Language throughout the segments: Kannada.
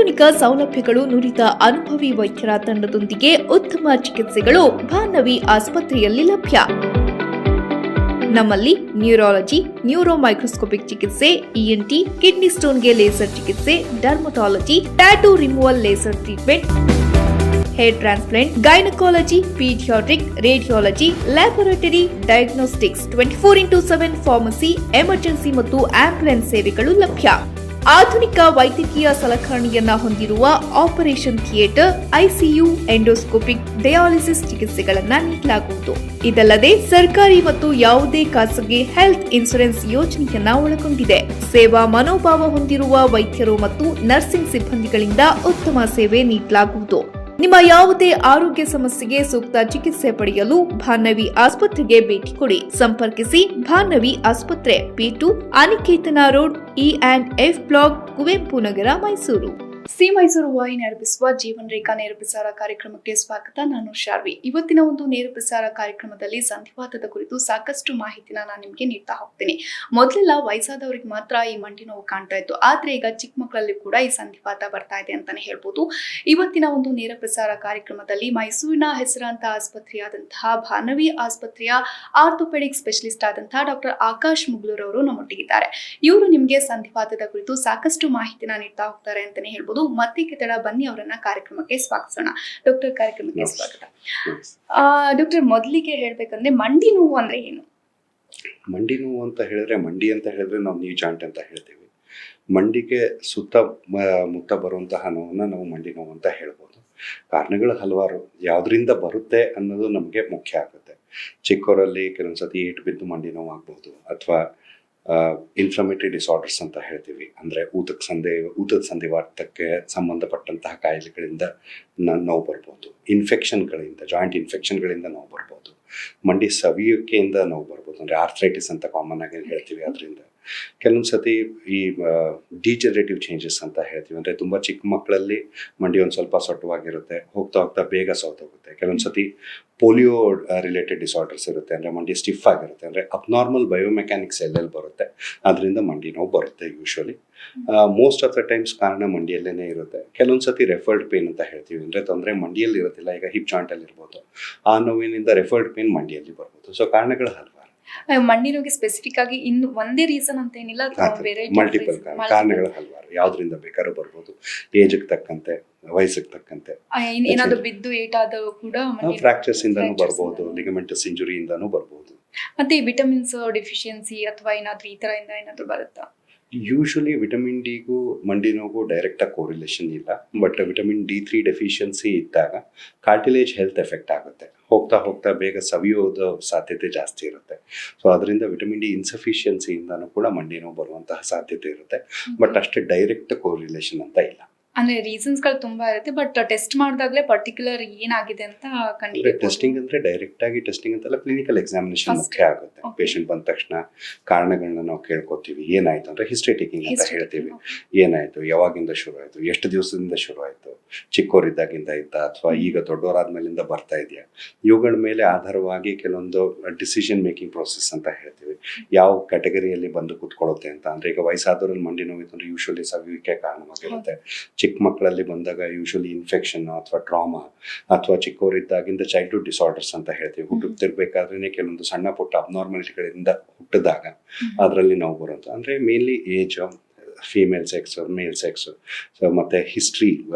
ಅತ್ಯಾಧುನಿಕ ಸೌಲಭ್ಯಗಳು ನುರಿತ ಅನುಭವಿ ವೈದ್ಯರ ತಂಡದೊಂದಿಗೆ ಉತ್ತಮ ಚಿಕಿತ್ಸೆಗಳು ಭಾನ್ನವಿ ಆಸ್ಪತ್ರೆಯಲ್ಲಿ ಲಭ್ಯ. ನಮ್ಮಲ್ಲಿ ನ್ಯೂರಾಲಜಿ, ನ್ಯೂರೋ ಮೈಕ್ರೋಸ್ಕೋಪಿಕ್ ಚಿಕಿತ್ಸೆ, ಇಎನ್ಟಿ, ಕಿಡ್ನಿ ಸ್ಟೋನ್ಗೆ ಲೇಸರ್ ಚಿಕಿತ್ಸೆ, dermatology, tattoo removal laser treatment, hair transplant, gynaecology, paediatric, radiology, laboratory, diagnostics, 24x7 pharmacy, emergency ಮತ್ತು ಆಂಬ್ಯುಲೆನ್ಸ್ ಸೇವೆಗಳು ಲಭ್ಯ. ಆಧುನಿಕ ವೈದ್ಯಕೀಯ ಸಲಕರಣೆಯನ್ನ ಹೊಂದಿರುವ operation theatre, ICU, endoscopic, dialysis ಚಿಕಿತ್ಸೆಗಳನ್ನು ನೀಡಲಾಗುವುದು. ಇದಲ್ಲದೆ ಸರ್ಕಾರಿ ಮತ್ತು ಯಾವುದೇ ಖಾಸಗಿ ಹೆಲ್ತ್ ಇನ್ಶೂರೆನ್ಸ್ ಯೋಜನೆಯನ್ನ ಒಳಗೊಂಡಿದೆ. ಸೇವಾ ಮನೋಭಾವ ಹೊಂದಿರುವ ವೈದ್ಯರು ಮತ್ತು ನರ್ಸಿಂಗ್ ಸಿಬ್ಬಂದಿಗಳಿಂದ ಉತ್ತಮ ಸೇವೆ ನೀಡಲಾಗುವುದು. ನಿಮ್ಮ ಯಾವುದೇ ಆರೋಗ್ಯ ಸಮಸ್ಯೆಗೆ ಸೂಕ್ತ ಚಿಕಿತ್ಸೆ ಪಡೆಯಲು ಭಾನ್ನವಿ ಆಸ್ಪತ್ರೆಗೆ ಭೇಟಿ ಕೊಡಿ. ಸಂಪರ್ಕಿಸಿ ಭಾನ್ನವಿ ಆಸ್ಪತ್ರೆ, P2, Aniketana road, E&F block, Kuvempu Nagar, Mysuru. ಸಿ ಮೈಸೂರು ವಾಹಿನಿ ಅರ್ಪಿಸುವ ಜೀವನ್ ರೇಖಾ ನೇರ ಪ್ರಸಾರ ಕಾರ್ಯಕ್ರಮಕ್ಕೆ ಸ್ವಾಗತ. ನಾನು ಶಾರ್ವಿ. ಇವತ್ತಿನ ಒಂದು ನೇರ ಪ್ರಸಾರ ಕಾರ್ಯಕ್ರಮದಲ್ಲಿ ಸಂಧಿವಾತದ ಕುರಿತು ಸಾಕಷ್ಟು ಮಾಹಿತಿನ ನಾನು ನಿಮಗೆ ನೀಡ್ತಾ ಹೋಗ್ತೀನಿ. ಮೊದಲೆಲ್ಲ ವಯಸ್ಸಾದವರಿಗೆ ಮಾತ್ರ ಈ ಮಂಡಿ ನೋವು ಕಾಣ್ತಾ ಇತ್ತು, ಆದ್ರೆ ಈಗ ಚಿಕ್ಕ ಮಕ್ಕಳಲ್ಲಿ ಕೂಡ ಈ ಸಂಧಿವಾತ ಬರ್ತಾ ಇದೆ ಅಂತಾನೆ ಹೇಳ್ಬೋದು. ಇವತ್ತಿನ ಒಂದು ನೇರ ಪ್ರಸಾರ ಕಾರ್ಯಕ್ರಮದಲ್ಲಿ ಮೈಸೂರಿನ ಹೆಸರಾಂತ ಆಸ್ಪತ್ರೆಯಾದಂತಹ ಭಾನ್ನವಿ ಆಸ್ಪತ್ರೆಯ ಆರ್ಥೋಪೆಡಿಕ್ ಸ್ಪೆಷಲಿಸ್ಟ್ ಆದಂತಹ ಡಾಕ್ಟರ್ ಆಕಾಶ್ ಮುಗ್ಲೂರ್ ಅವರು ನಮ್ಮೊಟ್ಟಿಗಿದ್ದಾರೆ. ಇವರು ನಿಮಗೆ ಸಂಧಿವಾತದ ಕುರಿತು ಸಾಕಷ್ಟು ಮಾಹಿತಿನ ನೀಡ್ತಾ ಹೋಗ್ತಾರೆ ಅಂತಾನೆ ಹೇಳ್ಬೋದು. ಮತ್ತೆ ಕೆತ್ತಡ ಬನ್ನಿ ಅವರನ್ನ ಕಾರ್ಯಕ್ರಮಕ್ಕೆ ಸ್ವಾಗತಿಸೋಣ. ಡಾಕ್ಟರ್, ಕಾರ್ಯಕ್ರಮಕ್ಕೆ ಸ್ವಾಗತ. ಡಾಕ್ಟರ್, ಮೊದಲಿಗೆ ಹೇಳ್ಬೇಕಂದ್ರೆ ಮಂಡಿ ನೋವು ಅಂದ್ರೆ ಏನು? ಮಂಡಿ ನೋವು ಅಂತ ಹೇಳಿದ್ರೆ ನಾವು ನೀ ಜಾಯಿಂಟ್ ಅಂತ ಹೇಳ್ತೀವಿ. ಮಂಡಿಗೆ ಮುತ್ತ ಬರುವಂತಹ ನೋವನ್ನ ನಾವು ಮಂಡಿ ನೋವು ಅಂತ ಹೇಳ್ಬೋದು. ಕಾರಣಗಳು ಹಲವಾರು, ಯಾವ್ದ್ರಿಂದ ಬರುತ್ತೆ ಅನ್ನೋದು ನಮಗೆ ಮುಖ್ಯ ಆಗುತ್ತೆ. ಚಿಕ್ಕವರಲ್ಲಿ ಕೆಲವೊಂದ್ಸತಿ ಏಟು ಬಿದ್ದು ಮಂಡಿ ನೋವು ಆಗ್ಬಹುದು, ಅಥವಾ ಇನ್ಫ್ಲಮೇಟರಿ ಡಿಸಾರ್ಡರ್ಸ್ ಅಂತ ಹೇಳ್ತೀವಿ. ಅಂದರೆ ಊತದ ಸಂಧಿವಾತಕ್ಕೆ ಸಂಬಂಧಪಟ್ಟಂತಹ ಕಾಯಿಲೆಗಳಿಂದ ನೋವು ಬರ್ಬೋದು. ಇನ್ಫೆಕ್ಷನ್ಗಳಿಂದ, ಜಾಯಿಂಟ್ ಇನ್ಫೆಕ್ಷನ್ಗಳಿಂದ ನೋವು ಬರ್ಬೋದು. ಮಂಡಿ ಸವಿಯುವಿಕೆಯಿಂದ ನೋವು ಬರ್ಬೋದು. ಅಂದರೆ ಆರ್ಥ್ರೈಟಿಸ್ ಅಂತ ಕಾಮನ್ ಆಗಿ ಹೇಳ್ತೀವಿ. ಅದರಿಂದ ಕೆಲವೊಂದು ಸತಿ ಈ ಡಿಜನರೇಟಿವ್ ಚೇಂಜಸ್ ಅಂತ ಹೇಳ್ತೀವಿ. ಅಂದರೆ ತುಂಬ ಚಿಕ್ಕ ಮಕ್ಕಳಲ್ಲಿ ಮಂಡಿ ಒಂದು ಸ್ವಲ್ಪ ಸೊಟ್ಟವಾಗಿರುತ್ತೆ, ಹೋಗ್ತಾ ಹೋಗ್ತಾ ಬೇಗ ಸೌತೋಗುತ್ತೆ. ಕೆಲವೊಂದು ಸತಿ ಪೋಲಿಯೋ ರಿಲೇಟೆಡ್ ಡಿಸಾರ್ಡರ್ಸ್ ಇರುತ್ತೆ, ಅಂದರೆ ಮಂಡಿ ಸ್ಟಿಫ್ ಆಗಿರುತ್ತೆ. ಅಂದರೆ ಅಬ್ನಾರ್ಮಲ್ ಬಯೋಮೆಕ್ಯಾನಿಕ್ಸ್ ಎಲ್ಲೆಲ್ಲಿ ಬರುತ್ತೆ, ಅದರಿಂದ ಮಂಡಿ ನೋವು ಬರುತ್ತೆ. Usually most of the times ಕಾರಣ ಮಂಡಿಯಲ್ಲೇ ಇರುತ್ತೆ. ಕೆಲವೊಂದು ಸತಿ ರೆಫರ್ಡ್ ಪೇನ್ ಅಂತ ಹೇಳ್ತೀವಿ. ಅಂದರೆ ತೊಂದರೆ ಮಂಡಿಯಲ್ಲಿ ಇರುತ್ತಿಲ್ಲ, ಈಗ ಹಿಪ್ ಜಾಯಿಂಟಲ್ಲಿ ಇರ್ಬೋದು. ಆ ನೋವಿನಿಂದ ರೆಫರ್ಡ್ ಪೇನ್ ಮಂಡಿಯಲ್ಲಿ ಬರ್ಬೋದು. ಸೊ ಕಾರಣಗಳು ಹಲವಾರು. ಮಂಡಿ ನೋವಿಗೆ ಸ್ಪೆಸಿಫಿಕ್ ಆಗಿ ಇನ್ನು ಒಂದೇ ರೀಸನ್ ಅಂತ ಏನಿಲ್ಲ, ಮಲ್ಟಿಪಲ್ ಕಾರಣಗಳು ಹಲವಾರು. ಯಾವ್ದ್ರಿಂದ ಬೇಕಾದ್ರೂ ಬರ್ಬೋದು, ಏಜ್ಗೆ ತಕ್ಕಂತೆ, ವಯಸ್ಸಿಗೆ ತಕ್ಕಂತೆ. ಏನಾದ್ರು ಬಿದ್ದು ಏಟಾದರೂ ಕೂಡ ಫ್ರಾಕ್ಚರ್ಸ್ ಇಂದಾನು ಬರ್ಬೋದು, ಲಿಗಮೆಂಟಸ್ ಇಂಜುರಿ ಇಂದಾನು ಬರ್ಬೋದು. ಮತ್ತೆ ವಿಟಮಿನ್ಸ್ ಡೆಫಿಷಿಯನ್ಸಿ ಅಥವಾ ಏನಾದ್ರು ಈ ತರ ಏನಾದ್ರು ಬರುತ್ತಾ? ಯೂಶಲಿ ವಿಟಮಿನ್ ಡಿಗೂ ಮಂಡಿ ನೋವು ಡೈರೆಕ್ಟ್ ಆಗಿ ಕೋರಿಲೇಷನ್ ಇಲ್ಲ. ಬಟ್ ವಿಟಮಿನ್ D3 ಡೆಫಿಷಿಯನ್ಸಿ ಇದ್ದಾಗ ಕಾರ್ಟಿಲೇಜ್ ಹೆಲ್ತ್ ಎಫೆಕ್ಟ್ ಆಗುತ್ತೆ. ಹೋಗ್ತಾ ಹೋಗ್ತಾ ಬೇಗ ಸವಿಯೋದ ಸಾಧ್ಯತೆ ಜಾಸ್ತಿ ಇರುತ್ತೆ. ಸೊ ಅದರಿಂದ ವಿಟಮಿನ್ ಡಿ ಇನ್ಸಫಿಷಿಯನ್ಸಿಯಿಂದನೂ ಕೂಡ ಮಂಡಿ ನೋವು ಬರುವಂತಹ ಸಾಧ್ಯತೆ ಇರುತ್ತೆ. ಬಟ್ ಅಷ್ಟೇ ಡೈರೆಕ್ಟ್ ಕೋರಿಲೇಷನ್ ಅಂತ ಇಲ್ಲ. ಅಂದ್ರೆ ರೀಸನ್ಸ್ ಗಳು ತುಂಬಾ ಇರುತ್ತೆ, ಬಟ್ ಟೆಸ್ಟ್ ಮಾಡಿದಾಗಲೇ ಪರ್ಟಿಕ್ಯುಲರ್ ಏನಾಗಿದೆ ಅಂತ ಖಂಡಿತ. ಟೆಸ್ಟಿಂಗ್ ಅಂದ್ರೆ ಡೈರೆಕ್ಟ್ ಆಗಿ ಟೆಸ್ಟಿಂಗ್ ಅಂತಲ್ಲ, ಕ್ಲಿನಿಕಲ್ ಎಕ್ಸಾಮಿನೇಷನ್ ಮುಖ್ಯ ಆಗುತ್ತೆ. ಪೇಷಂಟ್ ಬಂದ ತಕ್ಷಣ ಕಾರಣಗಳನ್ನ ನಾವು ಕೇಳ್ಕೊತೀವಿ. ಏನಾಯ್ತು ಅಂದ್ರೆ ಹಿಸ್ಟ್ರಿ ಟೇಕಿಂಗ್ ಅಂತ ಹೇಳ್ತೀವಿ. ಏನಾಯ್ತು, ಯಾವಾಗಿಂದ ಶುರು ಆಯ್ತು, ಎಷ್ಟು ದಿವಸದಿಂದ ಶುರು ಆಯ್ತು, ಚಿಕ್ಕವರಿದ್ದಾಗಿಂದ ಇದ್ದ ಅಥವಾ ಈಗ ದೊಡ್ಡವರಾದ್ಮೇಲಿಂದ ಬರ್ತಾ ಇದೆಯಾ, ಇವುಗಳ ಮೇಲೆ ಆಧಾರವಾಗಿ ಕೆಲವೊಂದು ಡಿಸಿಷನ್ ಮೇಕಿಂಗ್ ಪ್ರೋಸೆಸ್ ಅಂತ ಹೇಳ್ತೀವಿ. ಯಾವ ಕ್ಯಾಟಗರಿಯಲ್ಲಿ ಬಂದು ಕೂತ್ಕೊಳ್ಳುತ್ತೆ ಅಂತ. ಅಂದ್ರೆ ಈಗ ವಯಸ್ಸಾದವರಲ್ಲಿ ಮಂಡಿ ನೋವಿತ್ತು ಅಂದ್ರೆ ಯೂಶಲಿ ಸವಿಯುವಿಕೆ ಕಾರಣವಾಗಿರುತ್ತೆ. ಚಿಕ್ಕ ಮಕ್ಕಳಲ್ಲಿ ಬಂದಾಗ ಯೂಶಲಿ ಇನ್ಫೆಕ್ಷನ್ ಅಥವಾ ಟ್ರಾಮಾ, ಅಥವಾ ಚಿಕ್ಕವರಿದ್ದಾಗಿಂದ ಚೈಲ್ಡ್ಹುಡ್ ಡಿಸಾರ್ಡರ್ಸ್ ಅಂತ ಹೇಳ್ತೀವಿ. ಹುಟ್ಟುತ್ತಿರ್ಬೇಕಾದ್ರೆ ಕೆಲವೊಂದು ಸಣ್ಣ ಪುಟ್ಟ ಅಬ್ನಾರ್ಮಾಲಿಟಿಗಳಿಂದ ಹುಟ್ಟಿದಾಗ ಅದರಲ್ಲಿ ನೋವು ಬರುತ್ತೆ. ಅಂದ್ರೆ ಮೇನ್ಲಿ ಏಜ್, ಫೀಮೇಲ್ ಸೆಕ್ಸ್, ಮೇಲ್ ಸೆಕ್ಸ್, ಮತ್ತೆ ಹಿಸ್ಟ್ರಿ,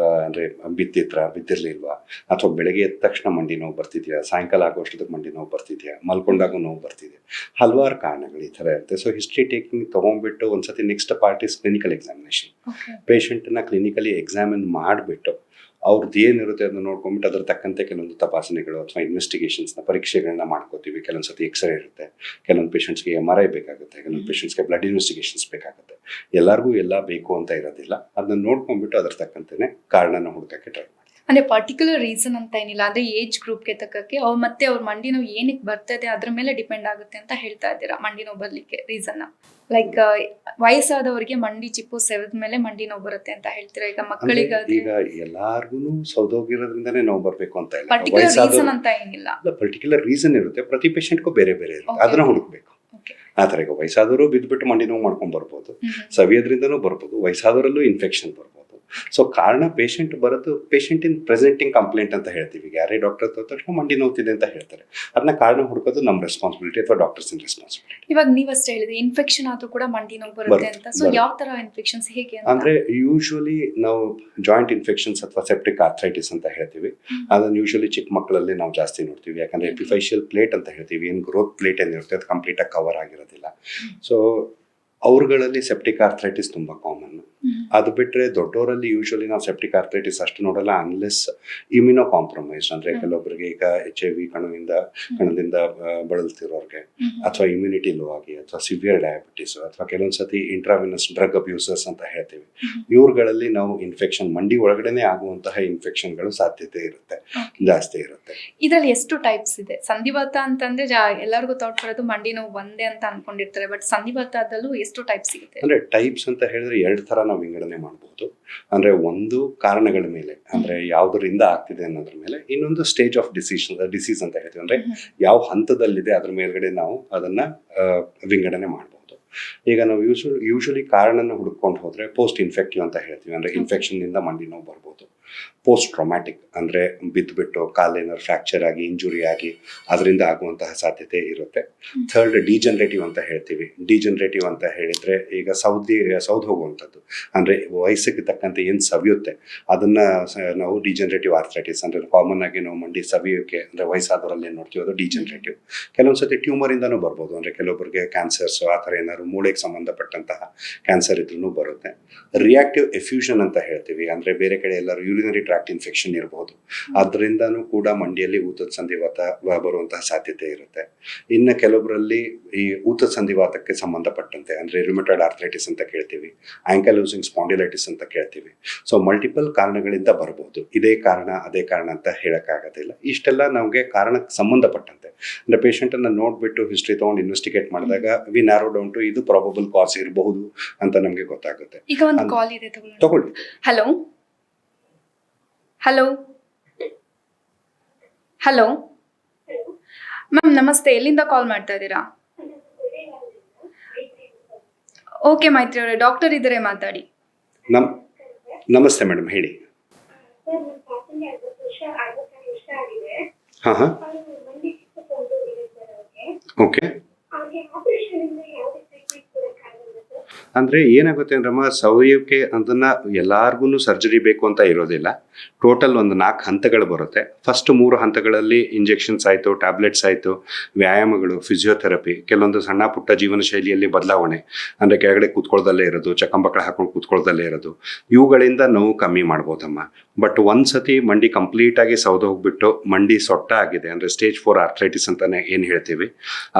ಅಂದ್ರೆ ಬಿದ್ದಿರ್ಲಿಲ್ವಾ, ಅಥವಾ ಬೆಳಗ್ಗೆ ಎದ್ದ ತಕ್ಷಣ ಮಂಡಿ ನೋವು ಬರ್ತಿದ್ಯಾ, ಸಾಯಂಕಾಲ ಆಗೋಷ್ಟೊತ್ತಿಗೆ ಮಂಡಿ ನೋವು ಬರ್ತಿದ್ಯಾ, ಮಲ್ಕೊಂಡಾಗ ನೋವು ಬರ್ತಿದ್ಯಾ, ಹಲವಾರು ಕಾರಣಗಳು ಈ ಥರ ಇರುತ್ತೆ. ಸೊ ಹಿಸ್ಟ್ರಿ ಟೇಕಿಂಗ್ ತೊಗೊಂಡ್ಬಿಟ್ಟು ಒಂದ್ಸತಿ next part is clinical examination. ಪೇಷಂಟ್ನ ಕ್ಲಿನಿಕಲಿ ಎಕ್ಸಾಮಿನ್ ಮಾಡಿಬಿಟ್ಟು ಅವ್ರದ್ದು ಏನಿರುತ್ತೆ ಅದನ್ನ ನೋಡ್ಕೊಂಡ್ಬಿಟ್ಟು ಅದ್ರ ತಕ್ಕಂತೆ ಕೆಲವೊಂದು ತಪಾಸಣೆಗಳು ಅಥವಾ ಇನ್ವೆಸ್ಟಿಗೇಷನ್ಸ್ನ ಪರೀಕ್ಷೆಗಳನ್ನ ಮಾಡ್ಕೋತೀವಿ. ಕೆಲವೊಂದ್ಸತಿ ಎಕ್ಸ್ರೇ ಇರುತ್ತೆ, ಕೆಲವೊಂದು ಪೇಷಂಟ್ಸ್ಗೆ MRI ಬೇಕಾಗುತ್ತೆ, ಕೆಲವೊಂದು ಪೇಷಂಟ್ಸ್ಗೆ ಬ್ಲಡ್ ಇನ್ವೆಸ್ಟಿಗೇಷನ್ಸ್ ಬೇಕಾಗುತ್ತೆ. ಎಲ್ಲರಿಗೂ ಎಲ್ಲ ಬೇಕು ಅಂತ ಇರೋದಿಲ್ಲ. ಅದನ್ನ ನೋಡ್ಕೊಂಡ್ಬಿಟ್ಟು ಅದ್ರ ತಕ್ಕಂತೆನೆ ಕಾರಣನ ಹುಡುಕಕ್ಕೆ ಟ್ರೈ ಮಾಡಿ. ಅಂದ್ರೆ ಪರ್ಟಿಕ್ಯುಲರ್ ರೀಸನ್ ಅಂತ ಏನಿಲ್ಲ, ಅಂದ್ರೆ ಏಜ್ ಗ್ರೂಪ್ಗೆ ತಕ್ಕಕ್ಕೆ ಮತ್ತೆ ಅವ್ರ ಮಂಡಿ ನೋವು ಏನಕ್ಕೆ ಬರ್ತದೆ ಅದ್ರ ಮೇಲೆ ಡಿಪೆಂಡ್ ಆಗುತ್ತೆ ಅಂತ ಹೇಳ್ತಾ ಇದ್ದೀರಾ. ಮಂಡಿ ನೋವು ಬರ್ಲಿಕ್ಕೆ ರೀಸನ್ ಲೈಕ್ ವಯಸ್ಸಾದವರಿಗೆ ಮಂಡಿ ಚಿಪ್ಪು ಸೆವೆದ ಮೇಲೆ ಮಂಡಿ ನೋವು ಬರುತ್ತೆ ಅಂತ ಹೇಳ್ತೀರಾ. ಈಗ ಮಕ್ಕಳಿಗೆ ಈಗ ಎಲ್ಲಾರ್ಗು ಸೌದೋಗಿರೋದ್ರಿಂದನೇ ನೋವು ಬರ್ಬೇಕು ಅಂತ ಇಲ್ಲ, ಪರ್ಟಿಕ್ಯುಲರ್ ರೀಸನ್ ಅಂತ ಏನಿಲ್ಲ. ಪರ್ಟಿಕ್ಯುಲರ್ ರೀಸನ್ ಇರುತ್ತೆ. ಪ್ರತಿ ಪೇಷಂಟ್ಗೂ ಬೇರೆ ಬೇರೆ ಇರುತ್ತೆ, ಅದನ್ನ ಹುಡುಕ್ಬೇಕು. ಆತರ ಈಗ ವಯಸ್ಸಾದವರು ಬಿದ್ದುಬಿಟ್ಟು ಮಂಡಿ ನೋವು ಮಾಡ್ಕೊಂಡ್ ಬರ್ಬೋದು, ಸವಿಯೋದ್ರಿಂದನೂ ಬರ್ಬೋದು, ವಯಸ್ಸಾದವರಲ್ಲೂ ಇನ್ಫೆಕ್ಷನ್ ಬರ್ಬೋದು. ಸೊ ಕಾರಣ ಪೇಷಂಟ್ ಬರೋದು ಪೇಷಂಟ್ ಇನ್ ಪ್ರೆಸೆಂಟಿಂಗ್ ಕಂಪ್ಲೇಂಟ್ ಅಂತ ಹೇಳ್ತೀವಿ. ಯಾರೇ ಡಾಕ್ಟರ್ ತಕ್ಷಣ ಮಂಡಿ ನೋವ್ತಿದೆ ಅಂತ ಹೇಳ್ತಾರೆ, ಅದನ್ನ ಕಾರಣ ಹುಡುಕೋದು ನಮ್ಮ ರೆಸ್ಪಾನ್ಸಿಬಿಲಿಟಿ ಅಥವಾ ಡಾಕ್ಟರ್ಸ್ ಇನ್ ರೆಸ್ಪಾನ್ಸಿಬಿಲಿಟಿ. ಇವಾಗ ನೀವಷ್ಟೇ ಹೇಳಿದ್ರೆ ಇನ್ಫೆಕ್ಷನ್ ಆದ್ರೂ ಕೂಡ ಮಂಡಿ ನೋವು ಬರುತ್ತೆ ಅಂತ. ಸೊ ಯಾವ ತರ ಇನ್ಫೆಕ್ಷನ್ಸ್ ಹೇಗೆ ಅಂತ? ಅಂದ್ರೆ ಯೂಶುವಲಿ ನಾವು ಜಾಯಿಂಟ್ ಇನ್ಫೆಕ್ಷನ್ಸ್ ಅಥವಾ ಸೆಪ್ಟಿಕ್ ಆರ್ಥ್ರೈಟಿಸ್ ಅಂತ ಹೇಳ್ತೀವಿ. ಅದನ್ನ ಯೂಶುವಲಿ ಚಿಕ್ಕ ಮಕ್ಕಳಲ್ಲಿ ನಾವು ಜಾಸ್ತಿ ನೋಡ್ತೀವಿ. ಯಾಕಂದ್ರೆ ಎಪಿಫೈಷಿಯಲ್ ಪ್ಲೇಟ್ ಅಂತ ಹೇಳ್ತೀವಿ, ಏನು ಗ್ರೋತ್ ಪ್ಲೇಟ್ ಏನಿರುತ್ತೆ ಅದು ಕಂಪ್ಲೀಟ್ ಆಗಿ ಕವರ್ ಆಗಿರೋದಿಲ್ಲ. ಸೊ ಅವ್ರಗಳಲ್ಲಿ ಸೆಪ್ಟಿಕ್ ಆರ್ಥ್ರೈಟಿಸ್ ತುಂಬಾ ಕಾಮನ್. ಅದು ಬಿಟ್ಟರೆ ದೊಡ್ಡವರಲ್ಲಿ ಯೂಶುವಲಿ ನಾವು ಸೆಪ್ಟಿಕ್ ಆರ್ಥ್ರೈಟಿಸ್ ಅಷ್ಟು ನೋಡಲ್ಲ, ಅನ್ಲೆಸ್ ಇಮ್ಯುನೋ ಕಾಂಪ್ರಮೈಸ್. ಅಂದ್ರೆ ಕೆಲವೊಬ್ಬರಿಗೆ ಈಗ HIV ಕಣದಿಂದ ಬಳಲ್ತಿರೋರಿಗೆ, ಅಥವಾ ಇಮ್ಯುನಿಟಿ ಲೋ ಆಗಿ, ಅಥವಾ ಸಿವಿಯರ್ ಡಯಾಬಿಟಿಸ್, ಅಥವಾ ಕೆಲವೊಂದ್ಸತಿ ಇಂಟ್ರಾವಿನಸ್ ಡ್ರಗ್ ಅಬ್ಯೂಸರ್ಸ್ ಅಂತ ಹೇಳ್ತೀವಿ. ಇವ್ರುಗಳಲ್ಲಿ ನಾವು ಇನ್ಫೆಕ್ಷನ್ ಮಂಡಿ ಒಳಗಡೆನೆ ಆಗುವಂತಹ ಇನ್ಫೆಕ್ಷನ್ಗಳು ಸಾಧ್ಯತೆ ಇರುತ್ತೆ, ಜಾಸ್ತಿ ಇರುತ್ತೆ. ಇದರಲ್ಲಿ ಎಷ್ಟು ಟೈಪ್ಸ್ ಇದೆ? ಸಂಧಿವಾತ ಅಂತಂದ್ರೆ ಎಲ್ಲರಿಗೂ ಥಾಟ್ ಬರೋದು ಮಂಡಿ ನೋವು ಒಂದೇ ಅಂತ ಅನ್ಕೊಂಡಿರ್ತಾರೆ, ಬಟ್ ಸಂಧಿವಾತದಲ್ಲೂ ಎಷ್ಟು ಟೈಪ್ಸ್ ಸಿಗುತ್ತೆ? ಅಂದ್ರೆ ಟೈಪ್ಸ್ ಅಂತ ಹೇಳಿದ್ರೆ 2 ತರ ನಾವು ವಿಂಗಡಣೆ ಮಾಡಬಹುದು. ಅಂದ್ರೆ ಒಂದು ಕಾರಣಗಳ ಮೇಲೆ, ಅಂದ್ರೆ ಯಾವ್ದರಿಂದ ಆಗ್ತಿದೆ ಅನ್ನೋದ್ರ ಮೇಲೆ, ಇನ್ನೊಂದು ಸ್ಟೇಜ್ ಆಫ್ ಡಿಸೀಸ್ ಅಂತ ಹೇಳ್ತೀವಿ. ಅಂದ್ರೆ ಯಾವ ಹಂತದಲ್ಲಿದೆ ಅದ್ರ ಮೇಲ್ಗಡೆ ನಾವು ಅದನ್ನ ವಿಂಗಡಣೆ ಮಾಡಬಹುದು. ಈಗ ನಾವು ಯೂಶುವಲಿ ಕಾರಣನ ಹುಡುಕೊಂಡು ಹೋದ್ರೆ ಪೋಸ್ಟ್ ಇನ್ಫೆಕ್ಟಿವ್ ಅಂತ ಹೇಳ್ತೀವಿ. ಅಂದ್ರೆ ಇನ್ಫೆಕ್ಷನ್ ಇಂದ ಮಂಡಿ ನೋವು ಬರ್ಬೋದು. ಪೋಸ್ಟ್ ಟ್ರಾಮ್ಯಾಟಿಕ್ ಅಂದ್ರೆ ಬಿದ್ದುಬಿಟ್ಟು ಕಾಲೇನಾರು ಫ್ರಾಕ್ಚರ್ ಆಗಿ, ಇಂಜುರಿ ಆಗಿ ಅದರಿಂದ ಆಗುವಂತಹ ಸಾಧ್ಯತೆ ಇರುತ್ತೆ. ಥರ್ಡ್ ಡಿಜನರೇಟಿವ್ ಅಂತ ಹೇಳ್ತೀವಿ. ಡಿಜನರೇಟಿವ್ ಅಂತ ಹೇಳಿದ್ರೆ ಈಗ ಸೌದ್ ಹೋಗುವಂಥದ್ದು, ಅಂದ್ರೆ ವಯಸ್ಸಿಗೆ ತಕ್ಕಂತೆ ಏನು ಸವಿಯುತ್ತೆ ಅದನ್ನ ನಾವು ಡಿಜನರೇಟಿವ್ ಆರ್ಥ್ರೈಟಿಸ್ ಅಂದ್ರೆ ಕಾಮನ್ ಆಗಿ ನಾವು ಮಂಡಿ ಸವಿಯೋಕೆ ಅಂದ್ರೆ ವಯಸ್ಸಾದವರಲ್ಲಿ ಏನು ನೋಡ್ತೀವಿ ಅದು ಡಿಜನರೇಟಿವ್. ಕೆಲವೊಂದ್ಸತಿ ಟ್ಯೂಮರ್ ಇಂದಾನು ಬರ್ಬೋದು. ಅಂದ್ರೆ ಕೆಲವೊಬ್ಬರಿಗೆ ಕ್ಯಾನ್ಸರ್ಸ್ ಆ ಥರ ಏನಾದ್ರು ಮೂಳೆಗೆ ಸಂಬಂಧಪಟ್ಟಂತಹ ಕ್ಯಾನ್ಸರ್ ಇದ್ರೂ ಬರುತ್ತೆ. ರಿಯಾಕ್ಟಿವ್ ಎಫ್ಯೂಷನ್ ಅಂತ ಹೇಳ್ತೀವಿ. ಅಂದ್ರೆ ಬೇರೆ ಕಡೆ ಎಲ್ಲರೂ ಯೂರಿನರಿ ಟ್ರಾಕ್ಟ್ ಇನ್ಫೆಕ್ಷನ್ ಇರಬಹುದು, ಅದರಿಂದನೂ ಕೂಡ ಮಂಡಿಯಲ್ಲಿ ಊತದ ಸಂಧಿವಾತ ಬರುವಂತಹ ಸಾಧ್ಯತೆ ಇರುತ್ತೆ. ಇನ್ನು ಕೆಲವೊಬ್ಬರಲ್ಲಿ ಈ ಊತದ ಸಂಧಿವಾತಕ್ಕೆ ಸಂಬಂಧಪಟ್ಟಂತೆ ಅಂದ್ರೆ ರುಮಟಾಯ್ಡ್ ಆರ್ಥ್ರೈಟಿಸ್ ಅಂತ ಕೇಳ್ತೀವಿ, ಆಂಕಲೋಸಿಂಗ್ ಸ್ಪಾಂಡಿಲೈಟಿಸ್ ಅಂತ ಕೇಳ್ತೀವಿ. ಸೊ ಮಲ್ಟಿಪಲ್ ಕಾರಣಗಳಿಂದ ಬರಬಹುದು. ಇದೇ ಕಾರಣ ಅದೇ ಕಾರಣ ಅಂತ ಹೇಳಕ್ಕಾಗೋದಿಲ್ಲ. ಇಷ್ಟೆಲ್ಲ ನಮಗೆ ಕಾರಣಕ್ಕೆ ಸಂಬಂಧಪಟ್ಟಂತೆ ಅಂದ್ರೆ ಪೇಷಂಟ್ ಅನ್ನ ನೋಡ್ಬಿಟ್ಟು ಹಿಸ್ಟ್ರಿ ತಗೊಂಡು ಇನ್ವೆಸ್ಟಿಗೇಟ್ ಮಾಡಿದಾಗ ವಿ ನ್ಯಾರೋ ಡೌನ್ ಟು ಇದು ಪ್ರಾಬಬಲ್ ಕಾಸ್ ಇರಬಹುದು ಅಂತ ನಮಗೆ ಗೊತ್ತಾಗುತ್ತೆ. ಈಗ ಒಂದು ಕಾಲ್ ಇದೆ, ತಗೊಳ್ಳಿ. ಹಲೋ ಹಲೋ ಹಲೋ ಮ್ಯಾಮ್ ನಮಸ್ತೆ, ಎಲ್ಲಿಂದ ಕಾಲ್ ಮಾಡ್ತಾ ಇದ್ದೀರಾ? ಓಕೆ ಮೈತ್ರಿ ಅವರೇ, ಡಾಕ್ಟರ್ ಇದ್ದಾರೆ, ಮಾತಾಡಿ. ನಮಸ್ತೆ ಮೇಡಮ್, ಹೇಳಿ. ಹಾಂ ಹಾಂ, ಓಕೆ. ಅಂದ್ರೆ ಏನಾಗುತ್ತೆ ಅಂದ್ರಮ್ಮ, ಸವಯವಕ್ಕೆ ಅದನ್ನ ಎಲ್ಲಾರ್ಗು ಸರ್ಜರಿ ಬೇಕು ಅಂತ ಇರೋದಿಲ್ಲ. ಟೋಟಲ್ ಒಂದು 4 ಹಂತಗಳು ಬರುತ್ತೆ. ಫಸ್ಟ್ 3 ಹಂತಗಳಲ್ಲಿ ಇಂಜೆಕ್ಷನ್ಸ್ ಆಯಿತು, ಟ್ಯಾಬ್ಲೆಟ್ಸ್ ಆಯಿತು, ವ್ಯಾಯಾಮಗಳು, ಫಿಸಿಯೋಥೆರಪಿ, ಕೆಲವೊಂದು ಸಣ್ಣ ಪುಟ್ಟ ಜೀವನ ಶೈಲಿಯಲ್ಲಿ ಬದಲಾವಣೆ, ಅಂದರೆ ಕೆಳಗಡೆ ಕೂತ್ಕೊಳ್ಳದಲ್ಲೇ ಇರೋದು, ಚಕ್ಕಂಬಕ್ಕಳ ಹಾಕೊಂಡು ಕೂತ್ಕೊಳ್ಳದಲ್ಲೇ ಇರೋದು, ಇವುಗಳಿಂದ ನೋವು ಕಮ್ಮಿ ಮಾಡ್ಬೋದಮ್ಮ. ಬಟ್ ಒಂದ್ಸತಿ ಮಂಡಿ ಕಂಪ್ಲೀಟಾಗಿ ಸೌದು ಹೋಗ್ಬಿಟ್ಟು ಮಂಡಿ ಸೊಟ್ಟ ಆಗಿದೆ ಅಂದರೆ ಸ್ಟೇಜ್ 4 ಆರ್ಥ್ರೈಟಿಸ್ ಅಂತಾನೆ ಏನು ಹೇಳ್ತೀವಿ,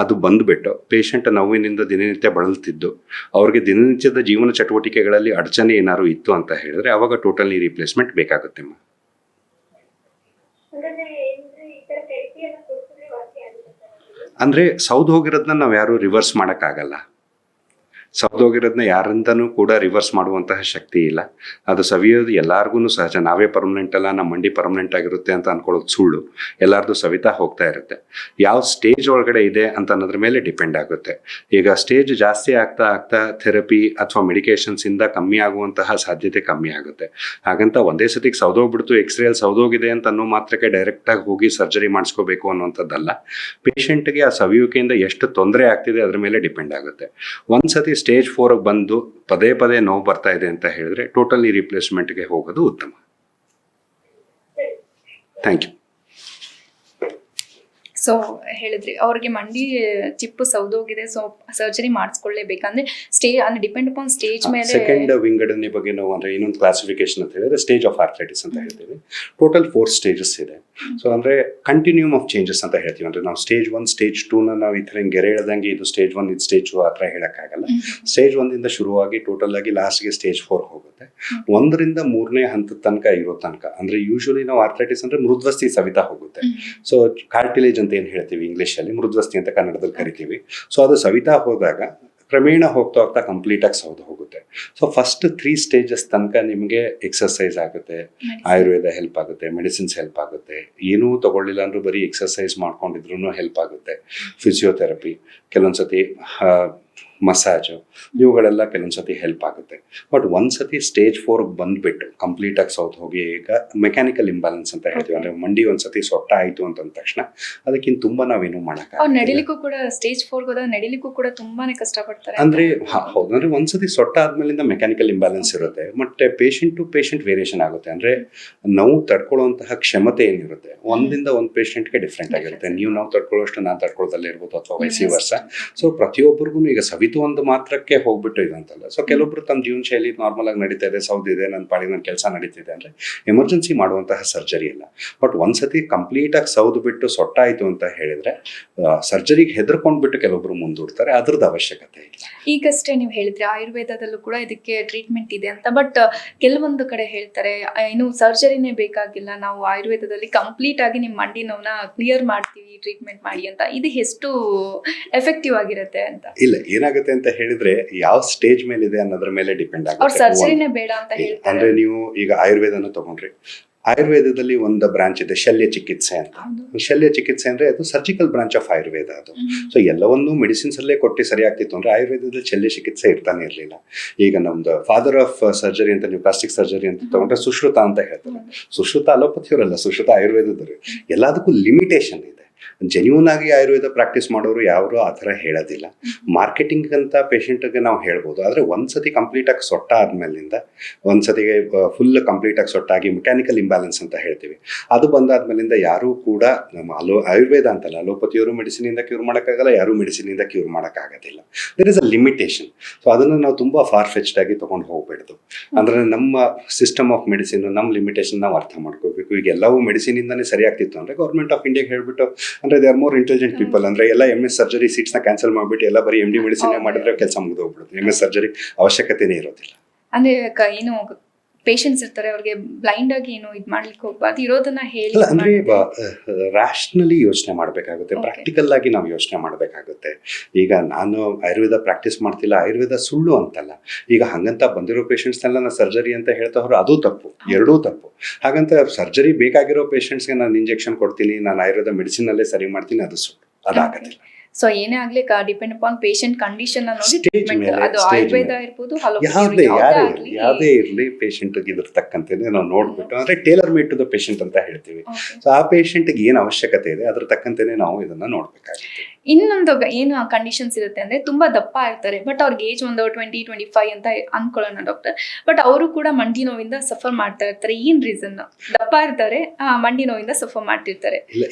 ಅದು ಬಂದುಬಿಟ್ಟು ಪೇಷಂಟ್ ನೋವಿನಿಂದ ದಿನನಿತ್ಯ ಬಳಲ್ತಿದ್ದು ಅವ್ರಿಗೆ ದಿನನಿತ್ಯದ ಜೀವನ ಚಟುವಟಿಕೆಗಳಲ್ಲಿ ಅಡಚಣೆ ಏನಾದ್ರು ಇತ್ತು ಅಂತ ಹೇಳಿದ್ರೆ ಅವಾಗ ಟೋಟಲ್ ನೀ ರಿಪ್ಲೇಸ್ಮೆಂಟ್ ಬೇಕಾಗುತ್ತೆ. ಅಂದ್ರೆ ಸೌದು ಹೋಗಿರೋದನ್ನ ನಾವು ಯಾರು ರಿವರ್ಸ್ ಮಾಡೋಕ್ಕಾಗಲ್ಲ. ಸೌದೋಗಿರೋದನ್ನ ಯಾರಿಂದನೂ ಕೂಡ ರಿವರ್ಸ್ ಮಾಡುವಂತಹ ಶಕ್ತಿ ಇಲ್ಲ. ಅದು ಸವಿಯೋದು ಎಲ್ಲಾರ್ಗು ಸಹಜ. ನಾವೇ ಪರ್ಮನೆಂಟ್ ಅಲ್ಲ, ನಮ್ಮ ಮಂಡಿ ಪರ್ಮನೆಂಟ್ ಆಗಿರುತ್ತೆ ಅಂತ ಅನ್ಕೊಳ್ಳೋದು ಸುಳ್ಳು. ಎಲ್ಲಾರ್ದು ಸವಿತಾ ಹೋಗ್ತಾ ಇರುತ್ತೆ. ಯಾವ ಸ್ಟೇಜ್ ಒಳಗಡೆ ಇದೆ ಅಂತ ಅನ್ನೋದ್ರ ಮೇಲೆ ಡಿಪೆಂಡ್ ಆಗುತ್ತೆ. ಈಗ ಸ್ಟೇಜ್ ಜಾಸ್ತಿ ಆಗ್ತಾ ಆಗ್ತಾ ಥೆರಪಿ ಅಥವಾ ಮೆಡಿಕೇಶನ್ಸ್ ಇಂದ ಕಮ್ಮಿ ಆಗುವಂತಹ ಸಾಧ್ಯತೆ ಕಮ್ಮಿ ಆಗುತ್ತೆ. ಹಾಗಂತ ಒಂದೇ ಸತಿಗೆ ಸೌದೋಗ್ಬಿಡ್ತು, ಎಕ್ಸ್ರೇಯಲ್ಲಿ ಸೌದೋಗಿದೆ ಅಂತ ಅನ್ನೋ ಮಾತ್ರಕ್ಕೆ ಡೈರೆಕ್ಟಾಗಿ ಹೋಗಿ ಸರ್ಜರಿ ಮಾಡಿಸ್ಕೋಬೇಕು ಅನ್ನುವಂಥದ್ದಲ್ಲ. ಪೇಷಂಟ್ಗೆ ಆ ಸವಿಯುವಿಕೆಯಿಂದ ಎಷ್ಟು ತೊಂದರೆ ಆಗ್ತಿದೆ ಅದ್ರ ಮೇಲೆ ಡಿಪೆಂಡ್ ಆಗುತ್ತೆ. ಒಂದ್ಸತಿ ಸ್ಟೇಜ್ 4 ಬಂದು ಪದೇ ಪದೇ ನೋವು ಬರ್ತಾ ಇದೆ ಅಂತ ಹೇಳಿದ್ರೆ ಟೋಟಲಿ ರಿಪ್ಲೇಸ್ಮೆಂಟ್ಗೆ ಹೋಗೋದು ಉತ್ತಮ. Thank you. ಸೊ ಹೇಳಿದ್ರಿ ಅವ್ರಿಗೆ ಮಂಡಿ ಚಿಪ್ಪು ಸೌದೋಗಿದೆ, ಸೊ ಸರ್ಜರಿ ಮಾಡಿಸ್ಕೊಳ್ಳೇಬೇಕಂದ್ರೆ ಅಂದ್ರೆ ಡಿಪೆಂಡ್ ಅಪಾನ್ ಸ್ಟೇಜ್ ಮೇಲೆ. ಸೆಕೆಂಡ್ ವಿಂಗಡಣೆ ಬಗ್ಗೆ ನಾವು ಅಂದ್ರೆ ಇನ್ನೊಂದು ಕ್ಲಾಸಿಫಿಕೇಶನ್ ಅಂತ ಹೇಳಿದ್ರೆ ಸ್ಟೇಜ್ ಆಫ್ ಆರ್ಥ್ರೈಟಿಸ್ ಅಂತ ಹೇಳ್ತೀವಿ. ಟೋಟಲ್ 4 ಸ್ಟೇಜಸ್ ಇದೆ. ಸೊ ಅಂದ್ರೆ ಕಂಟಿನ್ಯೂಮ್ ಆಫ್ ಚೇಂಜಸ್ ಅಂತ ಹೇಳ್ತೀವಿ. ಅಂದ್ರೆ ನಾವು ಸ್ಟೇಜ್ 1 ಸ್ಟೇಜ್ 2ನ ನಾವು ಈ ಥರ ಗೆರೆ ಹೇಳ್ದಂಗೆ ಇದು ಸ್ಟೇಜ್ 1 ಇದು ಸ್ಟೇಜ್ 2 ಆ ಥರ ಹೇಳಕ್ಕಾಗಲ್ಲ. ಸ್ಟೇಜ್ 1 ಶುರುವಾಗಿ ಟೋಟಲ್ ಆಗಿ ಲಾಸ್ಟ್ಗೆ ಸ್ಟೇಜ್ 4 ಹೋಗುತ್ತೆ. 1ರಿಂದ 3ನೇ ಹಂತದ ತನಕ ಇರೋ ತನಕ ಅಂದ್ರೆ ಯೂಶುವಲಿ ನಾವು ಆರ್ಥ್ರೈಟಿಸ್ ಅಂದ್ರೆ ಮೃದ್ವಸ್ಥಿ ಸವಿತಾ ಹೋಗುತ್ತೆ. ಸೊ ಕಾರ್ಟಿಲೇಜ್ ಅಂತ ಏನ್ ಹೇಳ್ತೀವಿ ಇಂಗ್ಲಿಷ್ ಅಲ್ಲಿ, ಮೃದ್ವಸ್ಥಿ ಅಂತ ಕನ್ನಡದಲ್ಲಿ ಕರಿತೀವಿ. ಸೊ ಅದು ಸವಿತಾ ಹೋದಾಗ ಕ್ರಮೇಣ ಹೋಗ್ತಾ ಹೋಗ್ತಾ ಕಂಪ್ಲೀಟ್ ಆಗಿ ಸೌದು ಹೋಗುತ್ತೆ. ಸೊ ಫಸ್ಟ್ 3 ಸ್ಟೇಜಸ್ ತನಕ ನಿಮಗೆ ಎಕ್ಸರ್ಸೈಸ್ ಆಗುತ್ತೆ, ಆಯುರ್ವೇದ ಹೆಲ್ಪ್ ಆಗುತ್ತೆ, ಮೆಡಿಸಿನ್ಸ್ ಹೆಲ್ಪ್ ಆಗುತ್ತೆ. ಏನೂ ತಗೊಳ್ಳಿಲ್ಲ ಅಂದ್ರೂ ಬರೀ ಎಕ್ಸರ್ಸೈಸ್ ಮಾಡ್ಕೊಂಡಿದ್ರು ಹೆಲ್ಪ್ ಆಗುತ್ತೆ. ಫಿಸಿಯೋಥೆರಪಿ, ಕೆಲವೊಂದ್ಸತಿ ಮಸಾಜು ಇವುಗಳೆಲ್ಲ ಕೆಲವೊಂದ್ಸತಿ ಹೆಲ್ಪ್ ಆಗುತ್ತೆ. ಬಟ್ ಒಂದ್ಸತಿ ಸ್ಟೇಜ್ 4 ಬಂದ್ಬಿಟ್ಟು ಕಂಪ್ಲೀಟ್ ಆಗಿ ಸೌತ್ ಹೋಗಿ ಈಗ ಮೆಕ್ಯಾನಿಕಲ್ ಇಂಬ್ಯಾಲೆನ್ಸ್ ಅಂತ ಹೇಳ್ತೀವಿ. ಅಂದ್ರೆ ಮಂಡಿ ಒಂದ್ಸತಿ ಸೊಟ್ಟ ಆಯ್ತು ಅಂತ ಅಂದ ತಕ್ಷಣ ಅದಕ್ಕಿಂತ ತುಂಬಾ ನಾವೇನು ಮಾಡಕ್ಕೆ ನಡಿಲಿಕ್ಕೂ ಕೂಡ ಸ್ಟೇಜ್ 4 ಹೋದಾಗ ನಡಿಲಿಕ್ಕೂ ಕೂಡ ತುಂಬಾನೇ ಕಷ್ಟಪಡ್ತಾರೆ. ಅಂದ್ರೆ ಹೌದು, ಅಂದ್ರೆ ಒಂದ್ಸತಿ ಸೊಟ್ಟ ಆದ್ಮೇಲಿಂದ ಮೆಕ್ಯಾನಿಕಲ್ ಇಂಬ್ಯಾಲೆನ್ಸ್ ಇರುತ್ತೆ. ಮತ್ತೆ ಪೇಷಂಟ್ ಟು ಪೇಷಂಟ್ ವೇರಿಯೇಷನ್ ಆಗುತ್ತೆ. ಅಂದ್ರೆ ನೋವು ತಡ್ಕೊಳ್ಳುವಂತಹ ಕ್ಷಮತೆ ಏನಿರುತ್ತೆ ಒಂದಿಂದ ಒಂದು ಪೇಷಂಟ್ಗೆ ಡಿಫ್ರೆಂಟ್ ಆಗಿರುತ್ತೆ. ನೀವು ನಾವು ತಡ್ಕೊಳ್ಳೋಷ್ಟು ನಾನು ತಡ್ಕೊಳ್ಳೋದಲ್ಲೇ ಇರ್ಬೋದು ಅಥವಾ ವೈಸಿ ವರ್ಷ. ಸೊ ಪ್ರತಿಯೊಬ್ಬರಿಗೂ ಈಗ ಸವಿತು ಒಂದು ಮಾತ್ರಕ್ಕೆ ಹೋಗ್ಬಿಟ್ಟು ಇದಂತಲ್ಲ. ಸೊ ಕೆಲವೊಬ್ರು ತಮ್ಮ ಜೀವನ ಶೈಲಿ ನಾರ್ಮಲ್ ಆಗಿ ನಡೀತಾ ಇದೆ, ಸೌದಿದೆ, ನನ್ನ ಪಾಡಿಗೆ ನನ್ನ ಕೆಲಸ ನಡೀತಿದೆ ಅಂದ್ರೆ ಎಮರ್ಜೆನ್ಸಿ ಮಾಡುವಂತಹ ಸರ್ಜರಿ ಇಲ್ಲ. ಬಟ್ ಒಂದ್ಸತಿ ಕಂಪ್ಲೀಟ್ ಆಗಿ ಸೌದು ಬಿಟ್ಟು ಸೊಟ್ಟ ಆಯ್ತು ಅಂತ ಹೇಳಿದ್ರೆ ಸರ್ಜರಿಗೆ ಹೆದರ್ಕೊಂಡ್ಬಿಟ್ಟು ಕೆಲವೊಬ್ರು ಮುಂದೂಡ್ತಾರೆ. ಅದ್ರದ್ದು ಅವಶ್ಯಕತೆ ಇಲ್ಲ. ಈಗಷ್ಟೇ ನೀವು ಹೇಳಿದ್ರೆ ಆಯುರ್ವೇದದಲ್ಲೂ ಕೂಡ ಇದಕ್ಕೆ ಟ್ರೀಟ್ಮೆಂಟ್ ಇದೆ ಅಂತ. ಬಟ್ ಕೆಲವೊಂದು ಕಡೆ ಹೇಳ್ತಾರೆ ಏನು ಸರ್ಜರಿನೇ ಬೇಕಾಗಿಲ್ಲ, ನಾವು ಆಯುರ್ವೇದದಲ್ಲಿ ಕಂಪ್ಲೀಟ್ ಆಗಿ ನಿಮ್ಮ ಮಂಡಿ ನೋವನ್ನ ಕ್ಲಿಯರ್ ಮಾಡ್ತೀವಿ ಟ್ರೀಟ್ಮೆಂಟ್ ಮಾಡಿ ಅಂತ. ಇದು ಎಷ್ಟು ಎಫೆಕ್ಟಿವ್ ಆಗಿರುತ್ತೆ ಅಂತ? ಇಲ್ಲ, ಏನಾಗುತ್ತೆ ಅಂತ ಹೇಳಿದ್ರೆ ಯಾವ ಸ್ಟೇಜ್ ಮೇಲೆ ಇದೆ ಅನ್ನೋದ್ರ ಮೇಲೆ ಡಿಪೆಂಡ್ ಅವ್ರು ಸರ್ಜರಿನೇ ಬೇಡ ಅಂತ ಹೇಳ್ತಾರೆ. ಅಂದ್ರೆ ನೀವು ಈಗ ಆಯುರ್ವೇದನ ತಗೊಂಡ್ರಿ, ಆಯುರ್ವೇದದಲ್ಲಿ ಒಂದು ಬ್ರಾಂಚ್ ಇದೆ ಶಲ್ಯ ಚಿಕಿತ್ಸೆ ಅಂತ. ಶಲ್ಯ ಚಿಕಿತ್ಸೆ ಅಂದ್ರೆ ಅದು ಸರ್ಜಿಕಲ್ ಬ್ರಾಂಚ್ ಆಫ್ ಆಯುರ್ವೇದ. ಅದು ಸೊ ಎಲ್ಲವನ್ನೂ ಮೆಡಿಸಿನ್ಸ್ ಅಲ್ಲೇ ಕೊಟ್ಟು ಸರಿ ಆಗ್ತಿತ್ತು ಅಂದ್ರೆ ಆಯುರ್ವೇದದಲ್ಲಿ ಶಲ್ಯ ಚಿಕಿತ್ಸೆ ಇರ್ತಾನೆ ಇರಲಿಲ್ಲ. ಈಗ ನಮ್ದು ಫಾದರ್ ಆಫ್ ಸರ್ಜರಿ ಅಂತ ನೀವು ಪ್ಲಾಸ್ಟಿಕ್ ಸರ್ಜರಿ ಅಂತ ತಗೊಂಡ್ರೆ ಸುಶ್ರುತ ಅಂತ ಹೇಳ್ತಾರೆ. ಸುಶ್ರುತ ಅಲೋಪತಿಯವರಲ್ಲ, ಸುಶ್ರುತ ಆಯುರ್ವೇದದವರು. ಎಲ್ಲದಕ್ಕೂ ಲಿಮಿಟೇಷನ್ ಇದೆ. ಜೆನ್ಯೂನ್ ಆಗಿ ಆಯುರ್ವೇದ ಪ್ರಾಕ್ಟೀಸ್ ಮಾಡೋರು ಯಾರು ಆ ಥರ ಹೇಳೋದಿಲ್ಲ. ಮಾರ್ಕೆಟಿಂಗ್ ಅಂತ ಪೇಷಂಟ್ಗೆ ನಾವು ಹೇಳ್ಬೋದು. ಆದರೆ ಒಂದ್ಸತಿ ಕಂಪ್ಲೀಟ್ ಆಗಿ ಸೊಟ್ಟ ಆದ್ಮೇಲಿಂದ ಒಂದ್ಸತಿಗೆ ಫುಲ್ ಕಂಪ್ಲೀಟ್ ಆಗಿ ಸೊಟ್ಟಾಗಿ ಮೆಕ್ಯಾನಿಕಲ್ ಇಂಬ್ಯಾಲೆನ್ಸ್ ಅಂತ ಹೇಳ್ತೀವಿ, ಅದು ಬಂದಾದ್ಮೇಲಿಂದ ಯಾರೂ ಕೂಡ ನಮ್ಮ ಆಯುರ್ವೇದ ಅಂತಲ್ಲ, ಅಲೋಪತಿಯವರು ಮೆಡಿಸಿನಿಂದ ಕ್ಯೂರ್ ಮಾಡೋಕ್ಕಾಗಲ್ಲ, ಯಾರೂ ಮೆಡಿಸಿನಿಂದ ಕ್ಯೂರ್ ಮಾಡೋಕ್ಕಾಗೋದಿಲ್ಲ. There is a limitation. So ಅದನ್ನು ನಾವು ತುಂಬ ಫಾರ್ ಫೆಚ್ಡ್ ಆಗಿ ತೊಗೊಂಡು ಹೋಗ್ಬಿಡ್ದು. ಅಂದರೆ ನಮ್ಮ ಸಿಸ್ಟಮ್ ಆಫ್ ಮೆಡಿಸಿನ್, ನಮ್ಮ ಲಿಮಿಟೇಷನ್ ನಾವು ಅರ್ಥ ಮಾಡ್ಕೋಬೇಕು. ಈಗ ಎಲ್ಲವೂ ಮೆಡಿಸಿನಿಂದಾನೇ ಸರಿ ಆಗ್ತಿತ್ತು ಅಂದರೆ ಗೌರ್ಮೆಂಟ್ ಆಫ್ ಇಂಡಿಯಾಗೆ ಹೇಳ್ಬಿಟ್ಟು, ಅಂದ್ರೆ they are more intelligent people. ಅಂದ್ರೆ ಎಲ್ಲ MS ಸರ್ಜರಿ ಸೀಟ್ಸ್ ನ ಕ್ಯಾನ್ಸಲ್ ಮಾಡ್ಬಿಟ್ಟು ಎಲ್ಲ ಬರೀ MD ಮೆಡಿಸಿನ್ ಮಾಡಿದ್ರೆ ಕೆಲಸ ಮುಗಿದು ಹೋಗ್ಬಿಡುತ್ತೆ. MS ಸರ್ಜರಿ ಅವಶ್ಯಕತೆನೇ ಇರೋದಿಲ್ಲ. ಅಂದ್ರೆ ಏನು ಪೇಷಂಟ್ಸ್ ಇರ್ತಾರೆ, ಅವ್ರಿಗೆ ಬ್ಲೈಂಡ್ ಆಗಿ ಏನು ಇದು ಮಾಡ್ಲಿಕ್ಕೆ ಹೋಗ್ಬಾರ್ದು, ಇರೋದನ್ನ ಹೇಳಿ. ಅಂದ್ರೆ ರ್ಯಾಷನಲಿ ಯೋಚನೆ ಮಾಡಬೇಕಾಗುತ್ತೆ, ಪ್ರಾಕ್ಟಿಕಲ್ ಆಗಿ ನಾವು ಯೋಚನೆ ಮಾಡಬೇಕಾಗುತ್ತೆ. ಈಗ ನಾನು ಆಯುರ್ವೇದ ಪ್ರಾಕ್ಟೀಸ್ ಮಾಡ್ತಿಲ್ಲ, ಆಯುರ್ವೇದ ಸುಳ್ಳು ಅಂತಲ್ಲ. ಈಗ ಹಂಗಂತ ಬಂದಿರೋ ಪೇಷಂಟ್ಸ್ನೆಲ್ಲ ನಾನು ಸರ್ಜರಿ ಅಂತ ಹೇಳ್ತಾವ್ರು, ಅದು ತಪ್ಪು, ಎರಡೂ ತಪ್ಪು. ಹಾಗಂತ ಸರ್ಜರಿ ಬೇಕಾಗಿರೋ ಪೇಷಂಟ್ಸ್ಗೆ ನಾನು ಇಂಜೆಕ್ಷನ್ ಕೊಡ್ತೀನಿ, ನಾನು ಆಯುರ್ವೇದ ಮೆಡಿಸಿನ್ ಅಲ್ಲೇ ಸರಿ ಮಾಡ್ತೀನಿ, ಅದು ಸುಳ್ಳು, ಅದಾಗೋದಿಲ್ಲ. ಸೊ ಏನೇ ಆಗ್ಲಿ ಡಿಪೆಂಡ್ ಅಪಾನ್ ಪೇಷಂಟ್ ಕಂಡೀಷನ್ ನೋಡಿ ಟ್ರೀಟ್ಮೆಂಟ್. ಅದು ಆಯುರ್ವೇದ ಇರ್ಬೋದು, ಯಾವುದೇ ಇರಲಿ, ಪೇಷಂಟ್ ಇದ್ರ ತಕ್ಕಂತೆ ನಾವು ನೋಡ್ಬಿಟ್ಟು, ಅಂದ್ರೆ tailor made to the patient ಅಂತ ಹೇಳ್ತೀವಿ. ಸೊ ಆ ಪೇಷಂಟ್ಗೆ ಏನು ಅವಶ್ಯಕತೆ ಇದೆ ಅದ್ರ ತಕ್ಕಂತೆನೆ ನಾವು ಇದನ್ನ ನೋಡ್ಬೇಕಾಗುತ್ತೆ. ಇನ್ನೊಂದು ಏನು ಕಂಡೀಷನ್ಸ್ ಇರುತ್ತೆ ಅಂದ್ರೆ ತುಂಬಾ ದಪ್ಪ ಇರ್ತಾರೆ, ಬಟ್ ಅವ್ರಿಗೆ ಏಜ್ ಒಂದು 20-25 ಅಂತ ಅನ್ಕೊಳ್ಳೋಣ ಡಾಕ್ಟರ್. ಬಟ್ ಅವರು ಕೂಡ ಮಂಡಿ ನೋವಿಂದ ಸಫರ್ ಮಾಡ್ತಾ ಇರ್ತಾರೆ. ಏನ್ ರೀಸನ್? ದಪ್ಪ ಇರ್ತಾರೆ, ಮಂಡಿ ನೋವಿಂದ ಸಫರ್ ಮಾಡ್ತಿರ್ತಾರೆ.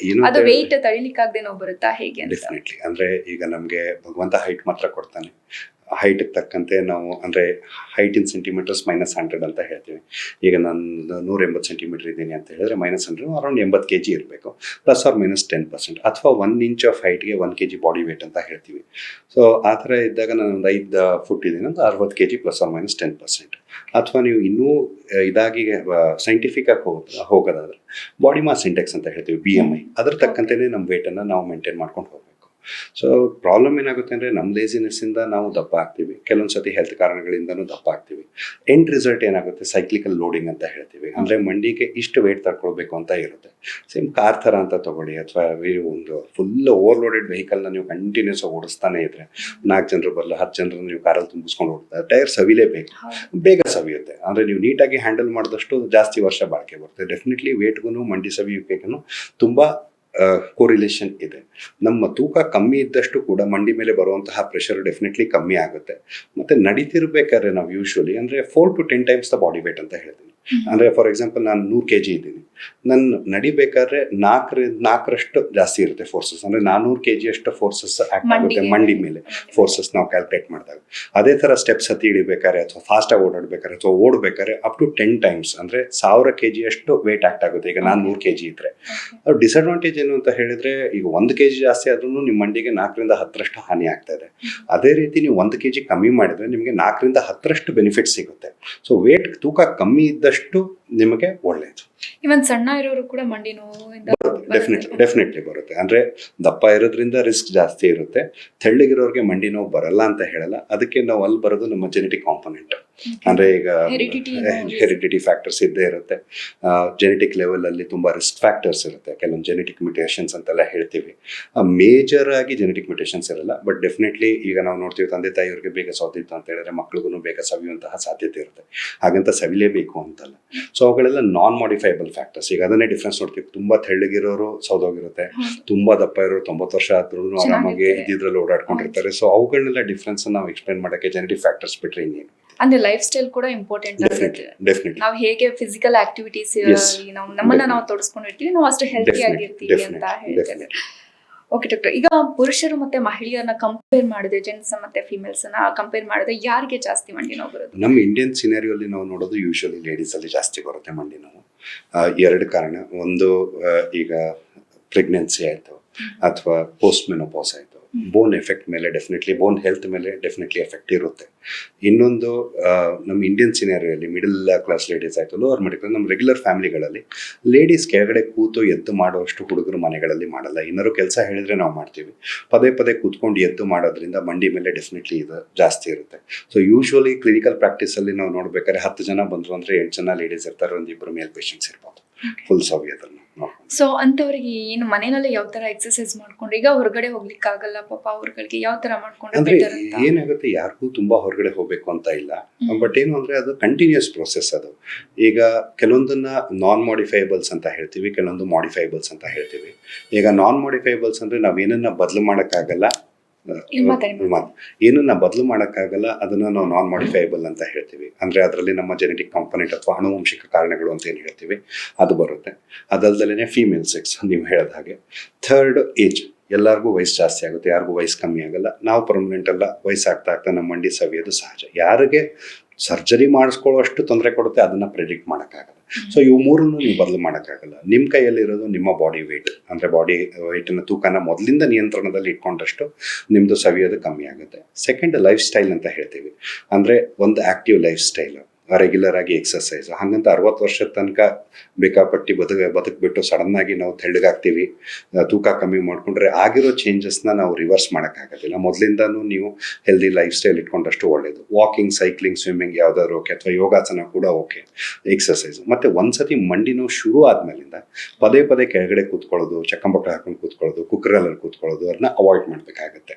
ಅದು ವೆಯ್ಟ್ ತಡಿಲಿಕ್ಕಾಗದೆ ನೋವು ಬರುತ್ತಾ ಹೇಗೆ? ಡೆಫಿನೆಟ್ಲಿ. ಅಂದ್ರೆ ಈಗ ನಮ್ಗೆ ಭಗವಂತ ಹೈಟ್ ಮಾತ್ರ ಕೊಡ್ತಾನೆ. ಹೈಟ್ ತಕ್ಕಂತೆ ನಾವು ಅಂದ್ರೆ ಹೈಟ್ ಇನ್ ಸೆಂಟಿಮೀಟರ್ಸ್ -100 ಅಂತ ಹೇಳ್ತೀವಿ. ಈಗ ನಾನು 180 ಸೆಂಟಿಮೀಟರ್ ಇದ್ದೀನಿ ಅಂತ ಹೇಳಿದ್ರೆ -100 ಅರೌಂಡ್ 80 kg ಇರಬೇಕು, ±10%. ಅಥವಾ 1 ಇಂಚ್ ಆಫ್ ಹೈಟ್ಗೆ 1 kg ಬಾಡಿ ವೇಟ್ ಅಂತ ಹೇಳ್ತೀವಿ. ಸೊ ಆ ಥರ ಇದ್ದಾಗ ನಾನು ಒಂದು 5 ಫುಟ್ ಇದ್ದೀನಿ ಅಂತ 60 kg ±10%. ಅಥವಾ ನೀವು ಇನ್ನೂ ಇದಾಗಿ ಸೈಂಟಿಫಿಕ್ ಆಗಿ ಹೋಗೋದಾದ್ರೆ ಬಾಡಿ ಮಾಸ್ ಇಂಡೆಕ್ಸ್ ಅಂತ ಹೇಳ್ತೀವಿ, BMI. ಅದ್ರ ತಕ್ಕಂತೆಯೇ ನಮ್ಮ ವೇಟನ್ನು ನಾವು ಮೇಂಟೈನ್ ಮಾಡ್ಕೊಂಡು ಹೋಗ್ಬೇಕು. ಸೊ ಪ್ರಾಬ್ಲಮ್ ಏನಾಗುತ್ತೆ ಅಂದರೆ ನಮ್ಮ ಲೇಸಿನೆಸ್ಸಿಂದ ನಾವು ದಪ್ಪ ಆಗ್ತೀವಿ, ಕೆಲವೊಂದು ಸತಿ ಹೆಲ್ತ್ ಕಾರಣಗಳಿಂದನೂ ದಪ್ಪ ಆಗ್ತೀವಿ. ಎಂಡ್ ರಿಸಲ್ಟ್ ಏನಾಗುತ್ತೆ, ಸೈಕ್ಲಿಕಲ್ ಲೋಡಿಂಗ್ ಅಂತ ಹೇಳ್ತೀವಿ. ಅಂದರೆ ಮಂಡಿಗೆ ಇಷ್ಟು ವೇಟ್ ತಡ್ಕೊಳ್ಬೇಕು ಅಂತ ಇರುತ್ತೆ. ಸೇಮ್ ಕಾರ್ ಥರ ಅಂತ ತಗೊಳ್ಳಿ, ಅಥವಾ ಒಂದು ಫುಲ್ ಓವರ್ಲೋಡೆಡ್ ವೆಹಿಕಲ್ನ ನೀವು ಕಂಟಿನ್ಯೂಸ್ ಓಡಿಸ್ತಾನೆ ಇದ್ರೆ 4 ಜನರು ಬರಲ್ಲ, 10 ಜನರು ನೀವು ಕಾರಲ್ಲಿ ತುಂಬಿಸ್ಕೊಂಡು ಹೋಗ್ತಾರೆ, ಟೈರ್ ಸವಿಲೇಬೇಕು, ಬೇಗ ಸವಿಯುತ್ತೆ. ಅಂದರೆ ನೀವು ನೀಟಾಗಿ ಹ್ಯಾಂಡಲ್ ಮಾಡಿದಷ್ಟು ಜಾಸ್ತಿ ವರ್ಷ ಬಾಳಿಕೆ ಬರುತ್ತೆ. ಡೆಫಿನೆಟ್ಲಿ ವೇಟ್ಗೂ ಮಂಡಿ ಸವಿಯುವಿಕೆಗೂ ತುಂಬ ಕೋರಿಲೇಷನ್ ಇದೆ. ನಮ್ಮ ತೂಕ ಕಮ್ಮಿ ಇದ್ದಷ್ಟು ಕೂಡ ಮಂಡಿ ಮೇಲೆ ಬರುವಂತಹ ಪ್ರೆಷರ್ ಡೆಫಿನೆಟ್ಲಿ ಕಮ್ಮಿ ಆಗುತ್ತೆ. ಮತ್ತೆ ನಡೀತಿರ್ಬೇಕಾದ್ರೆ ನಾವು ಯೂಶ್ವಲಿ ಅಂದ್ರೆ 4 to 10 times the body weight ಅಂತ ಹೇಳ್ತೀನಿ. ಅಂದ್ರೆ ಫಾರ್ ಎಕ್ಸಾಂಪಲ್ ನಾನು 100 kg ಇದ್ದೀನಿ, ನನ್ನ ನಡಿಬೇಕಾದ್ರೆ 4ರಷ್ಟು ಜಾಸ್ತಿ ಇರುತ್ತೆ ಫೋರ್ಸಸ್. ಅಂದ್ರೆ 400 kg ಅಷ್ಟು ಫೋರ್ಸಸ್ ಆಕ್ಟ್ ಆಗುತ್ತೆ ಮಂಡಿ ಮೇಲೆ, ಫೋರ್ಸಸ್ ನಾವು ಕ್ಯಾಲ್ಕುಲೇಟ್ ಮಾಡಿದಾಗ. ಅದೇ ತರ ಸ್ಟೆಪ್ಸ್ ಹತ್ತಿ ಇಳಿಬೇಕಾದ್ರೆ ಅಥವಾ ಫಾಸ್ಟ್ ಆಗಿ ಓಡಾಡ್ಬೇಕಾದ್ರೆ ಅಥವಾ ಓಡಬೇಕಾದ್ರೆ ಅಪ್ ಟು 10 times ಅಂದ್ರೆ 1000 kg ಅಷ್ಟು ವೇಟ್ ಆಕ್ಟ್ ಆಗುತ್ತೆ. ಈಗ ನಾನು 100 kg ಇದ್ರೆ ಅದು ಡಿಸ್ಅಡ್ವಾಂಟೇಜ್ ಏನು ಅಂತ ಹೇಳಿದ್ರೆ, ಈಗ 1 kg ಜಾಸ್ತಿ ಆದ್ರೂ ನಿಮ್ಮ ಮಂಡಿಗೆ 4ರಿಂದ 10ರಷ್ಟು ಹಾನಿ ಆಗ್ತಾ ಇದೆ. ಅದೇ ರೀತಿ ನೀವು 1 kg ಕಮ್ಮಿ ಮಾಡಿದ್ರೆ ನಿಮಗೆ 4ರಿಂದ 10ರಷ್ಟು ಬೆನಿಫಿಟ್ ಸಿಗುತ್ತೆ. ಸೊ ವೇಟ್ ತೂಕ ಕಮ್ಮಿ ಇದ್ದಷ್ಟು ನಿಮಗೆ ಒಳ್ಳೆಯದು. ಇವನ್ ಸಣ್ಣ ಇರೋರು ಕೂಡ ಮಂಡಿ ನೋವಿಂದ ಡೆಫಿನೆಟ್ಲಿ ಬರುತ್ತೆ. ಅಂದ್ರೆ ದಪ್ಪ ಇರೋದ್ರಿಂದ ರಿಸ್ಕ್ ಜಾಸ್ತಿ ಇರುತ್ತೆ. ತೆಳ್ಳಗಿರೋರಿಗೆ ಮಂಡಿ ನೋವು ಬರಲ್ಲ ಅಂತ ಹೇಳಲ್ಲ. ಅದಕ್ಕೆ ನಾವು ಅಲ್ಲಿ ಬರೋದು ನಮ್ಮ ಜೆನೆಟಿಕ್ ಕಾಂಪೊನೆಂಟ್. ಅಂದ್ರೆ ಈಗ ಹೆರಿಡಿಟಿ ಫ್ಯಾಕ್ಟರ್ಸ್ ಇದ್ದೇ ಇರುತ್ತೆ. ಜೆನೆಟಿಕ್ ಲೆವೆಲ್ ಅಲ್ಲಿ ತುಂಬಾ ರಿಸ್ಕ್ ಫ್ಯಾಕ್ಟರ್ಸ್ ಇರುತ್ತೆ. ಕೆಲವೊಂದು ಜೆನೆಟಿಕ್ ಮ್ಯೂಟೇಷನ್ಸ್ ಅಂತೆಲ್ಲ ಹೇಳ್ತೀವಿ. ಮೇಜರ್ ಆಗಿ ಜೆನೆಟಿಕ್ ಮ್ಯೂಟೇಷನ್ಸ್ ಇರಲ್ಲ, ಬಟ್ ಡೆಫಿನೆಟ್ಲಿ ಈಗ ನಾವು ನೋಡ್ತೀವಿ ತಂದೆ ತಾಯಿಯವ್ರಿಗೆ ಬೇಗ ಸೌದಿತ್ತು ಅಂತ ಹೇಳಿದ್ರೆ ಮಕ್ಳಿಗೂ ಬೇಗ ಸವಿಯುವಂತಹ ಸಾಧ್ಯತೆ ಇರುತ್ತೆ. ಹಾಗಂತ ಸವಿಲೇಬೇಕು ಅಂತಲ್ಲ. ಸೊ ಅವುಗಳೆಲ್ಲ ನಾನ್ ಮಾಡಿಫೈಬಲ್ ಫ್ಯಾಕ್ಟರ್ಸ್. ಈಗ ಅದನ್ನೇ ಡಿಫ್ರೆನ್ಸ್ ನೋಡ್ತೀವಿ. ತುಂಬಾ ತೆಳ್ಳಗಿರೋರು ಸೌದೋಗಿರುತ್ತೆ, ತುಂಬಾ ದಪ್ಪ ಇರೋರು 90 ವರ್ಷ ಆದ್ರೂ ಆರಾಮಾಗಿ ಇದ್ರಲ್ಲಿ ಓಡಾಡ್ಕೊಂಡಿರ್ತಾರೆ. ಸೊ ಅವುಗಳನ್ನೆಲ್ಲ ಡಿಫ್ರೆನ್ಸ್ ನಾವು ಎಕ್ಸ್ಪ್ಲೇನ್ ಮಾಡಕ್ಕೆ ಜೆನೆಟಿಕ್ ಫ್ಯಾಕ್ಟರ್ಸ್ ಬಿಟ್ರೆ ಇನ್ನೇನು. ಅಂದ್ರೆ ಲೈಫ್ ಸ್ಟೈಲ್ ಕೂಡ ಇಂಪಾರ್ಟೆಂಟ್ ಆಗುತ್ತೆ. ನಾವು ಹೇಗೆ ಫಿಸಿಕಲ್ ಆಕ್ಟಿವಿಟೀಸ್ ನಮ್ಮನ್ನ ನಾವು ತೊಡಸ್ಕೊಂಡಿರ್ತೀವಿ, ನಾವು ಅಷ್ಟು ಹೆಲ್ತಿ ಆಗಿರ್ತೀವಿ ಅಂತ ಹೇಳ್ತೇವೆ. ಓಕೆ ಡಾಕ್ಟರ್, ಈಗ ಪುರುಷರು ಮತ್ತೆ ಮಹಿಳೆಯರನ್ನ ಕಂಪೇರ್ ಮಾಡಿದ್ರೆ, ಜೆಂಟ್ಸ್ ಮತ್ತೆ ಫಿಮೇಲ್ಸ್ ನ ಕಂಪೇರ್ ಮಾಡಿದ್ರೆ ಯಾರಿಗೆ ಜಾಸ್ತಿ ಮಂಡಿ ನೋವು ಬರುತ್ತೆ? ನಮ್ಮ ಇಂಡಿಯನ್ ಸಿನಾರಿಯೋಲಿ ನಾವು ನೋಡೋದು ಯೂಶುವಲಿ ಲೇಡೀಸ್ ಅಲ್ಲಿ ಜಾಸ್ತಿ ಬರುತ್ತೆ ಮಂಡಿ ನೋವು. ಎರಡು ಕಾರಣ. ಒಂದು ಈಗ ಪ್ರೆಗ್ನೆನ್ಸಿ ಆಯ್ತು ಅಥವಾ ಪೋಸ್ಟ್ ಮೆನೋಪಾಸ್ ಆಯ್ತು, ಬೋನ್ ಎಫೆಕ್ಟ್ ಮೇಲೆ ಡೆಫಿನೆಟ್ಲಿ, ಬೋನ್ ಹೆಲ್ತ್ ಮೇಲೆ ಡೆಫಿನೆಟ್ಲಿ ಎಫೆಕ್ಟ್ ಇರುತ್ತೆ. ಇನ್ನೊಂದು ನಮ್ಮ ಇಂಡಿಯನ್ ಸಿನಾರಿಯೋಲಿ ಮಿಡಲ್ ಕ್ಲಾಸ್ ಲೇಡೀಸ್ ಆಯ್ತು, ಲೋವರ್ ಮಿಡಲ್ ಕ್ಲಾಸ್, ನಮ್ಮ ರೆಗ್ಯುಲರ್ ಫ್ಯಾಮಿಲಿಗಳಲ್ಲಿ ಲೇಡೀಸ್ ಕೆಳಗಡೆ ಕೂತು ಎದ್ದು ಮಾಡುವಷ್ಟು ಹುಡುಗರು ಮನೆಗಳಲ್ಲಿ ಮಾಡಲ್ಲ. ಏನಾದ್ರು ಕೆಲಸ ಹೇಳಿದ್ರೆ ನಾವು ಮಾಡ್ತೀವಿ. ಪದೇ ಪದೇ ಕೂತ್ಕೊಂಡು ಎದ್ದು ಮಾಡೋದ್ರಿಂದ ಮಂಡಿ ಮೇಲೆ ಡೆಫಿನೆಟ್ಲಿ ಇದು ಜಾಸ್ತಿ ಇರುತ್ತೆ. ಸೊ ಯೂಶುವಲಿ ಕ್ಲಿನಿಕಲ್ ಪ್ರಾಕ್ಟೀಸಲ್ಲಿ ನಾವು ನೋಡ್ಬೇಕಾದ್ರೆ 10 ಜನ ಬಂದರು ಅಂದರೆ 8 ಜನ ಲೇಡೀಸ್ ಇರ್ತಾರೆ, 1-2 ಮೇಲ್ ಪೇಷಂಟ್ಸ್ ಇರ್ಬೋದು ಫುಲ್ ಸವಿಯೋದನ್ನು. ಸೊ ಅಂತವ್ರಿಗೆ ಏನು ಮನೆಯಲ್ಲಿ ಯಾವ ತರ ಎಕ್ಸರ್ಸೈಸ್ ಮಾಡ್ಕೊಂಡ್ರೆ, ಈಗ ಹೊರಗಡೆ ಹೋಗ್ಲಿಕ್ಕೆ ಆಗಲ್ಲ ಪಾಪ, ಅವ್ರಿಗೆ ಯಾವ ತರ ಮಾಡ್ಕೊಂಡ್ರೆ ಅಂದ್ರೆ ಬೆಟರ್ ಅಂತ? ಏನಾಗುತ್ತೆ, ಯಾರಿಗೂ ತುಂಬಾ ಹೊರಗಡೆ ಹೋಗ್ಬೇಕು ಅಂತ ಇಲ್ಲ, ಬಟ್ ಏನು ಅಂದ್ರೆ ಅದು ಕಂಟಿನ್ಯೂಸ್ ಪ್ರೋಸೆಸ್. ಅದು ಈಗ ಕೆಲವೊಂದನ್ನ ನಾನ್ ಮಾಡಿಫೈಬಲ್ಸ್ ಅಂತ ಹೇಳ್ತೀವಿ, ಕೆಲವೊಂದು ಮಾಡಿಫೈಬಲ್ಸ್ ಅಂತ ಹೇಳ್ತೀವಿ. ಈಗ ನಾನ್ ಮಾಡಿಫೈಬಲ್ಸ್ ಅಂದ್ರೆ ನಾವೇನನ್ನ ಬದಲು ಮಾಡೋಕ್ಕಾಗಲ್ಲ, ಏನನ್ನ ಬದಲು ಮಾಡೋಕ್ಕಾಗಲ್ಲ, ಅದನ್ನ ನಾವು ನಾನ್ ಮಾಡಿಫೈಬಲ್ ಅಂತ ಹೇಳ್ತೀವಿ. ಅಂದ್ರೆ ಅದರಲ್ಲಿ ನಮ್ಮ ಜೆನೆಟಿಕ್ ಕಾಂಪೊನೆಂಟ್ ಅಥವಾ ಆನುವಂಶಿಕ ಕಾರಣಗಳು ಅಂತ ಏನು ಹೇಳ್ತೀವಿ ಅದು ಬರುತ್ತೆ. ಅದಲ್ದಲೇ ಫೀಮೇಲ್ ಸೆಕ್ಸ್ ನೀವು ಹೇಳಿದ ಹಾಗೆ. Third, age. ಎಲ್ಲರಿಗೂ ವಯಸ್ಸು ಜಾಸ್ತಿ ಆಗುತ್ತೆ, ಯಾರಿಗೂ ವಯಸ್ಸು ಕಮ್ಮಿ ಆಗಲ್ಲ. ನಾವು ಪರ್ಮನೆಂಟ್ ಅಲ್ಲ, ವಯಸ್ಸಾಗ್ತಾ ಆಗ್ತಾ ನಮ್ಮ ಮಂಡಿ ಸವಿಯೋದು ಸಹಜ. ಯಾರಿಗೆ ಸರ್ಜರಿ ಮಾಡಿಸ್ಕೊಳ್ಳೋಷ್ಟು ತೊಂದರೆ ಕೊಡುತ್ತೆ ಅದನ್ನ ಪ್ರೆಡಿಕ್ಟ್ ಮಾಡೋಕ್ಕಾಗಲ್ಲ. ಸೊ ಇವು ಮೂರನ್ನು ನೀವು ಬದಲು ಮಾಡೋಕ್ಕಾಗಲ್ಲ. ನಿಮ್ಮ ಕೈಯಲ್ಲಿರೋದು ನಿಮ್ಮ ಬಾಡಿ ವೆಯ್ಟ್. ಅಂದರೆ ಬಾಡಿ ವೆಯ್ಟನ್ನು ತೂಕನ ಮೊದಲಿಂದ ನಿಯಂತ್ರಣದಲ್ಲಿ ಇಟ್ಕೊಂಡಷ್ಟು ನಿಮ್ಮದು ಸವಿಯೋದು ಕಮ್ಮಿ ಆಗುತ್ತೆ. ಸೆಕೆಂಡ್, ಲೈಫ್ ಸ್ಟೈಲ್ ಅಂತ ಹೇಳ್ತೀವಿ. ಅಂದರೆ ಒಂದು ಆ್ಯಕ್ಟಿವ್ ಲೈಫ್ ಸ್ಟೈಲು, ರೆಗ್ಯುಲರ್ ಆಗಿ ಎಕ್ಸರ್ಸೈಸ್. ಹಾಗಂತ 60 ವರ್ಷದ ತನಕ ಬೇಕಾಪಟ್ಟಿ ಬದುಕ್ಬಿಟ್ಟು ಸಡನ್ನಾಗಿ ನಾವು ತೆಳ್ಳಗಾಗ್ತೀವಿ, ತೂಕ ಕಮ್ಮಿ ಮಾಡ್ಕೊಂಡ್ರೆ ಆಗಿರೋ ಚೇಂಜಸ್ನ ನಾವು ರಿವರ್ಸ್ ಮಾಡೋಕ್ಕಾಗೋದಿಲ್ಲ. ಮೊದಲಿಂದನೂ ನೀವು ಹೆಲ್ದಿ ಲೈಫ್ ಸ್ಟೈಲ್ ಇಟ್ಕೊಂಡಷ್ಟು ಒಳ್ಳೆಯದು. ವಾಕಿಂಗ್, ಸೈಕ್ಲಿಂಗ್, ಸ್ವಿಮ್ಮಿಂಗ್ ಯಾವ್ದಾದ್ರು ಓಕೆ, ಅಥವಾ ಯೋಗಾಸನ ಕೂಡ ಓಕೆ, ಎಕ್ಸರ್ಸೈಸ್. ಮತ್ತು ಒಂದ್ಸತಿ ಮಂಡಿ ನೋವು ಶುರು ಆದ್ಮೇಲಿಂದ ಪದೇ ಪದೇ ಕೆಳಗಡೆ ಕೂತ್ಕೊಳ್ಳೋದು, ಚಕ್ಕಂಬಕ್ಕಳ ಹಾಕೊಂಡು ಕೂತ್ಕೊಳ್ಳೋದು, ಕುಕ್ಕರಲ್ಲಿ ಕೂತ್ಕೊಳ್ಳೋದು, ಅದನ್ನ ಅವಾಯ್ಡ್ ಮಾಡಬೇಕಾಗತ್ತೆ.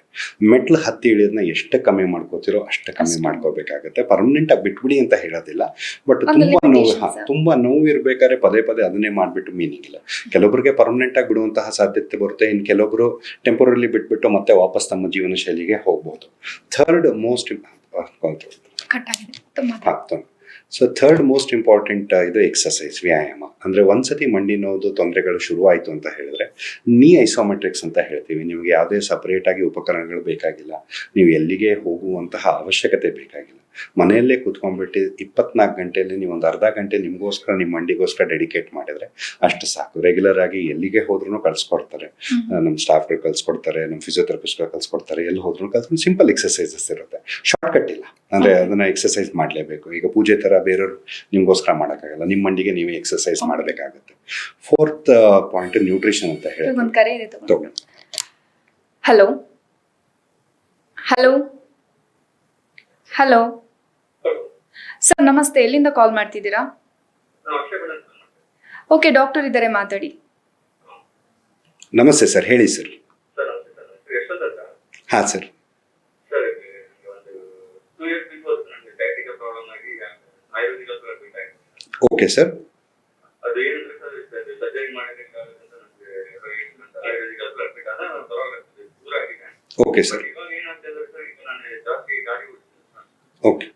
ಮೆಟ್ಲು ಹತ್ತಿ ಇಳಿಯೋದನ್ನ ಎಷ್ಟು ಕಮ್ಮಿ ಮಾಡ್ಕೋತಿರೋ ಅಷ್ಟು ಕಮ್ಮಿ ಮಾಡ್ಕೋಬೇಕಾಗತ್ತೆ. ಪರ್ಮನೆಂಟ್ ಆಗಿ ಬಿಟ್ಬಿಡಿ ಅಂತ ಹೇಳೋದಿಲ್ಲ, ಬಟ್ ತುಂಬಾ ನೋವು ಇರ್ಬೇಕಾದ್ರೆ ಪದೇ ಪದೇ ಅದನ್ನೇ ಮಾಡ್ಬಿಟ್ಟು ಮೀನಿಂಗ್ ಇಲ್ಲ. ಕೆಲವೊಬ್ಬರಿಗೆ ಪರ್ಮನೆಂಟ್ ಆಗಿ ಬಿಡುವಂತಹ ಸಾಧ್ಯತೆ ಬರುತ್ತೆ, ಇನ್ನು ಕೆಲವೊಬ್ರು ಟೆಂಪರರಿ ಬಿಟ್ಬಿಟ್ಟು ಮತ್ತೆ ವಾಪಸ್ ತಮ್ಮ ಜೀವನ ಶೈಲಿಗೆ ಹೋಗ್ಬೋದು. ಥರ್ಡ್ ಮೋಸ್ಟ್ ಇಂಪಾರ್ಟೆಂಟ್ ಇದು ಎಕ್ಸರ್ಸೈಸ್, ವ್ಯಾಯಾಮ. ಅಂದ್ರೆ ಒಂದ್ಸತಿ ಮಂಡಿ ನೋವು ತೊಂದರೆಗಳು ಶುರು ಆಯ್ತು ಅಂತ ಹೇಳಿದ್ರೆ ನೀ ಐಸೋಮೆಟ್ರಿಕ್ಸ್ ಅಂತ ಹೇಳ್ತೀವಿ. ನಿಮಗೆ ಯಾವುದೇ ಸಪರೇಟ್ ಆಗಿ ಉಪಕರಣಗಳು ಬೇಕಾಗಿಲ್ಲ, ನೀವು ಎಲ್ಲಿಗೆ ಹೋಗುವಂತಹ ಅವಶ್ಯಕತೆ ಬೇಕಾಗಿಲ್ಲ. ಮನೆಯಲ್ಲೇ ಕೂತ್ಕೊಂಡ್ಬಿಟ್ಟು 24 ಗಂಟೆಯಲ್ಲಿ ನೀವು ಒಂದು ಅರ್ಧ ಗಂಟೆ ನಿಮಗೋಸ್ಕರ, ನಿಮ್ಮ ಮಂಡಿಗೋಸ್ಕರ ಡೆಡಿಕೇಟ್ ಮಾಡಿದ್ರೆ ಅಷ್ಟು ಸಾಕು. ರೆಗ್ಯುಲರ್ ಆಗಿ ಎಲ್ಲಿಗೆ ಹೋದ್ರೂ ಕಳ್ಸಿಕೊಡ್ತಾರೆ, ನಮ್ಮ ಸ್ಟಾಫ್ಗಳು ಕಳ್ಸಿಕೊಡ್ತಾರೆ, ನಮ್ಮ ಫಿಸಿಯೋಥೆರಪಿಸ್ಟ್ಗಳು ಕಳ್ಸಿಕೊಡ್ತಾರೆ. ಎಲ್ಲಿ ಹೋದ್ರೂ ಕಲ್ಸ್ಕೊಂಡು ಸಿಂಪಲ್ ಎಕ್ಸರ್ಸೈಸಸ್ ಇರುತ್ತೆ, ಶಾರ್ಟ್ ಕಟ್ ಇಲ್ಲ. ಅಂದ್ರೆ ಅದನ್ನ ಎಕ್ಸರ್ಸೈಸ್ ಮಾಡಲೇಬೇಕು. ಈಗ ಪೂಜೆ ತರ ಬೇರೆಯವ್ರು ನಿಮ್ಗೋಸ್ಕರ ಮಾಡೋಕ್ಕಾಗಲ್ಲ, ನಿಮ್ಮ ಮಂಡಿಗೆ ನೀವೇ ಎಕ್ಸರ್ಸೈಸ್ ಮಾಡಬೇಕಾಗುತ್ತೆ. ಫೋರ್ತ್ ಪಾಯಿಂಟ್, ನ್ಯೂಟ್ರಿಷನ್ ಅಂತ ಹೇಳಿ. ಹಲೋ ಹಲೋ ಹಲೋ ಸರ್, ನಮಸ್ತೆ. ಎಲ್ಲಿಂದ ಕಾಲ್ ಮಾಡ್ತಿದ್ದೀರಾ? ಓಕೆ, ಡಾಕ್ಟರ್ ಇದ್ದಾರೆ, ಮಾತಾಡಿ. ನಮಸ್ತೆ ಸರ್, ಹೇಳಿ ಸರ್. ಹಾಂ sir. Okay sir. Okay sir. Okay.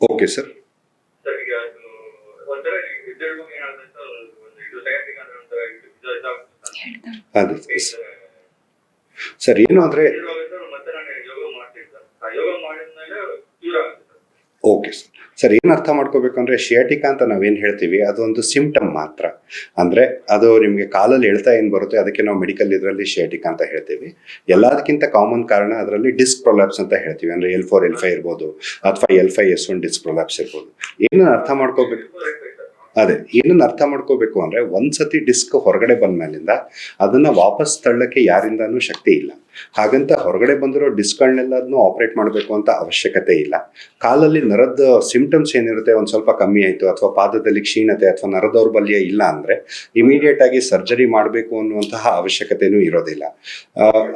Okay sir. ಅದೇ ಸರ್, ಏನು ಅಂದ್ರೆ ಓಕೆ ಸರ್ ಏನು ಅರ್ಥ ಮಾಡ್ಕೋಬೇಕು ಅಂದರೆ ಶಿಯಾಟಿಕಾ ಅಂತ ನಾವೇನು ಹೇಳ್ತೀವಿ ಅದೊಂದು ಸಿಂಪ್ಟಮ್ ಮಾತ್ರ. ಅಂದರೆ ಅದು ನಿಮಗೆ ಕಾಲಲ್ಲಿ ಎಳ್ತಾ ಏನು ಬರುತ್ತೆ ಅದಕ್ಕೆ ನಾವು ಮೆಡಿಕಲ್ ಇದರಲ್ಲಿ ಶಿಯಾಟಿಕಾ ಅಂತ ಹೇಳ್ತೀವಿ. ಎಲ್ಲದಕ್ಕಿಂತ ಕಾಮನ್ ಕಾರಣ ಅದರಲ್ಲಿ ಡಿಸ್ಕ್ ಪ್ರೊಲ್ಯಾಪ್ಸ್ ಅಂತ ಹೇಳ್ತೀವಿ. ಅಂದರೆ L4 L5 ಇರ್ಬೋದು ಅಥವಾ L5 S1 ಡಿಸ್ಕ್ ಪ್ರೊಲ್ಯಾಪ್ಸ್ ಇರ್ಬೋದು. ಏನನ್ನು ಅರ್ಥ ಮಾಡ್ಕೋಬೇಕು ಏನನ್ನ ಅರ್ಥ ಮಾಡ್ಕೋಬೇಕು ಅಂದರೆ ಒಂದ್ಸತಿ ಡಿಸ್ಕ್ ಹೊರಗಡೆ ಬಂದ ಮೇಲಿಂದ ಅದನ್ನ ವಾಪಸ್ ತಳ್ಳಕ್ಕೆ ಯಾರಿಂದಾನೂ ಶಕ್ತಿ ಇಲ್ಲ. ಹಾಗಂತ ಹೊರಗಡೆ ಬಂದಿರೋ ಡಿಸ್ಕ್ಗಳನ್ನೆಲ್ಲದನ್ನು ಆಪರೇಟ್ ಮಾಡಬೇಕು ಅಂತ ಅವಶ್ಯಕತೆ ಇಲ್ಲ. ಕಾಲಲ್ಲಿ ನರದ ಸಿಂಪ್ಟಮ್ಸ್ ಏನಿರುತ್ತೆ ಒಂದು ಸ್ವಲ್ಪ ಕಮ್ಮಿ ಆಯಿತು ಅಥವಾ ಪಾದದಲ್ಲಿ ಕ್ಷೀಣತೆ ಅಥವಾ ನರ ದೌರ್ಬಲ್ಯ ಇಲ್ಲ ಅಂದರೆ ಇಮಿಡಿಯೇಟ್ ಆಗಿ ಸರ್ಜರಿ ಮಾಡಬೇಕು ಅನ್ನುವಂತಹ ಅವಶ್ಯಕತೆಯೂ ಇರೋದಿಲ್ಲ.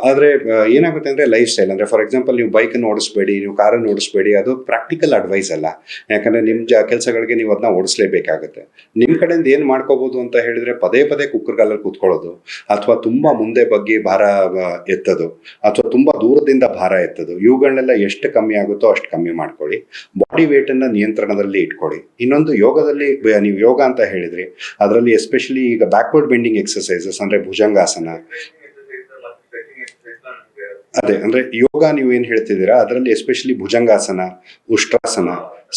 ಆದರೆ ಏನಾಗುತ್ತೆ ಅಂದರೆ ಲೈಫ್ ಸ್ಟೈಲ್, ಅಂದರೆ ಫಾರ್ ಎಕ್ಸಾಂಪಲ್ ನೀವು ಬೈಕನ್ನು ಓಡಿಸ್ಬೇಡಿ, ನೀವು ಕಾರನ್ನು ಓಡಿಸ್ಬೇಡಿ, ಅದು ಪ್ರಾಕ್ಟಿಕಲ್ ಅಡ್ವೈಸ್ ಅಲ್ಲ. ಯಾಕಂದರೆ ನಿಮ್ಮ ಕೆಲಸಗಳಿಗೆ ನೀವು ಅದನ್ನ ಓಡಿಸ್ಲೇಬೇಕಾಗುತ್ತೆ. ನಿಮ್ಮ ಕಡೆಯಿಂದ ಏನು ಮಾಡ್ಕೋಬೋದು ಅಂತ ಹೇಳಿದ್ರೆ ಪದೇ ಪದೇ ಕುಕ್ಕರ್ಗಾಲಲ್ಲಿ ಕೂತ್ಕೊಳ್ಳೋದು ಅಥವಾ ತುಂಬ ಮುಂದೆ ಬಗ್ಗೆ ಭಾರ ಎತ್ತೋದು ಅಥವಾ ತುಂಬಾ ದೂರದಿಂದ ಭಾರ ಎತ್ತೋದು, ಇವುಗಳನ್ನೆಲ್ಲ ಎಷ್ಟು ಕಮ್ಮಿ ಆಗುತ್ತೋ ಅಷ್ಟು ಕಮ್ಮಿ ಮಾಡ್ಕೊಳ್ಳಿ. ಬಾಡಿ ವೇಟ್ ಅನ್ನ ನಿಯಂತ್ರಣದಲ್ಲಿ ಇಟ್ಕೊಳ್ಳಿ. ಇನ್ನೊಂದು ಯೋಗದಲ್ಲಿ ನೀವು ಯೋಗ ಅಂತ ಹೇಳಿದ್ರಿ, ಅದರಲ್ಲಿ ಎಸ್ಪೆಷಲಿ ಈಗ ಬ್ಯಾಕ್ವರ್ಡ್ ಬೆಂಡಿಂಗ್ ಎಕ್ಸರ್ಸೈಸಸ್ ಅಂದ್ರೆ ಭುಜಂಗಾಸನ, ಅದೇ ಅಂದ್ರೆ ಯೋಗ ನೀವು ಏನ್ ಹೇಳ್ತಿದ್ದೀರಾ ಅದರಲ್ಲಿ ಎಸ್ಪೆಷಲಿ ಭುಜಂಗಾಸನ, ಉಷ್ಟ್ರಾಸನ,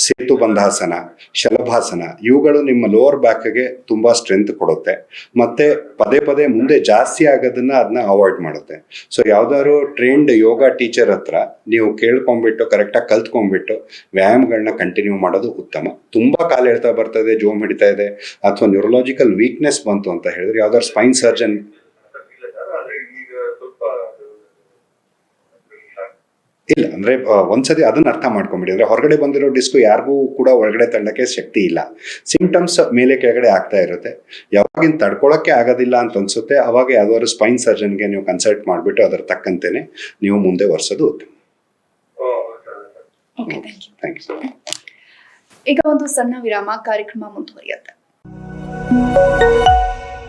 ಸೇತು ಬಂಧಾಸನ, ಶಲಭಾಸನ ಇವುಗಳು ನಿಮ್ಮ ಲೋವರ್ ಬ್ಯಾಕ್ಗೆ ತುಂಬಾ ಸ್ಟ್ರೆಂತ್ ಕೊಡುತ್ತೆ. ಮತ್ತೆ ಪದೇ ಪದೇ ಮುಂದೆ ಜಾಸ್ತಿ ಆಗೋದನ್ನ ಅದನ್ನ ಅವಾಯ್ಡ್ ಮಾಡುತ್ತೆ. ಸೊ ಯಾವ್ದಾದ್ರು ಟ್ರೈನ್ಡ್ ಯೋಗ ಟೀಚರ್ ಹತ್ರ ನೀವು ಕೇಳ್ಕೊಂಡ್ಬಿಟ್ಟು ಕರೆಕ್ಟಾಗಿ ಕಲ್ತ್ಕೊಂಡ್ಬಿಟ್ಟು ವ್ಯಾಯಾಮಗಳನ್ನ ಕಂಟಿನ್ಯೂ ಮಾಡೋದು ಉತ್ತಮ. ತುಂಬಾ ಕಾಲ ಹೇಳ್ತಾ ಬರ್ತದೆ, ಜೋಮ್ ಹಿಡಿತಾ ಇದೆ ಅಥವಾ ನ್ಯೂರಲಾಜಿಕಲ್ ವೀಕ್ನೆಸ್ ಬಂತು ಅಂತ ಹೇಳಿದ್ರೆ ಯಾವ್ದಾದ್ರು ಸ್ಪೈನ್ ಸರ್ಜನ್ ಇಲ್ಲ ಅಂದ್ರೆ ಒಂದ್ಸತಿ ಅದನ್ನ ಅರ್ಥ ಮಾಡ್ಕೊಂಬಿಡಿ. ಅಂದ್ರೆ ಹೊರಗಡೆ ಬಂದಿರೋ ಡಿಸ್ಕ್ ಯಾರಿಗೂ ಕೂಡ ಒಳಗಡೆ ತಳ್ಳಕ್ಕೆ ಶಕ್ತಿ ಇಲ್ಲ. ಸಿಂಪ್ಟಮ್ಸ್ ಮೇಲೆ ಕೆಳಗಡೆ ಆಗ್ತಾ ಇರುತ್ತೆ. ಯಾವಾಗಿನ ತಡ್ಕೊಳಕ್ಕೆ ಆಗೋದಿಲ್ಲ ಅಂತ ಅನ್ಸುತ್ತೆ ಅವಾಗ ಯಾವ್ದಾದ್ರು ಸ್ಪೈನ್ ಸರ್ಜನ್ಗೆ ನೀವು ಕನ್ಸಲ್ಟ್ ಮಾಡಿಬಿಟ್ಟು ಅದರ ತಕ್ಕಂತೆನೆ ನೀವು ಮುಂದೆ ವರ್ಸೋದು ಉತ್ತಮ. Thank you. ಈಗ ಒಂದು ಸಣ್ಣ ವಿರಾಮ, ಕಾರ್ಯಕ್ರಮ ಮುಂದುವರಿಯುತ್ತೆ.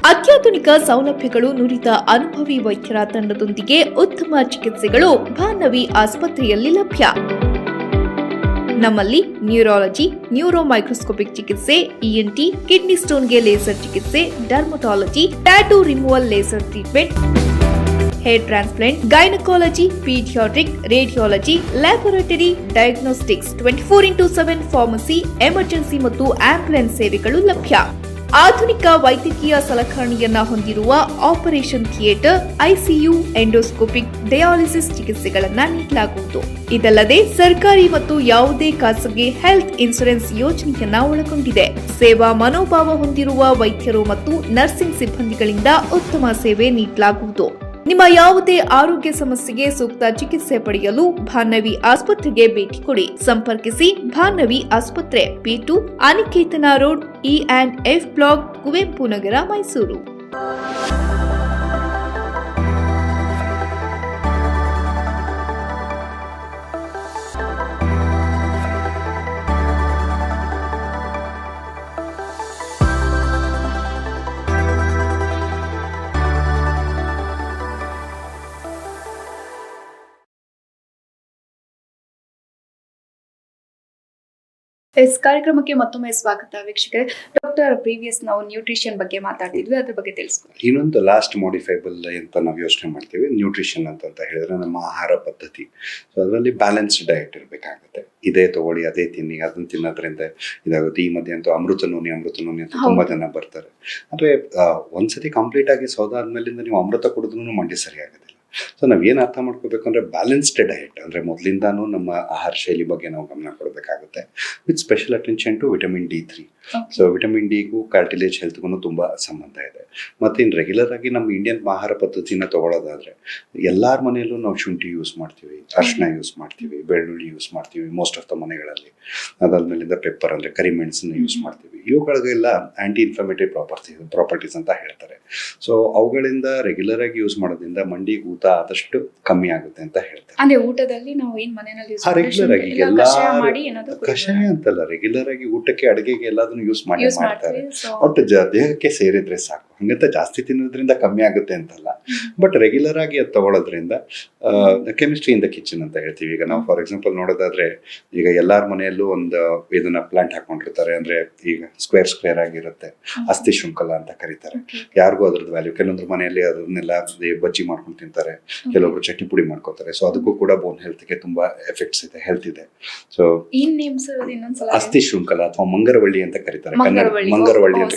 ಅತ್ಯಾಧುನಿಕ ಸೌಲಭ್ಯಗಳು ನುರಿತ ಅನುಭವಿ ವೈದ್ಯರ ತಂಡದೊಂದಿಗೆ ಉತ್ತಮ ಚಿಕಿತ್ಸೆಗಳು ಭಾನ್ನವಿ ಆಸ್ಪತ್ರೆಯಲ್ಲಿ ಲಭ್ಯ. ನಮ್ಮಲ್ಲಿ ನ್ಯೂರಾಲಜಿ, ನ್ಯೂರೋ ಮೈಕ್ರೋಸ್ಕೋಪಿಕ್ ಚಿಕಿತ್ಸೆ, ENT, ಕಿಡ್ನಿ ಸ್ಟೋನ್ಗೆ ಲೇಸರ್ ಚಿಕಿತ್ಸೆ, dermatology, tattoo removal laser treatment, hair transplant, gynaecology, paediatric, radiology, laboratory, diagnostics, 24x7 pharmacy, emergency ಮತ್ತು ಆಂಬ್ಯುಲೆನ್ಸ್ ಸೇವೆಗಳು ಲಭ್ಯ. ಆಧುನಿಕ ವೈದ್ಯಕೀಯ ಸಲಕರಣೆಯನ್ನ ಹೊಂದಿರುವ operation theatre, ICU, endoscopic, dialysis ಚಿಕಿತ್ಸೆಗಳನ್ನ ನೀಡಲಾಗುವುದು. ಇದಲ್ಲದೆ ಸರ್ಕಾರಿ ಮತ್ತು ಯಾವುದೇ ಖಾಸಗಿ ಹೆಲ್ತ್ ಇನ್ಶೂರೆನ್ಸ್ ಯೋಜನೆಯನ್ನ ಒಳಗೊಂಡಿದೆ. ಸೇವಾ ಮನೋಭಾವ ಹೊಂದಿರುವ ವೈದ್ಯರು ಮತ್ತು ನರ್ಸಿಂಗ್ ಸಿಬ್ಬಂದಿಗಳಿಂದ ಉತ್ತಮ ಸೇವೆ ನೀಡಲಾಗುವುದು. ನಿಮ್ಮ ಯಾವುದೇ ಆರೋಗ್ಯ ಸಮಸ್ಯೆಗೆ ಸೂಕ್ತ ಚಿಕಿತ್ಸೆ ಪಡೆಯಲು ಭಾನ್ನವಿ ಆಸ್ಪತ್ರೆಗೆ ಭೇಟಿ ಕೊಡಿ. ಸಂಪರ್ಕಿಸಿ ಭಾನ್ನವಿ ಆಸ್ಪತ್ರೆ, P2, Aniketana road, E&F block, Kuvempu Nagar, Mysuru. ಕಾರ್ಯಕ್ರಮಕ್ಕೆ ಮತ್ತೊಮ್ಮೆ ಸ್ವಾಗತ ವೀಕ್ಷಕರೇ. ಡಾಕ್ಟರ್, ಪ್ರೀವಿಯಸ್ ನಾವು ನ್ಯೂಟ್ರಿಷನ್ ಬಗ್ಗೆ ಮಾತಾಡ್ತಿದ್ವಿ, ಅದ್ರ ಬಗ್ಗೆ ತಿಳಿಸ್ಕೊಡಿ. ಇನ್ನೊಂದು ಲಾಸ್ಟ್ ಮಾಡಿಫೈಬಲ್ ಅಂತ ನಾವು ಯೋಚನೆ ಮಾಡ್ತೀವಿ ನ್ಯೂಟ್ರಿಷನ್ ಅಂತ ಹೇಳಿದ್ರೆ ನಮ್ಮ ಆಹಾರ ಪದ್ಧತಿ. ಸೊ ಅದರಲ್ಲಿ ಬ್ಯಾಲೆನ್ಸ್ಡ್ ಡಯಟ್ ಇರಬೇಕಾಗುತ್ತೆ. ಇದೇ ತಗೊಳ್ಳಿ ಅದೇ ತಿನ್ನಿ ಅದನ್ನ ತಿನ್ನೋದ್ರಿಂದ ಇದಾಗುತ್ತೆ. ಈ ಮಧ್ಯೆ ಅಂತೂ ಅಮೃತ ನೋನಿ ಅಂತ ತುಂಬಾ ಜನ ಬರ್ತಾರೆ. ಅಂದ್ರೆ ಒಂದ್ಸತಿ ಕಂಪ್ಲೀಟ್ ಆಗಿ ಸೌದ ಆದ್ಮೇಲಿಂದ ನೀವು ಅಮೃತ ಕುಡಿದ್ರೂ ಮಂಡಿ ಸರಿ ಆಗೋದಿಲ್ಲ. ಸೊ ನಾವೇನು ಅರ್ಥ ಮಾಡ್ಕೋಬೇಕು ಅಂದರೆ ಬ್ಯಾಲೆನ್ಸ್ಡ್ ಡಯಟ್ ಅಂದರೆ ಮೊದಲಿಂದಾನು ನಮ್ಮ ಆಹಾರ ಶೈಲಿ ಬಗ್ಗೆ ನಾವು ಗಮನ ಕೊಡಬೇಕಾಗುತ್ತೆ, with special attention to vitamin D3. So vitamin ಡಿಗೂ ಕಾರ್ಟಿಲೇಜ್ ಹೆಲ್ತ್ಗೂ ತುಂಬ ಸಂಬಂಧ ಇದೆ. ಮತ್ತು ಇನ್ನು ರೆಗ್ಯುಲರ್ ಆಗಿ ನಮ್ಮ ಇಂಡಿಯನ್ ಆಹಾರ ಪದ್ಧತಿನ ತಗೊಳ್ಳೋದಾದ್ರೆ ಎಲ್ಲರ ಮನೆಯಲ್ಲೂ ನಾವು ಶುಂಠಿ ಯೂಸ್ ಮಾಡ್ತೀವಿ, ಅರಿಶಿನ ಯೂಸ್ ಮಾಡ್ತೀವಿ, ಬೆಳ್ಳುಳ್ಳಿ ಯೂಸ್ ಮಾಡ್ತೀವಿ ಮೋಸ್ಟ್ ಆಫ್ ದ ಮನೆಗಳಲ್ಲಿ. ಅದಾದ್ಮೇಲಿಂದ ಪೆಪ್ಪರ್ ಅಂದರೆ ಕರಿಮೆಣಸನ್ನು ಯೂಸ್ ಮಾಡ್ತೀವಿ. ಇವುಗಳಿಗೆಲ್ಲ ಆಂಟಿ ಇನ್ಫ್ಲಮೇಟರಿ ಪ್ರಾಪರ್ಟೀಸ್ ಅಂತ ಹೇಳ್ತಾರೆ. ಸೊ ಅವುಗಳಿಂದ ರೆಗ್ಯುಲರ್ ಆಗಿ ಯೂಸ್ ಮಾಡೋದ್ರಿಂದ ಮಂಡಿ ಊತ ಆದಷ್ಟು ಕಮ್ಮಿ ಆಗುತ್ತೆ ಅಂತ ಹೇಳ್ತಾರೆ. ಅಂದ್ರೆ ಊಟದಲ್ಲಿ ನಾವು ಏನ್ ಮನೆಯಲ್ಲಿ ರೆಗ್ಯುಲರ್ ಆಗಿ ಎಲ್ಲ ಕಷಾಯ ಅಂತಲ್ಲ, ರೆಗ್ಯುಲರ್ ಆಗಿ ಊಟಕ್ಕೆ ಅಡುಗೆಗೆ ಎಲ್ಲದನ್ನು ಯೂಸ್ ಮಾಡ್ತಾರೆ. ಒಟ್ಟು ದೇಹಕ್ಕೆ ಸೇರಿದ್ರೆ ಸಾಕು. ಹಂಗಂತ ಜಾಸ್ತಿ ತಿನ್ನೋದ್ರಿಂದ ಕಮ್ಮಿ ಆಗುತ್ತೆ ಅಂತಲ್ಲ, ಬಟ್ ರೆಗ್ಯುಲರ್ ಆಗಿ ಅದು ತಗೊಳ್ಳೋದ್ರಿಂದ ಕೆಮಿಸ್ಟ್ರಿ ಇನ್ ದ ಕಿಚನ್ ಅಂತ ಹೇಳ್ತೀವಿ. ಈಗ ನಾವು ಫಾರ್ ಎಕ್ಸಾಂಪಲ್ ನೋಡೋದಾದ್ರೆ, ಈಗ ಎಲ್ಲಾರ ಮನೆಯಲ್ಲೂ ಒಂದು ಇದನ್ನ ಪ್ಲಾಂಟ್ ಹಾಕೊಂಡಿರ್ತಾರೆ, ಅಂದ್ರೆ ಈಗ ಸ್ಕ್ವೇರ್ ಆಗಿರುತ್ತೆ, ಅಸ್ಥಿ ಶೃಂಖಲ ಅಂತ ಕರೀತಾರೆ. ಯಾರಿಗೂ ಅದ್ರದ್ದು ವ್ಯಾಲ್ಯೂ, ಕೆಲವೊಂದ್ರ ಮನೆಯಲ್ಲಿ ಅದನ್ನೆಲ್ಲ ಬಜ್ಜಿ ಮಾಡ್ಕೊಂಡು ತಿಂತಾರೆ, ಕೆಲವೊಬ್ರು ಚಟ್ನಿ ಪುಡಿ ಮಾಡ್ಕೋತಾರೆ. ಸೊ ಅದಕ್ಕೂ ಕೂಡ ಬೋನ್ ಹೆಲ್ತ್ಗೆ ತುಂಬಾ ಎಫೆಕ್ಟ್ಸ್ ಇದೆ, ಹೆಲ್ತ್ ಇದೆ. ಸೊ ಅಸ್ಥಿ ಶೃಂಖಲ ಅಥವಾ ಮಂಗರವಳ್ಳಿ ಅಂತ ಕರೀತಾರೆ, ಕನ್ನಡ ಮಂಗರವಳ್ಳಿ ಅಂತ.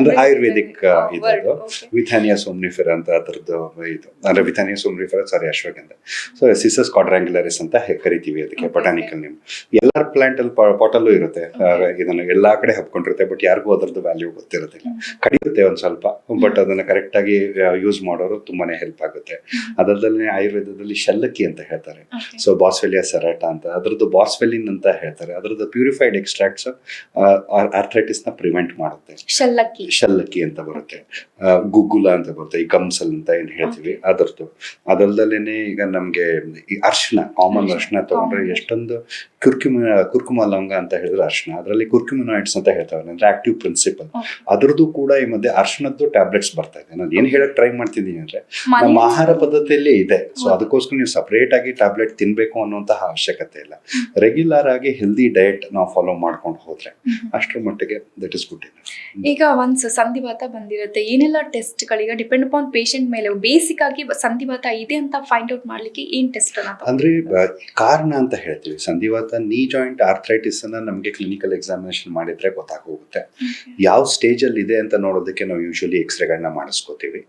ಅಂದ್ರೆ ಆಯುರ್ವೇದಿಕ್ ಇದು ವಿಥಾನಿಯಾ ಸೋಮ್ನಿಫೆರಾ ಅಂತ ಅದರದ್ದು ಇದು, ಅಂದ್ರೆ ವಿಥಾನಿಯಾ ಸೋಮ್ನಿಫೆರಾ ಅಶ್ವಗಂಧ. ಸೊ ಸಿಸಸ್ ಕ್ವಾಡ್ರ್ಯಾಂಗ್ಯುಲರಿಸ್ ಅಂತ ಕರಿತೀವಿ ಅದಕ್ಕೆ, ಬೊಟಾನಿಕಲ್ ನೇಮ್. ಎಲ್ಲಾರ ಪ್ಲಾಂಟ್ ಅಲ್ಲಿ ಪಾಟಲ್ಲೂ ಇರುತ್ತೆ, ಇದನ್ನ ಎಲ್ಲಾ ಕಡೆ ಹಬ್ಕೊಂಡಿರುತ್ತೆ, ಬಟ್ ಯಾರಿಗೂ ಅದರದ್ದು ವ್ಯಾಲ್ಯೂ ಗೊತ್ತಿರೋದಿಲ್ಲ. ಕಡಿಯುತ್ತೆ ಒಂದ್ ಸ್ವಲ್ಪ, ಬಟ್ ಅದನ್ನ ಕರೆಕ್ಟ್ ಆಗಿ ಯೂಸ್ ಮಾಡೋರು ತುಂಬಾನೇ ಹೆಲ್ಪ್ ಆಗುತ್ತೆ. ಅದರಲ್ಲೇ ಆಯುರ್ವೇದದಲ್ಲಿ ಶಲ್ಲಕ್ಕಿ ಅಂತ ಹೇಳ್ತಾರೆ. ಸೊ ಬಾಸ್ವೆಲಿಯಾ ಸೆರಾಟಾ ಅಂತ, ಅದ್ರದ್ದು ಬಾಸ್ವೆಲಿನ್ ಅಂತ ಹೇಳ್ತಾರೆ. ಅದ್ರದ್ದು ಪ್ಯೂರಿಫೈಡ್ ಎಕ್ಸ್ಟ್ರಾಕ್ಟ್ಸ್ ಆರ್ಥ್ರೈಟಿಸ್ ನ ಪ್ರಿವೆಂಟ್ ಮಾಡುತ್ತೆ. ಶಲ್ಲಕ್ಕಿ ಅಂತ ಬರುತ್ತೆ, ಗುಗ್ಗುಲ ಅಂತ ಬರುತ್ತೆ, ಈ ಗಮ್ಸಲ್ ಅಂತ ಏನ್ ಹೇಳ್ತೀವಿ ಅದರದ್ದು. ಅದಲ್ದಲೇನೆ ಈಗ ನಮ್ಗೆ ಈ ಅರ್ಶಿನ, ಕಾಮನ್ ಅರ್ಶಿನ ತಗೊಂಡ್ರೆ ಎಷ್ಟೊಂದು ಕುರ್ಕುಮ ಲವಂಗ ಅಂತ ಹೇಳಿದ್ರೆ ಅರ್ಶಿನ, ಅದರಲ್ಲಿ ಕುರ್ಕುಮಿನಾಯ್ಡ್ಸ್ ಅಂತ ಹೇಳ್ತಾರೆ, ಅಂದ್ರೆ ಆಕ್ಟಿವ್ ಪ್ರಿನ್ಸಿಪಲ್. ಅದ್ರದ್ದು ಕೂಡ ಈ ಮಧ್ಯೆ ಅರ್ಶಿನದ್ದು ಟ್ಯಾಬ್ಲೆಟ್ಸ್ ಬರ್ತಾ ಇದೆ. ನಾನು ಏನ್ ಹೇಳಕ್ ಟ್ರೈ ಮಾಡ್ತಿದ್ದೀನಿ ಅಂದ್ರೆ, ನಮ್ಮ ಆಹಾರ ಪದ್ಧತಿಯಲ್ಲಿ ಇದೆ. ಸೊ ಅದಕ್ಕೋಸ್ಕರ ನೀವು ಸಪರೇಟ್ ಆಗಿ ಟ್ಯಾಬ್ಲೆಟ್ ತಿನ್ಬೇಕು ಅನ್ನುವಂತಹ ಅವಶ್ಯಕತೆ ಇಲ್ಲ. ರೆಗ್ಯುಲರ್ ಆಗಿ ಹೆಲ್ದಿ ಡಯಟ್ ನಾವು ಫಾಲೋ ಮಾಡ್ಕೊಂಡು ಹೋದ್ರೆ ಅಷ್ಟರ ಮಟ್ಟಿಗೆ ದಟ್ ಇಸ್ ಗುಡ್. ಈಗ ಒಂದ್ ಸಂಧಿವಾತ ಬಂದಿರುತ್ತೆ, ಏನೆಲ್ಲ ಟೆಸ್ಟ್ ಗಳೀಗ ಡಿಪೆಂಡ್ ಅಪಾನ್ ಪೇಷಂಟ್ ಮೇಲೆ, ಬೇಸಿಕ್ ಆಗಿ ಸಂಧಿವಾತ ಇದೆ ಅಂತ ಫೈಂಡ್ ಔಟ್ ಮಾಡ್ಲಿಕ್ಕೆ ಏನ್ ಟೆಸ್ಟ್ ಅಂದ್ರೆ ಕಾರಣ ಅಂತ ಹೇಳ್ತೀವಿ. ಸಂಧಿವಾತ ನೀ ಜಾಯಿಂಟ್ ಆರ್ಥ್ರೈಟಿಸ್ ಅನ್ನ ನಮ್ಗೆ ಕ್ಲಿನಿಕಲ್ ಎಕ್ಸಾಮಿನೇಷನ್ ಮಾಡಿದ್ರೆ ಗೊತ್ತಾಗೋಗುತ್ತೆ. ಯಾವ ಸ್ಟೇಜ್ ಅಲ್ಲಿ ಇದೆ ಅಂತ ನೋಡೋದಕ್ಕೆ ನಾವು ಯೂಶಲಿ ಎಕ್ಸ್ರೇಗಳನ್ನ ಮಾಡಿಸ್ಕೋತೀವಿ.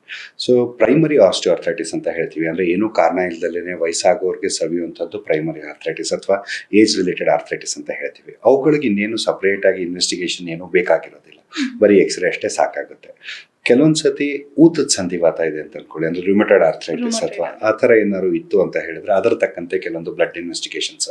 ಸೊ ಪ್ರೈಮರಿ ಆಸ್ಟಿಯೋಆರ್ಥ್ರೈಟಿಸ್ ಅಂತ ಹೇಳ್ತೀವಿ, ಅಂದ್ರೆ ಏನೂ ಕಾರಣ ಇಲ್ದಲೇನೆ ವಯಸ್ಸಾಗೋರ್ಗೆ ಸವಿಯುವಂಥದ್ದು ಪ್ರೈಮರಿ ಆರ್ಥ್ರೈಟಿಸ್ ಅಥವಾ ಏಜ್ ರಿಲೇಟೆಡ್ ಆರ್ಥ್ರೈಟಿಸ್ ಅಂತ ಹೇಳ್ತೀವಿ. ಅವುಗಳಿಗೆ ಇನ್ನೇನು ಸಪರೇಟ್ ಆಗಿ ಇನ್ವೆಸ್ಟಿಗೇಷನ್ ಏನು ಬೇಕಾಗಿರೋದಿಲ್ಲ, ಬರೀ ಎಕ್ಸ್ರೇ ಅಷ್ಟೇ ಸಾಕಾಗುತ್ತೆ. ಕೆಲವೊಂದ್ಸತಿ ಊತದ ಸಂಧಿವಾತ ಇದೆ ಅಂತ ಅನ್ಕೊಳ್ಳಿ, ಅಂದ್ರೆ ರುಮಟೆಡ್ ಆರ್ಥ್ರೈಟಿಸ್ ಅಥವಾ ಆ ಥರ ಏನಾದ್ರು ಇತ್ತು ಅಂತ ಹೇಳಿದ್ರೆ ಅದರ ತಕ್ಕಂತೆ ಕೆಲವೊಂದು ಬ್ಲಡ್ ಇನ್ವೆಸ್ಟಿಗೇಷನ್ಸ್,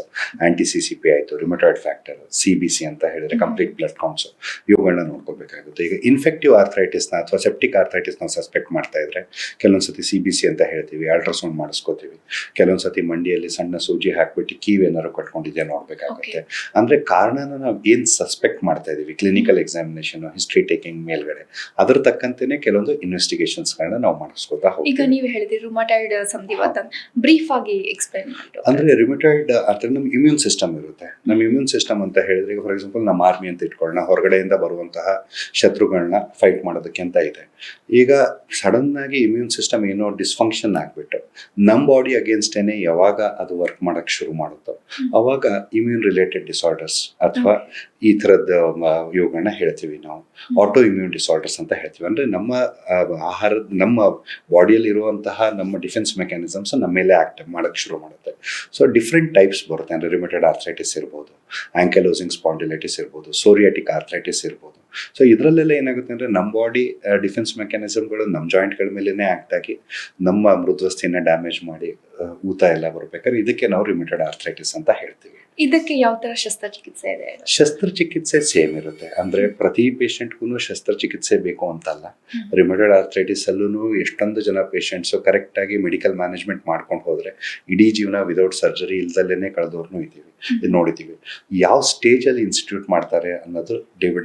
ಆಂಟಿ-CCP ಆಯಿತು, ರುಮಟಾಯ್ಡ್ ಫ್ಯಾಕ್ಟರ್, CBC ಅಂತ ಹೇಳಿದ್ರೆ ಕಂಪ್ಲೀಟ್ ಬ್ಲಡ್ ಕೌಂಟ್ಸ್, ಇವುಗಳನ್ನ ನೋಡ್ಕೋಬೇಕಾಗುತ್ತೆ. ಈಗ ಇನ್ಫೆಕ್ಟಿವ್ ಆರ್ಥ್ರೈಟಿಸ್ನ ಅಥವಾ ಸೆಪ್ಟಿಕ್ ಆರ್ಥ್ರೈಟಿಸ್ ನಾವು ಸಸ್ಪೆಕ್ಟ್ ಮಾಡ್ತಾ ಇದ್ರೆ ಕೆಲವೊಂದ್ಸತಿ CBC ಅಂತ ಹೇಳ್ತೀವಿ, ಅಲ್ಟ್ರಾಸೌಂಡ್ ಮಾಡಿಸ್ಕೋತೀವಿ. ಕೆಲವೊಂದ್ಸತಿ ಮಂಡಿಯಲ್ಲಿ ಸಣ್ಣ ಸೂಜಿ ಹಾಕ್ಬಿಟ್ಟು ಕೀವ್ ಏನಾದ್ರು ಕಟ್ಕೊಂಡಿದ್ಯಾ ನೋಡ್ಬೇಕಾಗುತ್ತೆ. ಅಂದ್ರೆ ಕಾರಣನ ನಾವು ಏನ್ ಸಸ್ಪೆಕ್ಟ್ ಮಾಡ್ತಾ ಇದೀವಿ, ಕ್ಲಿನಿಕಲ್ ಎಕ್ಸಾಮಿನೇಷನ್, ಹಿಸ್ಟ್ರಿ ಟೇಕಿಂಗ್ ಮೇಲ್ಗಡೆ ಅದ್ರ ತಕ್ಕಂತೆ ಕೆಲವೊಂದು ಇನ್ವೆಸ್ಟಿಗೇಷನ್ಸ್ ಗಳನ್ನ ನಾವು ಮಾಡಿಸ್ಕೊತಾ ಹೋಗ್ತೀವಿ. ಈಗ ನೀವು ಹೇಳಿದ್ರಿ ರುಮಟಾಯ್ಡ್ ಸಂಧಿವಾತ, ಬ್ರೀಫ್ ಆಗಿ ಎಕ್ಸ್ಪ್ಲೈನ್ ಮಾಡಿ. ಅಂದ್ರೆ ರುಮಟಾಯ್ಡ್ ಅಂದ್ರೆ ನಮ್ಮ ಇಮ್ಯೂನ್ ಸಿಸ್ಟಮ್ ಇರುತ್ತೆ. ನಮ್ಮ ಇಮ್ಯೂನ್ ಸಿಸ್ಟಮ್ ಅಂತ ಹೇಳಿದ್ರೆ, ಈಗ ಫಾರ್ ಎಕ್ಸಾಂಪಲ್ ನಮ್ಮ ಆರ್ಮಿ ಅಂತ ಇಟ್ಕೊಳ್ಳೋಣ, ಹೊರಗಡೆಯಿಂದ ಬರುವಂತಹ ಶತ್ರುಗಳನ್ನ ಫೈಟ್ ಮಾಡೋದಕ್ಕೆ ಅಂತ ಇದೆ. ಈಗ ಸಡನ್ ಆಗಿ ಇಮ್ಯೂನ್ ಸಿಸ್ಟಮ್ ಏನೋ ಡಿಸ್ಫಂಕ್ಷನ್ ಆಗ್ಬಿಟ್ಟು ನಮ್ಮ ಬಾಡಿ ಅಗೇನ್ಸ್ಟ್ ಏನೇ ಯಾವಾಗ ಅದು ವರ್ಕ್ ಮಾಡಕ್ ಶುರು ಮಾಡುತ್ತೋ ಅವಾಗ ಇಮ್ಯೂನ್ ರಿಲೇಟೆಡ್ ಡಿಸಾರ್ಡರ್ಸ್ ಅಥವಾ ಈ ತರದ ಇವುಗಳನ್ನ ಹೇಳ್ತೀವಿ ನಾವು ಆಟೋ ಇಮ್ಯೂನ್ ಡಿಸಾರ್ಡರ್ಸ್ ಅಂತ ಹೇಳ್ತೀವಿ. ಅಂದ್ರೆ ನಮ್ಮ ಆಹಾರ, ನಮ್ಮ ಬಾಡಿಯಲ್ಲಿ ಇರುವಂತಹ ನಮ್ಮ ಡಿಫೆನ್ಸ್ ಮೆಕ್ಯಾನಿಸಮ್ಸ್ ನಮ್ಮ ಮೇಲೆ ಆಕ್ಟ್ ಮಾಡಕ್ ಶುರು ಮಾಡುತ್ತೆ. ಸೊ ಡಿಫ್ರೆಂಟ್ ಟೈಪ್ಸ್ ಬರುತ್ತೆ. ಅಂದ್ರೆ ರುಮಟೆಡ್ ಆರ್ಥ್ರೈಟಿಸ್ ಇರ್ಬೋದು, ಆಂಕಲೋಸಿಂಗ್ ಸ್ಪಾಂಡಿಲೈಟಿಸ್ ಇರ್ಬೋದು, ಸೋರಿಯಾಟಿಕ್ ಆರ್ಥ್ರೈಟಿಸ್ ಇರ್ಬೋದು. ಸೊ ಇದರಲ್ಲೆಲ್ಲ ಏನಾಗುತ್ತೆ ಅಂದ್ರೆ ನಮ್ಮ ಬಾಡಿ ಡಿಫೆನ್ಸ್ ಮೆಕ್ಯಾನಿಸಮ್ಗಳು ನಮ್ಮ ಜಾಯಿಂಟ್ಗಳ ಮೇಲೆನೆ ಆಕ್ಟ್ ಆಗಿ ನಮ್ಮ ಮೃದ್ವಸ್ಥೆಯನ್ನ ಡ್ಯಾಮೇಜ್ ಮಾಡಿ ಊತ ಎಲ್ಲ ಬರ್ಬೇಕಾದ್ರೆ ಇದಕ್ಕೆ ನಾವು ರುಮಟೆಡ್ ಆರ್ಥ್ರೈಟಿಸ್ ಅಂತ ಹೇಳ್ತೀವಿ. ಇದಕ್ಕೆ ಯಾವ ತರ ಶಸ್ತ್ರಚಿಕಿತ್ಸೆ ಇದೆ? ಶಸ್ತ್ರಚಿಕಿತ್ಸೆ ಸೇಮ್ ಇರುತ್ತೆ. ಅಂದ್ರೆ ಪ್ರತಿ ಪೇಷಂಟ್ಗೂ ಶಸ್ತ್ರಚಿಕಿತ್ಸೆ ಬೇಕು ಅಂತಲ್ಲ. ರುಮಟೆಡ್ ಆರ್ಥ್ರೈಟಿಸ್ ಅಲ್ಲೂ ಎಷ್ಟೊಂದು ಜನ ಪೇಷಂಟ್ಸ್ ಕರೆಕ್ಟ್ ಆಗಿ ಮೆಡಿಕಲ್ ಮ್ಯಾನೇಜ್ಮೆಂಟ್ ಮಾಡ್ಕೊಂಡು ಹೋದ್ರೆ ಇಡೀ ಜೀವನ ವಿದೌಟ್ ಸರ್ಜರಿ ಇಲ್ದಲ್ಲೇನೆ ಕಳೆದವ್ರನ್ನೂ ನೋಡಿದೀವಿ. ಯಾವ ಸ್ಟೇಜ್ ಅಲ್ಲಿ ಇನ್ಸ್ಟಿಟ್ಯೂಟ್ ಮಾಡ್ತಾರೆ ಅನ್ನೋದು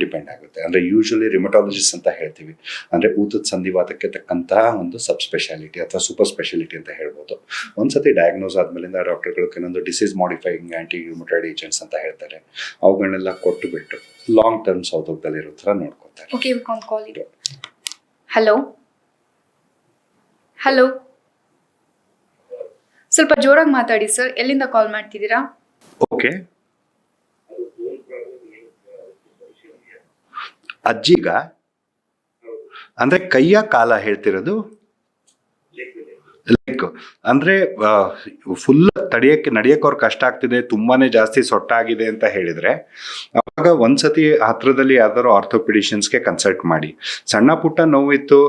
ಡಿಪೆಂಡ್ ಆಗುತ್ತೆ. ಅಂದ್ರೆ ಯೂಶಲಿ ರಿಮಟಾಲಜಿಸ್ಟ್ ಅಂತ ಹೇಳ್ತೀವಿ, ಅಂದ್ರೆ ಊತದ ಸಂಧಿವಾತಕ್ಕೆ ತಕ್ಕಂತಹ ಒಂದು ಸಬ್ ಸ್ಪೆಷಾಲಿಟಿ ಅಥವಾ ಸೂಪರ್ ಸ್ಪೆಷಾಲಿಟಿ ಅಂತ ಹೇಳ್ಬೋದು. ಒಂದ್ಸತಿ ಡಯಾಗ್ನೋಸ್ ಆದ್ಮೇಲಿಂದ ಡಾಕ್ಟರ್ಗಳು ಕೆಲವೊಂದು disease modifying anti rheumatoid agents ಅಂತ ಹೇಳ್ತಾರೆ, ಅವುಗಳನ್ನೆಲ್ಲ ಕೊಟ್ಟು ಬಿಟ್ಟು ಲಾಂಗ್ ಟರ್ಮ್ ಸೌತೋಗದಲ್ಲಿ ಇರೋ ತರ ನೋಡ್ಕೊತಾರೆ. ಹಲೋ ಹಲೋ, ಸ್ವಲ್ಪ ಜೋರಾಗಿ ಮಾತಾಡಿ ಸರ್. ಎಲ್ಲಿಂದ ಕಾಲ್ ಮಾಡ್ತಿದ್ದೀರಾ? ಓಕೆ, ಅಜ್ಜಿಗ ಅಂದ್ರೆ ಕೈಯ ಕಾಲ ಹೇಳ್ತಿರೋದು? ಲೈಕ್ ಅಂದ್ರೆ ಫುಲ್ ನಡೆಯಕ್ಕೆ ಅವ್ರು ಕಷ್ಟ ಆಗ್ತಿದೆ, ತುಂಬಾನೇ ಜಾಸ್ತಿ ಸೊಟ್ಟಾಗಿದೆ ಅಂತ ಹೇಳಿದ್ರೆ ಅವಾಗ ಒಂದ್ಸತಿ ಹತ್ರದಲ್ಲಿ ಯಾವ್ದಾದ್ರು ಆರ್ಥೋಪಿಡಿಷಿಯನ್ಸ್ಗೆ ಕನ್ಸಲ್ಟ್ ಮಾಡಿ. ಸಣ್ಣ ಪುಟ್ಟ ನೋವಿತ್ತು,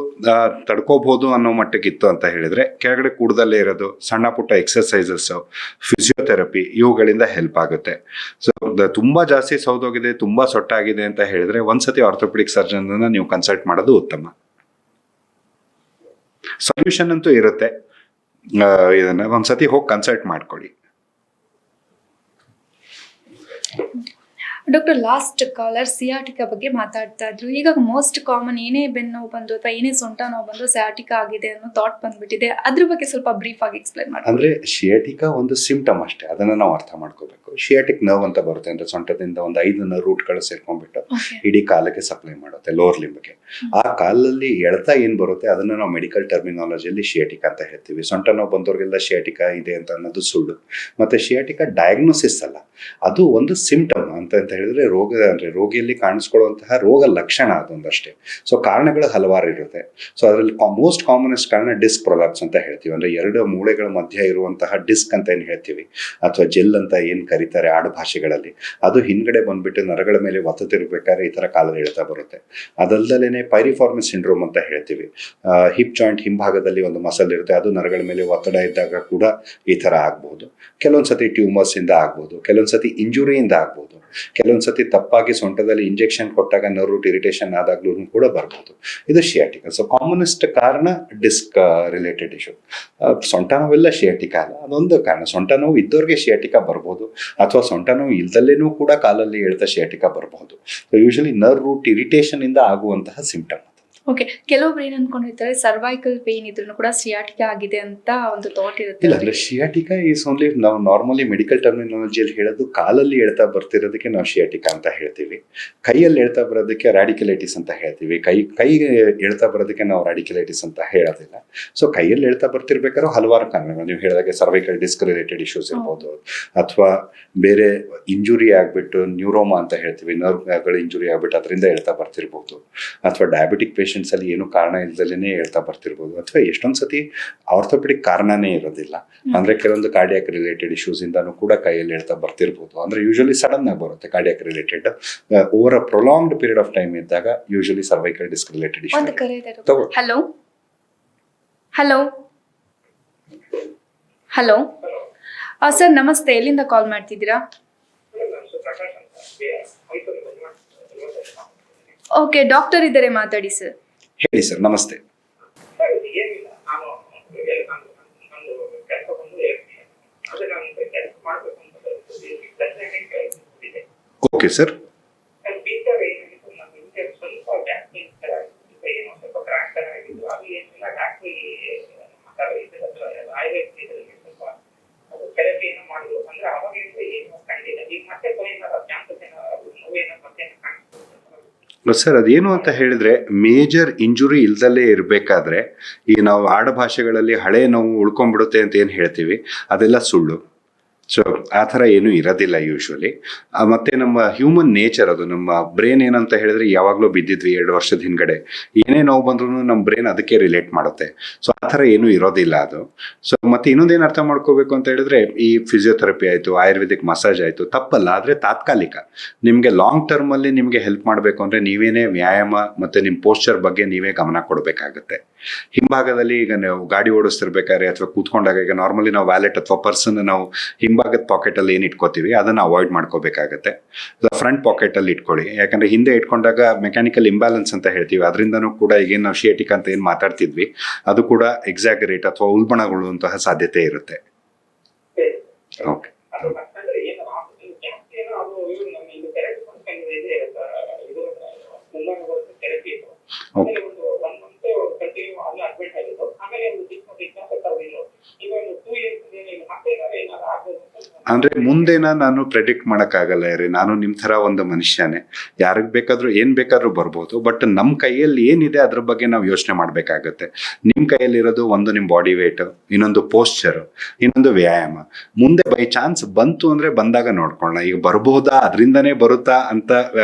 ತಡ್ಕೋಬಹುದು ಅನ್ನೋ ಮಟ್ಟಕ್ಕಿತ್ತು ಅಂತ ಹೇಳಿದ್ರೆ ಕೆಳಗಡೆ ಕೂಡದಲ್ಲೇ ಇರೋದು, ಸಣ್ಣ ಪುಟ್ಟ ಎಕ್ಸರ್ಸೈಸಸ್, ಫಿಸಿಯೋಥೆರಪಿ ಇವುಗಳಿಂದ ಹೆಲ್ಪ್ ಆಗುತ್ತೆ. ಸೊ ತುಂಬಾ ಜಾಸ್ತಿ ಸೌದೋಗಿದೆ, ತುಂಬಾ ಸೊಟ್ಟಾಗಿದೆ ಅಂತ ಹೇಳಿದ್ರೆ ಒಂದ್ಸತಿ ಆರ್ಥೋಪಿಡಿಕ್ ಸರ್ಜನ್ ನೀವು ಕನ್ಸಲ್ಟ್ ಮಾಡೋದು ಉತ್ತಮ. ಸೊಲ್ಯೂಷನ್ ಅಂತೂ ಇರುತ್ತೆ, ಇದನ್ನ ಒಂದ್ಸತಿ ಹೋಗಿ ಕನ್ಸಲ್ಟ್ ಮಾಡ್ಕೊಳ್ಳಿ. ಡಾಕ್ಟರ್, ಲಾಸ್ಟ್ ಕಾಲರ್ ಸಿಯಾಟಿಕಾ ಬಗ್ಗೆ ಮಾತಾಡ್ತಾ ಇದ್ರು. ಈಗ ಮೋಸ್ಟ್ ಕಾಮನ್ ಏನೇ ಬೆನ್ನು ನೋವು ಬಂದು ಅಥವಾ ಏನೇ ಸೊಂಟ ನೋವು ಬಂದು ಸಿಯಾಟಿಕಾ ಆಗಿದೆ ಅನ್ನೋ ಥಾಟ್ ಬಂದ್ಬಿಟ್ಟಿದೆ. ಅದ್ರ ಬಗ್ಗೆ ಸ್ವಲ್ಪ ಬ್ರೀಫ್ ಆಗಿ ಎಕ್ಸ್ಪ್ಲೈನ್ ಮಾಡಿ. ಅಂದ್ರೆ ಶಿಯಾಟಿಕಾ ಒಂದು ಸಿಂಪ್ಟಮ್ ಅಷ್ಟೇ, ಅದನ್ನ ನಾವು ಅರ್ಥ ಮಾಡ್ಕೋಬೇಕು. ಶಿಯಾಟಿಕ್ ನರ್ವ್ ಅಂತ ಬರುತ್ತೆ, ಅಂದ್ರೆ ಸೊಂಟದಿಂದ ಒಂದು 5 ನರ್ವ್ ರೂಟ್ಗಳು ಸೇರ್ಕೊಂಡ್ಬಿಟ್ಟು ಇಡೀ ಕಾಲಕ್ಕೆ ಸಪ್ಲೈ ಮಾಡುತ್ತೆ, ಲೋವರ್ ಲಿಂಬ್ಗೆ. ಆ ಕಾಲಲ್ಲಿ ಎಳ್ತ ಏನ್ ಬರುತ್ತೆ ಅದನ್ನ ನಾವು ಮೆಡಿಕಲ್ ಟರ್ಮಿನಾಲಜಿಯಲ್ಲಿ ಶಿಯಾಟಿಕಾ ಅಂತ ಹೇಳ್ತೀವಿ. ಸೊಂಟ ನೋವು ಬಂದವ್ರಿಗೆಲ್ಲ ಶಿಯಾಟಿಕಾ ಇದೆ ಅಂತ ಅನ್ನೋದು ಸುಳ್ಳು. ಮತ್ತೆ ಶಿಯಾಟಿಕಾ ಡಯಾಗ್ನೋಸಿಸ್ ಅಲ್ಲ, ಅದು ಒಂದು ಸಿಂಪ್ಟಮ್ ಅಂತ ಹೇಳಿದ್ರೆ ರೋಗಿಯಲ್ಲಿ ಕಾಣಿಸ್ಕೊಳ್ಳುವಂತಹ ರೋಗ ಲಕ್ಷಣ ಅದೊಂದಷ್ಟೇ. ಸೊ ಕಾರಣಗಳು ಹಲವಾರು ಇರುತ್ತೆ. ಸೊ ಅದರಲ್ಲಿ ಮೋಸ್ಟ್ ಕಾಮನೆಸ್ಟ್ ಕಾರಣ ಡಿಸ್ಕ್ ಪ್ರೊಲಾಪ್ಸ್ ಅಂತ ಹೇಳ್ತೀವಿ. ಅಂದ್ರೆ 2 ಮೂಳೆಗಳ ಮಧ್ಯ ಇರುವಂತಹ ಡಿಸ್ಕ್ ಅಂತ ಏನ್ ಹೇಳ್ತೀವಿ, ಅಥವಾ ಜೆಲ್ ಅಂತ ಏನ್ ಕರೀತಾರೆ ಆಡು ಭಾಷೆಗಳಲ್ಲಿ, ಅದು ಹಿಂದ್ಗಡೆ ಬಂದ್ಬಿಟ್ಟು ನರಗಳ ಮೇಲೆ ಒತ್ತತಿರ್ಬೇಕಾದ್ರೆ ಈ ತರ ಕಾಲಲ್ಲಿ ಎಳ್ತಾ ಬರುತ್ತೆ. ಅದಲ್ದಲೇನೆ ಪೈರಿಫಾರ್ಮಿಸ್ ಸಿಂಡ್ರೋಮ್ ಅಂತ ಹೇಳ್ತೀವಿ. ಹಿಪ್ ಜಾಯಿಂಟ್ ಹಿಂಭಾಗದಲ್ಲಿ ಒಂದು ಮಸಲ್ ಇರುತ್ತೆ, ಅದು ನರಗಳ ಮೇಲೆ ಒತ್ತಡ ಇದ್ದಾಗ ಕೂಡ ಈ ತರ ಆಗ್ಬಹುದು. ಕೆಲವೊಂದ್ಸತಿ ಟ್ಯೂಮರ್ಸ್ ಇಂದ ಆಗ್ಬಹುದು, ಕೆಲವೊಂದ್ಸತಿ ಇಂಜುರಿಯಿಂದ ಆಗ್ಬಹುದು, ಕೆಲವೊಂದ್ಸತಿ ತಪ್ಪಾಗಿ ಸೊಂಟದಲ್ಲಿ ಇಂಜೆಕ್ಷನ್ ಕೊಟ್ಟಾಗ ನರ್ವ್ ರೂಟ್ ಇರಿಟೇಷನ್ ಆದಾಗ್ಲೂ ಕೂಡ ಬರ್ಬೋದು. ಇದು ಶಿಯಾಟಿಕಾ. ಸೊ ಕಾಮನೆಸ್ಟ್ ಕಾರಣ ಡಿಸ್ಕ್ ರಿಲೇಟೆಡ್ ಇಶ್ಯೂ. ಸೊಂಟ ನೋವೆಲ್ಲ ಶಿಯಾಟಿಕಾ ಅಲ್ಲ, ಅದೊಂದು ಕಾರಣ. ಸೊಂಟ ನೋವು ಇದ್ದವ್ರಿಗೆ ಶಿಯಾಟಿಕಾ ಬರ್ಬೋದು, ಅಥವಾ ಸೊಂಟ ನೋವು ಇಲ್ದಲ್ಲೇನೂ ಕೂಡ ಕಾಲಲ್ಲಿ ಎಳ್ತಾ ಶಿಯಾಟಿಕಾ ಬರಬಹುದು. So usually nerve root irritation ಇಂದ ಆಗುವಂತಹ ಸಿಂಪ್ಟಮ್. ಓಕೆ, ಕೆಲವೊಬ್ರು ಏನ್ ಅನ್ಕೊಂಡಿರ್ತಾರೆ ಸರ್ವೈಕಲ್ ಪೇನ್ ಇದ್ರೂ ಕೂಡ ಸಿಯಾಟಿಕಾ ಆಗಿದೆ ಅಂತ ಒಂದು ಥಾಟ್ ಇರುತ್ತೆ. ಇಲ್ಲ, ಅಂದ್ರೆ ಶಿಯಾಟಿಕಾ ಈಸ್ ಓನ್ಲಿ, ನಾವು ನಾರ್ಮಲಿ ಮೆಡಿಕಲ್ ಟರ್ಮಿನಾಲಜಿಯಲ್ಲಿ ಹೇಳೋದು ಕಾಲಲ್ಲಿ ಎಳ್ತಾ ಬರ್ತಿರೋದಕ್ಕೆ ನಾವು ಶಿಯಾಟಿಕಾ ಅಂತ ಹೇಳ್ತೀವಿ. ಕೈಯಲ್ಲಿ ಎಳ್ತಾ ಬರೋದಕ್ಕೆ ರಾಡಿಕ್ಯುಲೈಟಿಸ್ ಅಂತ ಹೇಳ್ತೀವಿ. ಕೈಗೆ ಎಳ್ತಾ ಬರೋದಕ್ಕೆ ನಾವು ರಾಡಿಕ್ಯುಲೈಟಿಸ್ ಅಂತ ಹೇಳೋದಿಲ್ಲ. ಸೊ ಕೈಯಲ್ಲಿ ಎಳ್ತಾ ಬರ್ತಿರ್ಬೇಕಾದ್ರೂ ಹಲವಾರು ಕಾರಣಗಳು, ನೀವು ಹೇಳಿದಾಗೆ ಸರ್ವೈಕಲ್ ಡಿಸ್ಕ್ ರಿಲೇಟೆಡ್ ಇಶ್ಯೂಸ್ ಇರ್ಬೋದು, ಅಥವಾ ಬೇರೆ ಇಂಜುರಿ ಆಗ್ಬಿಟ್ಟು ನ್ಯೂರೋಮಾ ಅಂತ ಹೇಳ್ತೀವಿ, ನರ್ವ್ಗಳು ಇಂಜುರಿ ಆಗ್ಬಿಟ್ಟು ಅದರಿಂದ ಎಳ್ತಾ ಬರ್ತಿರ್ಬೋದು, ಅಥವಾ ಡಯಾಬಿಟಿಕ್ ಪೇಷಂಟ್ಸ್ ಅಲ್ಲಿ ಏನು ಕಾರಣ ಇಲ್ದಲೇನೆ ಹೇಳ್ತಾ ಬರ್ತಿರ್ಬೋದು, ಅಥವಾ ಎಷ್ಟೊಂದ್ ಸತಿ ಆರ್ಥೋಪೆಡಿಕ್ ಕಾರಣನೇ ಇರೋದಿಲ್ಲ, ಅಂದ್ರೆ ಕೆಲವೊಂದು ಕಾರ್ಡಿಯಾಕ್ ರಿಲೇಟೆಡ್ ಇಶ್ಯೂಸ್ ಇಂದಾನು ಕೂಡ ಕೈಯಲ್ಲಿ ಹೇಳ್ತಾ ಬರ್ತಿರ್ಬೋದು. ಅಂದ್ರೆ ಯೂಶಲಿ ಸಡನ್ ಆಗಿ ಬರುತ್ತೆ cardiac related. Over a prolonged period of time ಇದ್ದಾಗ usually cervical disc related issue. Hello hello hello sir, ನಮಸ್ತೆ. ಎಲ್ಲಿಂದ ಕಾಲ್ ಮಾಡ್ತಿದ್ದೀರಾ? ಓಕೆ, ಡಾಕ್ಟರ್ ಇದ್ದಾರೆ, ಮಾತಾಡಿ ಸರ್. ಹೇಳಿ ಸರ್, ನಮಸ್ತೆ. Okay sir. ಸರ್, ಅದೇನು ಅಂತ ಹೇಳಿದ್ರೆ ಮೇಜರ್ ಇಂಜುರಿ ಇಲ್ದಲ್ಲೇ ಇರಬೇಕಾದ್ರೆ ಈ ನಾವು ಆಡುಭಾಷೆಗಳಲ್ಲಿ ಹಳೆ ನೋವು ಉಳ್ಕೊಂಡ್ಬಿಡುತ್ತೆ ಅಂತ ಏನು ಹೇಳ್ತೀವಿ, ಅದೆಲ್ಲ ಸುಳ್ಳು. ಸೊ ಆ ಥರ ಏನೂ ಇರೋದಿಲ್ಲ ಯೂಶ್ವಲಿ. ಮತ್ತೆ ನಮ್ಮ ಹ್ಯೂಮನ್ ನೇಚರ್ ಅದು, ನಮ್ಮ ಬ್ರೇನ್ ಏನಂತ ಹೇಳಿದ್ರೆ ಯಾವಾಗಲೂ ಬಿದ್ದಿದ್ವಿ 2 ವರ್ಷದ ಹಿಂದ್ಗಡೆ, ಏನೇ ನೋವು ಬಂದ್ರೂ ನಮ್ಮ ಬ್ರೇನ್ ಅದಕ್ಕೆ ರಿಲೇಟ್ ಮಾಡುತ್ತೆ. ಸೊ ಆ ಥರ ಏನೂ ಇರೋದಿಲ್ಲ ಅದು. ಸೊ ಮತ್ತೆ ಇನ್ನೊಂದೇನು ಅರ್ಥ ಮಾಡ್ಕೋಬೇಕು ಅಂತ ಹೇಳಿದ್ರೆ, ಈ ಫಿಸಿಯೋಥೆರಪಿ ಆಯಿತು, ಆಯುರ್ವೇದಿಕ್ ಮಸಾಜ್ ಆಯಿತು, ತಪ್ಪಲ್ಲ, ಆದರೆ ತಾತ್ಕಾಲಿಕ. ನಿಮಗೆ ಲಾಂಗ್ ಟರ್ಮಲ್ಲಿ ನಿಮಗೆ ಹೆಲ್ಪ್ ಮಾಡಬೇಕು ಅಂದರೆ ನೀವೇನೇ ವ್ಯಾಯಾಮ ಮತ್ತು ನಿಮ್ಮ ಪೋಸ್ಚರ್ ಬಗ್ಗೆ ನೀವೇ ಗಮನ ಕೊಡಬೇಕಾಗತ್ತೆ. ಹಿಂಭಾಗದಲ್ಲಿ ಈಗ ನಾವು ಗಾಡಿ ಓಡಿಸ್ತಿರ್ಬೇಕಾದ್ರೆ ಅಥವಾ ಕೂತ್ಕೊಂಡಾಗ, ಈಗ ನಾರ್ಮಲಿ ನಾವು ವ್ಯಾಲೆಟ್ ಅಥವಾ ಪರ್ಸನ್ ನಾವು ಹಿಂಭಾಗದ ಪಾಕೆಟ್ ಅಲ್ಲಿ ಏನು ಇಟ್ಕೋತೀವಿ ಅದನ್ನ ಅವಾಯ್ಡ್ ಮಾಡ್ಕೋಬೇಕಾಗತ್ತೆ. ಫ್ರಂಟ್ ಪಾಕೆಟ್ ಅಲ್ಲಿ ಇಟ್ಕೊಳ್ಳಿ, ಯಾಕಂದ್ರೆ ಹಿಂದೆ ಇಟ್ಕೊಂಡಾಗ ಮೆಕ್ಯಾನಿಕಲ್ ಇಂಬ್ಯಾಲೆನ್ಸ್ ಅಂತ ಹೇಳ್ತೀವಿ, ಅದರಿಂದನೂ ಕೂಡ ಈಗೇನು ನಾವು ಶಿಯಾಟಿಕಾ ಅಂತ ಏನು ಮಾತಾಡ್ತಿದ್ವಿ ಅದು ಕೂಡ ಎಕ್ಸಾಗರೇಟ್ ಅಥವಾ ಉಲ್ಬಣಗೊಳ್ಳುವಂತಹ ಸಾಧ್ಯತೆ ಇರುತ್ತೆ. ಓಕೆ. ಓಕೆ. ಅಂದ್ರೆ ಮುಂದೆನ ನಾನು ಪ್ರೆಡಿಕ್ಟ್ ಮಾಡಕ್ಕಾಗಲ್ಲ ರೀ. ನಾನು ನಿಮ್ ತರ ಒಂದು ಮನುಷ್ಯನೇ, ಯಾರಿಗ್ ಬೇಕಾದ್ರೂ ಏನ್ ಬೇಕಾದ್ರೂ ಬರ್ಬೋದು. ಬಟ್ ನಮ್ ಕೈಯಲ್ಲಿ ಏನಿದೆ ಅದ್ರ ಬಗ್ಗೆ ನಾವು ಯೋಚನೆ ಮಾಡ್ಬೇಕಾಗತ್ತೆ. ನಿಮ್ ಕೈಯಲ್ಲಿ ಇರೋದು ಒಂದು ನಿಮ್ ಬಾಡಿ ವೇಟ್, ಇನ್ನೊಂದು ಪೋಸ್ಚರ್, ಇನ್ನೊಂದು ವ್ಯಾಯಾಮ. ಮುಂದೆ ಬೈ ಚಾನ್ಸ್ ಬಂತು ಅಂದ್ರೆ ಬಂದಾಗ ನೋಡ್ಕೊಳ್ಳೋಣ. ಈಗ ಬರ್ಬಹುದಾ, ಅದರಿಂದನೇ ಬರುತ್ತಾ ಅಂತ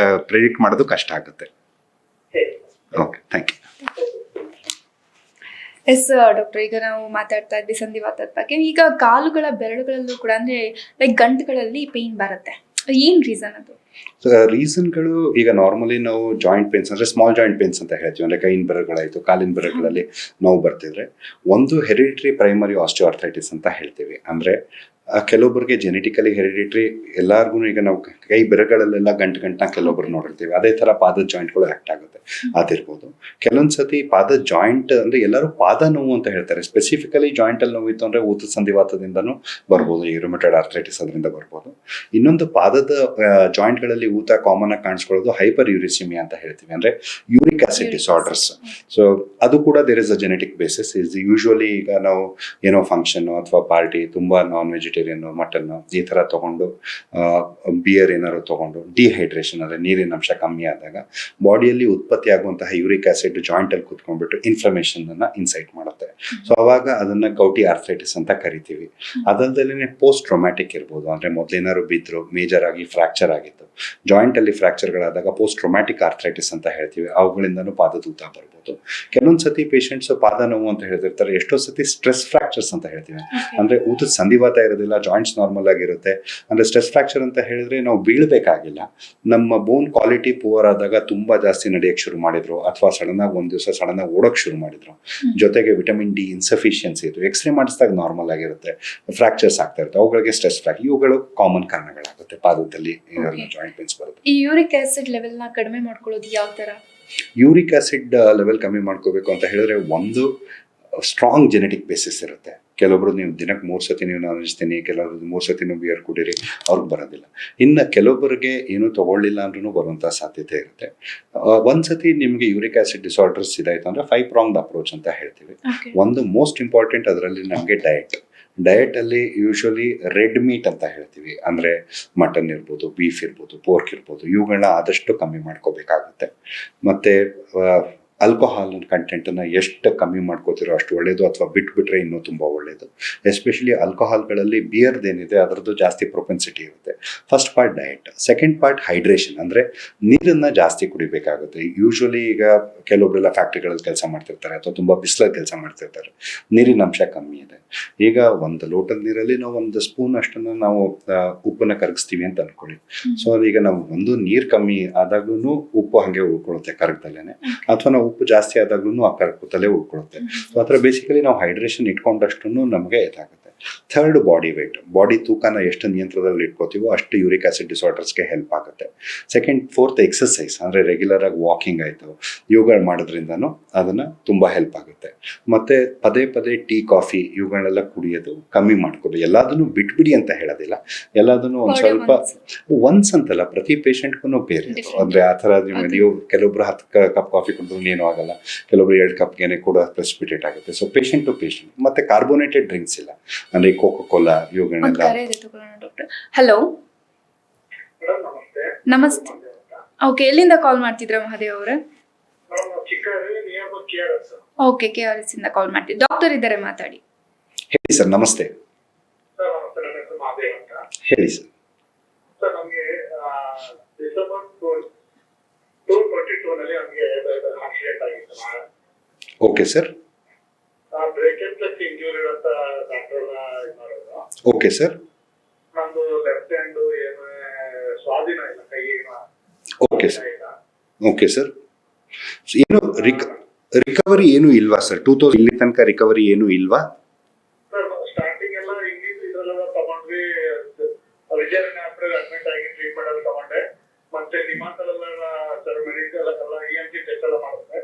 ಪ್ರೆಡಿಕ್ಟ್ ಮಾಡೋದು ಕಷ್ಟ ಆಗುತ್ತೆ. Okay, thank you. Yes doctor, ಈಗ ನಾವು ಮಾತಾಡ್ತಾ ಇದ್ವಿ ಸಂಧಿವಾತದ ಬಗ್ಗೆ. ಈಗ ಕಾಲುಗಳ ಬೆರಳುಗಳಲ್ಲೂ ಕೂಡ ಅಂದ್ರೆ ಲೈಕ್ ಗಂಟುಗಳಲ್ಲಿ ಪೇನ್ ಬರುತ್ತೆ, ಏನ್ ರೀಸನ್ ಅದು? ರೀಸನ್ಗಳು ಈಗ ನಾರ್ಮಲಿ ನಾವು ಜಾಯಿಂಟ್ ಪೇನ್ಸ್ ಅಂದ್ರೆ ಸ್ಮಾಲ್ ಜಾಯಿಂಟ್ ಪೇನ್ಸ್ ಅಂತ ಹೇಳ್ತೀವಿ, ಅಂದ್ರೆ ಕೈಯಿನ ಬೆರಳುಗಳಾಯ್ತು, ಕಾಲಿನ ಬೆರಳುಗಳಲ್ಲಿ ನೋವು ಬರ್ತಿದ್ರೆ ಒಂದು ಹೆರಿಡಿಟರಿ ಪ್ರೈಮರಿ ಆಸ್ಟಿಯೋಆರ್ಥೈಟಿಸ್ ಅಂತ ಹೇಳ್ತೀವಿ. ಅಂದ್ರೆ ಕೆಲವೊಬ್ಬರಿಗೆ ಜೆನೆಟಿಕಲಿ ಹೆರಿಡಿಟ್ರಿ, ಎಲ್ಲಾರ್ಗು ಈಗ ನಾವು ಕೈ ಬೆರಗಳಲ್ಲೆಲ್ಲ ಗಂಟನ್ನ ಕೆಲವೊಬ್ರು ನೋಡಿರ್ತೀವಿ, ಅದೇ ತರ ಪಾದದ ಜಾಯಿಂಟ್ಗಳು ಆಕ್ಟ್ ಆಗುತ್ತೆ, ಅದಿರ್ಬೋದು. ಕೆಲವೊಂದ್ಸತಿ ಪಾದದ ಜಾಯಿಂಟ್ ಅಂದ್ರೆ ಎಲ್ಲರೂ ಪಾದ ನೋವು ಅಂತ ಹೇಳ್ತಾರೆ, ಸ್ಪೆಸಿಫಿಕಲಿ ಜಾಯಿಂಟ್ ಅಲ್ಲಿ ನೋವಿತ್ತು ಅಂದ್ರೆ ಊತದ ಸಂಧಿವಾತದಿಂದನೂ ಬರ್ಬೋದು, ಈ ರುಮಟೆಡ್ ಆರ್ಥ್ರೈಟಿಸ್ ಅದರಿಂದ ಬರ್ಬೋದು. ಇನ್ನೊಂದು ಪಾದದ ಜಾಯಿಂಟ್ ಗಳಲ್ಲಿ ಊತ ಕಾಮನ್ ಆಗಿ ಕಾಣಿಸ್ಕೊಳ್ಳೋದು ಹೈಪರ್ ಯೂರಿಸಿಮಿಯಾ ಅಂತ ಹೇಳ್ತೀವಿ, ಅಂದ್ರೆ ಯೂರಿಕ್ ಆಸಿಡ್ ಡಿಸಾರ್ಡರ್ಸ್. ಸೊ ಅದು ಕೂಡ there is a genetic basis. Is usually ಈಗ ನಾವು ಏನೋ ಫಂಕ್ಷನ್ ಅಥವಾ ಪಾರ್ಟಿ ತುಂಬಾ ನಾನ್ ವೆಜಿಟೇರಿಯನ್, ಮಟನ್ ಈ ತರ ತಗೊಂಡು, ಬಿಯರ್ ಏನಾದ್ರು ತಗೊಂಡು, ಡಿಹೈಡ್ರೇಷನ್ ಅಂದ್ರೆ ನೀರಿನ ಅಂಶ ಕಮ್ಮಿ ಆದಾಗ ಬಾಡಿಯಲ್ಲಿ ಉತ್ಪತ್ತಿ ಆಗುವಂತಹ ಯೂರಿಕ್ ಆಸಿಡ್ ಜಾಯಿಂಟ್ ಅಲ್ಲಿ ಕುತ್ಕೊಂಡ್ಬಿಟ್ಟು ಇನ್ಫ್ಲಮೇಷನ್ ಅನ್ನ ಇನ್ಸೈಟ್ ಮಾಡುತ್ತೆ. ಸೊ ಅವಾಗ ಅದನ್ನ ಗೌಟಿ ಆರ್ಥ್ರೈಟಿಸ್ ಅಂತ ಕರಿತೀವಿ. ಅದಲ್ಲದೆ ಪೋಸ್ಟ್ ಟ್ರೊಮ್ಯಾಟಿಕ್ ಇರ್ಬೋದು, ಅಂದ್ರೆ ಮೊದಲೇನಾದ್ರು ಬಿದ್ರು, ಮೇಜರ್ ಆಗಿ ಫ್ರಾಕ್ಚರ್ ಆಗಿತ್ತು, ಜಾಯಿಂಟ್ ಅಲ್ಲಿ ಫ್ರಾಕ್ಚರ್ಗಳಾದಾಗ ಪೋಸ್ಟ್ ಟ್ರೊಮ್ಯಾಟಿಕ್ ಆರ್ಥ್ರೈಟಿಸ್ ಅಂತ ಹೇಳ್ತೀವಿ, ಅವುಗಳಿಂದನೂ ಪಾದದ ಊತ ಬರ್ಬೋದು. ಕೆಲವೊಂದ್ ಸತಿ ಪೇಷಂಟ್ಸ್ ಪಾದ ನೋವು ಅಂತ ಹೇಳ್ತಿರ್ತಾರೆ, ಎಷ್ಟೋ ಸತಿ ಸ್ಟ್ರೆಸ್ ಫ್ರಾಕ್ಚರ್ಸ್ ಅಂತ ಹೇಳ್ತೀವಿ, ಅಂದ್ರೆ ಊತದ ಸಂಧಿವಾತ ಇರೋದಿಲ್ಲ, ಜಾಯಿಂಟ್ಸ್ ನಾರ್ಮಲ್ ಆಗಿರುತ್ತೆ. ಅಂದ್ರೆ ಸ್ಟ್ರೆಸ್ ಫ್ರಾಕ್ಚರ್ ಅಂತ ಹೇಳಿದ್ರೆ ನಾವು ಬೀಳ್ಬೇಕಾಗಿಲ್ಲ, ನಮ್ಮ ಬೋನ್ ಕ್ವಾಲಿಟಿ ಪುವರ್ ಆದಾಗ ತುಂಬಾ ಜಾಸ್ತಿ ನಡೆಯಕ್ಕೆ ಶುರು ಮಾಡಿದ್ರು, ಅಥವಾ ಸಡನ್ ಆಗಿ ಒಂದ್ ದಿವಸ ಸಡನ್ ಆಗಿ ಓಡಕ್ ಶುರು ಮಾಡಿದ್ರು, ಜೊತೆಗೆ ವಿಟಮಿನ್ ಡಿ ಇನ್ಸಫಿಷಿಯನ್ಸಿ ಇತ್ತು, ಎಕ್ಸ್ರೇ ಮಾಡಿಸಿದಾಗ ನಾರ್ಮಲ್ ಆಗಿರುತ್ತೆ, ಫ್ರಾಕ್ಚರ್ಸ್ ಆಗ್ತಾ ಇರುತ್ತೆ, ಅವುಗಳಿಗೆ ಸ್ಟ್ರೆಸ್ ಫ್ರಾಕ್ಚರ್, ಇವುಗಳು ಕಾಮನ್ ಕಾರಣಗಳಾಗುತ್ತೆ ಪಾದದಲ್ಲಿ ಜಾಯಿಂಟ್ ಪೇನ್ಸ್ ಬರುತ್ತೆ. ಈ ಯೂರಿಕ್ ಆಸಿಡ್ ಲೆವೆಲ್ ನ ಕಡಿಮೆ ಮಾಡ್ಕೊಳ್ಳೋದು ಯಾವ ತರ? ಯೂರಿಕ್ ಆಸಿಡ್ ಲೆವೆಲ್ ಕಮ್ಮಿ ಮಾಡ್ಕೋಬೇಕು ಅಂತ ಹೇಳಿದ್ರೆ ಒಂದು ಸ್ಟ್ರಾಂಗ್ ಜೆನೆಟಿಕ್ ಬೇಸಿಸ್ ಇರುತ್ತೆ. ಕೆಲವೊಬ್ರು ನೀವು ದಿನಕ್ಕೆ 3 ಸತಿ ನೀವು ನಾನ್ ವೆಜ್ತೀನಿ, ಕೆಲವರು 3 ಸತಿ ಬಿಯರ್ ಕುಡೀರಿ, ಅವ್ರಿಗೆ ಬರೋದಿಲ್ಲ. ಇನ್ನು ಕೆಲವೊಬ್ಬರಿಗೆ ಏನು ತಗೊಳ್ಳಿಲ್ಲ ಅಂದ್ರೂ ಬರುವಂಥ ಸಾಧ್ಯತೆ ಇರುತ್ತೆ. ಒಂದ್ಸತಿ ನಿಮಗೆ ಯೂರಿಕ್ ಆಸಿಡ್ ಡಿಸಾರ್ಡರ್ಸ್ ಇದಾಯ್ತು ಅಂದ್ರೆ 5 ಪ್ರಾಂಗ್ಡ್ ಅಪ್ರೋಚ್ ಅಂತ ಹೇಳ್ತೀವಿ. ಒಂದು ಮೋಸ್ಟ್ ಇಂಪಾರ್ಟೆಂಟ್ ಅದರಲ್ಲಿ ನಮಗೆ ಡಯಟ್ ಅಲ್ಲಿ ಯೂಶುವಲಿ ರೆಡ್ ಮೀಟ್ ಅಂತ ಹೇಳ್ತೀವಿ, ಅಂದ್ರೆ ಮಟನ್ ಇರ್ಬೋದು, ಬೀಫ್ ಇರ್ಬೋದು, ಪೋರ್ಕ್ ಇರ್ಬೋದು, ಇವುಗಳನ್ನ ಆದಷ್ಟು ಕಮ್ಮಿ ಮಾಡ್ಕೋಬೇಕಾಗುತ್ತೆ. ಮತ್ತೆ ಆಲ್ಕೋಹಾಲ್ ಕಂಟೆಂಟ್ ಅನ್ನ ಎಷ್ಟು ಕಮ್ಮಿ ಮಾಡ್ಕೋತಿರೋ ಅಷ್ಟು ಒಳ್ಳೇದು, ಅಥವಾ ಬಿಟ್ಬಿಟ್ರೆ ಇನ್ನೂ ತುಂಬಾ ಒಳ್ಳೇದು. ಎಸ್ಪೆಷಲಿ ಆಲ್ಕೋಹಾಲ್ಗಳಲ್ಲಿ ಬಿಯರ್ದೇನಿದೆ ಅದರದ್ದು ಜಾಸ್ತಿ ಪ್ರೊಪೆನ್ಸಿಟಿ ಇರುತ್ತೆ. First part diet, second part hydration, ಅಂದ್ರೆ ನೀರನ್ನ ಜಾಸ್ತಿ ಕುಡಿಬೇಕಾಗುತ್ತೆ. ಯೂಶುವಲಿ ಈಗ ಕೆಲವೊಬ್ಬರೆಲ್ಲ ಫ್ಯಾಕ್ಟ್ರಿಗಳಲ್ಲಿ ಕೆಲಸ ಮಾಡ್ತಿರ್ತಾರೆ ಅಥವಾ ತುಂಬಾ ಬಿಸಿಲಲ್ಲಿ ಕೆಲಸ ಮಾಡ್ತಿರ್ತಾರೆ, ನೀರಿನ ಅಂಶ ಕಮ್ಮಿ ಇದೆ. ಈಗ ಒಂದು ಲೋಟದ ನೀರಲ್ಲಿ ನಾವು 1 ಸ್ಪೂನ್ ಅಷ್ಟನ್ನ ನಾವು ಉಪ್ಪನ್ನ ಕರಗಿಸ್ತೀವಿ ಅಂತ ಅನ್ಕೊಳ್ಳಿ. ಸೊ ಈಗ ನಾವು ಒಂದು ನೀರ್ ಕಮ್ಮಿ ಆದಾಗ್ಲೂ ಉಪ್ಪು ಹಂಗೆ ಉಳ್ಕೊಳ್ಳುತ್ತೆ ಕರಗದಲ್ಲೇನೆ, ಅಥವಾ ನಾವು ಉಪ್ಪು ಜಾಸ್ತಿ ಆದಾಗ್ಲೂ ಆ ಕರಗುತ್ತಲೇ ಉಳ್ಕೊಳ್ಳುತ್ತೆ. ಸೊ ಆ ಥರ ಬೇಸಿಕಲಿ ನಾವು ಹೈಡ್ರೇಷನ್ ಇಟ್ಕೊಂಡಷ್ಟು ನಮಗೆ ಇದಾಗುತ್ತೆ. ಥರ್ಡ್ ಬಾಡಿ ವೇಟ್, ಬಾಡಿ ತೂಕನ ಎಷ್ಟು ನಿಯಂತ್ರಣದಲ್ಲಿ ಇಟ್ಕೋತೀವೋ ಅಷ್ಟು ಯೂರಿಕ್ ಆಸಿಡ್ ಡಿಸಾರ್ಡರ್ಸ್ಗೆ ಹೆಲ್ಪ್ ಆಗುತ್ತೆ. ಫೋರ್ತ್ ಎಕ್ಸಸೈಸ್, ಅಂದ್ರೆ ರೆಗ್ಯುಲರ್ ಆಗಿ ವಾಕಿಂಗ್ ಆಯ್ತು, ಇವುಗಳು ಮಾಡೋದ್ರಿಂದನೂ ಅದನ್ನ ತುಂಬಾ ಹೆಲ್ಪ್ ಆಗುತ್ತೆ. ಮತ್ತೆ ಪದೇ ಪದೇ ಟೀ, ಕಾಫಿ ಇವುಗಳನ್ನೆಲ್ಲ ಕುಡಿಯೋದು ಕಮ್ಮಿ ಮಾಡ್ಕೋಬೇಕು. ಎಲ್ಲದನ್ನು ಬಿಟ್ಬಿಡಿ ಅಂತ ಹೇಳೋದಿಲ್ಲ, ಎಲ್ಲದನ್ನು ಒಂದ್ ಸ್ವಲ್ಪ ಒನ್ಸ್ ಅಂತಲ್ಲ, ಪ್ರತಿ ಪೇಷಂಟ್ಗೂ ಬೇರೆ. ಅಂದ್ರೆ ಆ ಥರ ನೀವು ಕೆಲವೊಬ್ರು 10 ಕಪ್ ಕಾಫಿ ಕುಡಿದ್ರು ಏನೂ ಆಗಲ್ಲ, ಕೆಲವೊಬ್ರು 2 ಕಪ್ಗೆನೆ ಕೂಡ ಪ್ರೆಸಿಪಿಟೇಟ್ ಆಗುತ್ತೆ. So patient to patient. ಮತ್ತೆ ಕಾರ್ಬೋನೇಟೆಡ್ ಡ್ರಿಂಕ್ಸ್ ಇಲ್ಲ, ಅಂದ್ರೆ ಕೋಕೋ ಕೋಲಾ ಇವುಗಳನ್ನೆಲ್ಲ. ಹಲೋ, ನಮಸ್ತೆ. ಓಕೆ, ಎಲ್ಲಿಂದ ಕಾಲ್ ಮಾಡ್ತಿದ್ರ ಮಹಾದೇವ್ ಅವರೇ? ಓಕೆ, KRS ಇಂದ ಕಾಲ್ ಮಾಡ್ತೀವಿ. ಡಾಕ್ಟರ್ ಇದ್ದಾರೆ, ಮಾತಾಡಿ. ಹೇಳಿ ಸರ್. ನಮಸ್ತೆ. ಹೇಳಿ ಸರ್. ನಮಗೆ ಡಿಸೆಂಬರ್ 2022 ನಲ್ಲಿ ನಮಗೆ ಆಕ್ಸಿಡೆಂಟ್ ಆಗಿತ್ತು. Okay sir. Breakage plus injury ಅಂತ ಡಾಕ್ಟರ್ ಮಾಡೋದು. Okay sir. ನಂದು ಲೆಫ್ಟ್ ಹ್ಯಾಂಡ್ ಏನು ಸ್ವಾಧೀನ ಇಲ್ಲ, ಕೈ ಏನು. Okay sir. Okay sir. ಏನು ರಿಕವರಿ ಏನು ಇಲ್ವಾ ಸರ್? 2000 ಇಲ್ಲಿ ತನಕ ರಿಕವರಿ ಏನು ಇಲ್ವಾ? ಸರ್ ಸ್ಟಾರ್ಟಿಂಗ್ ಎಲ್ಲ ಇಂಗ್ಲಿಷ್ ಇದ್ರಲ್ಲ ತಗೊಂಡ್ವಿ, ವಿಜಯನಗರ ಅಡ್ಮಿಟ್ ಆಗಿ ಟ್ರೀಟ್ಮೆಂಟ್ ಎಲ್ಲ ತಗೊಂಡೆ. ಮತ್ತೆ ನಿಮಾಂತಲೆಲ್ಲ ಸರ್ ಮೆಡಿಕಲ್ ಎಲ್ಲ EMG ಟೆಸ್ಟ್ ಎಲ್ಲ ಮಾಡಿದ್ರೆ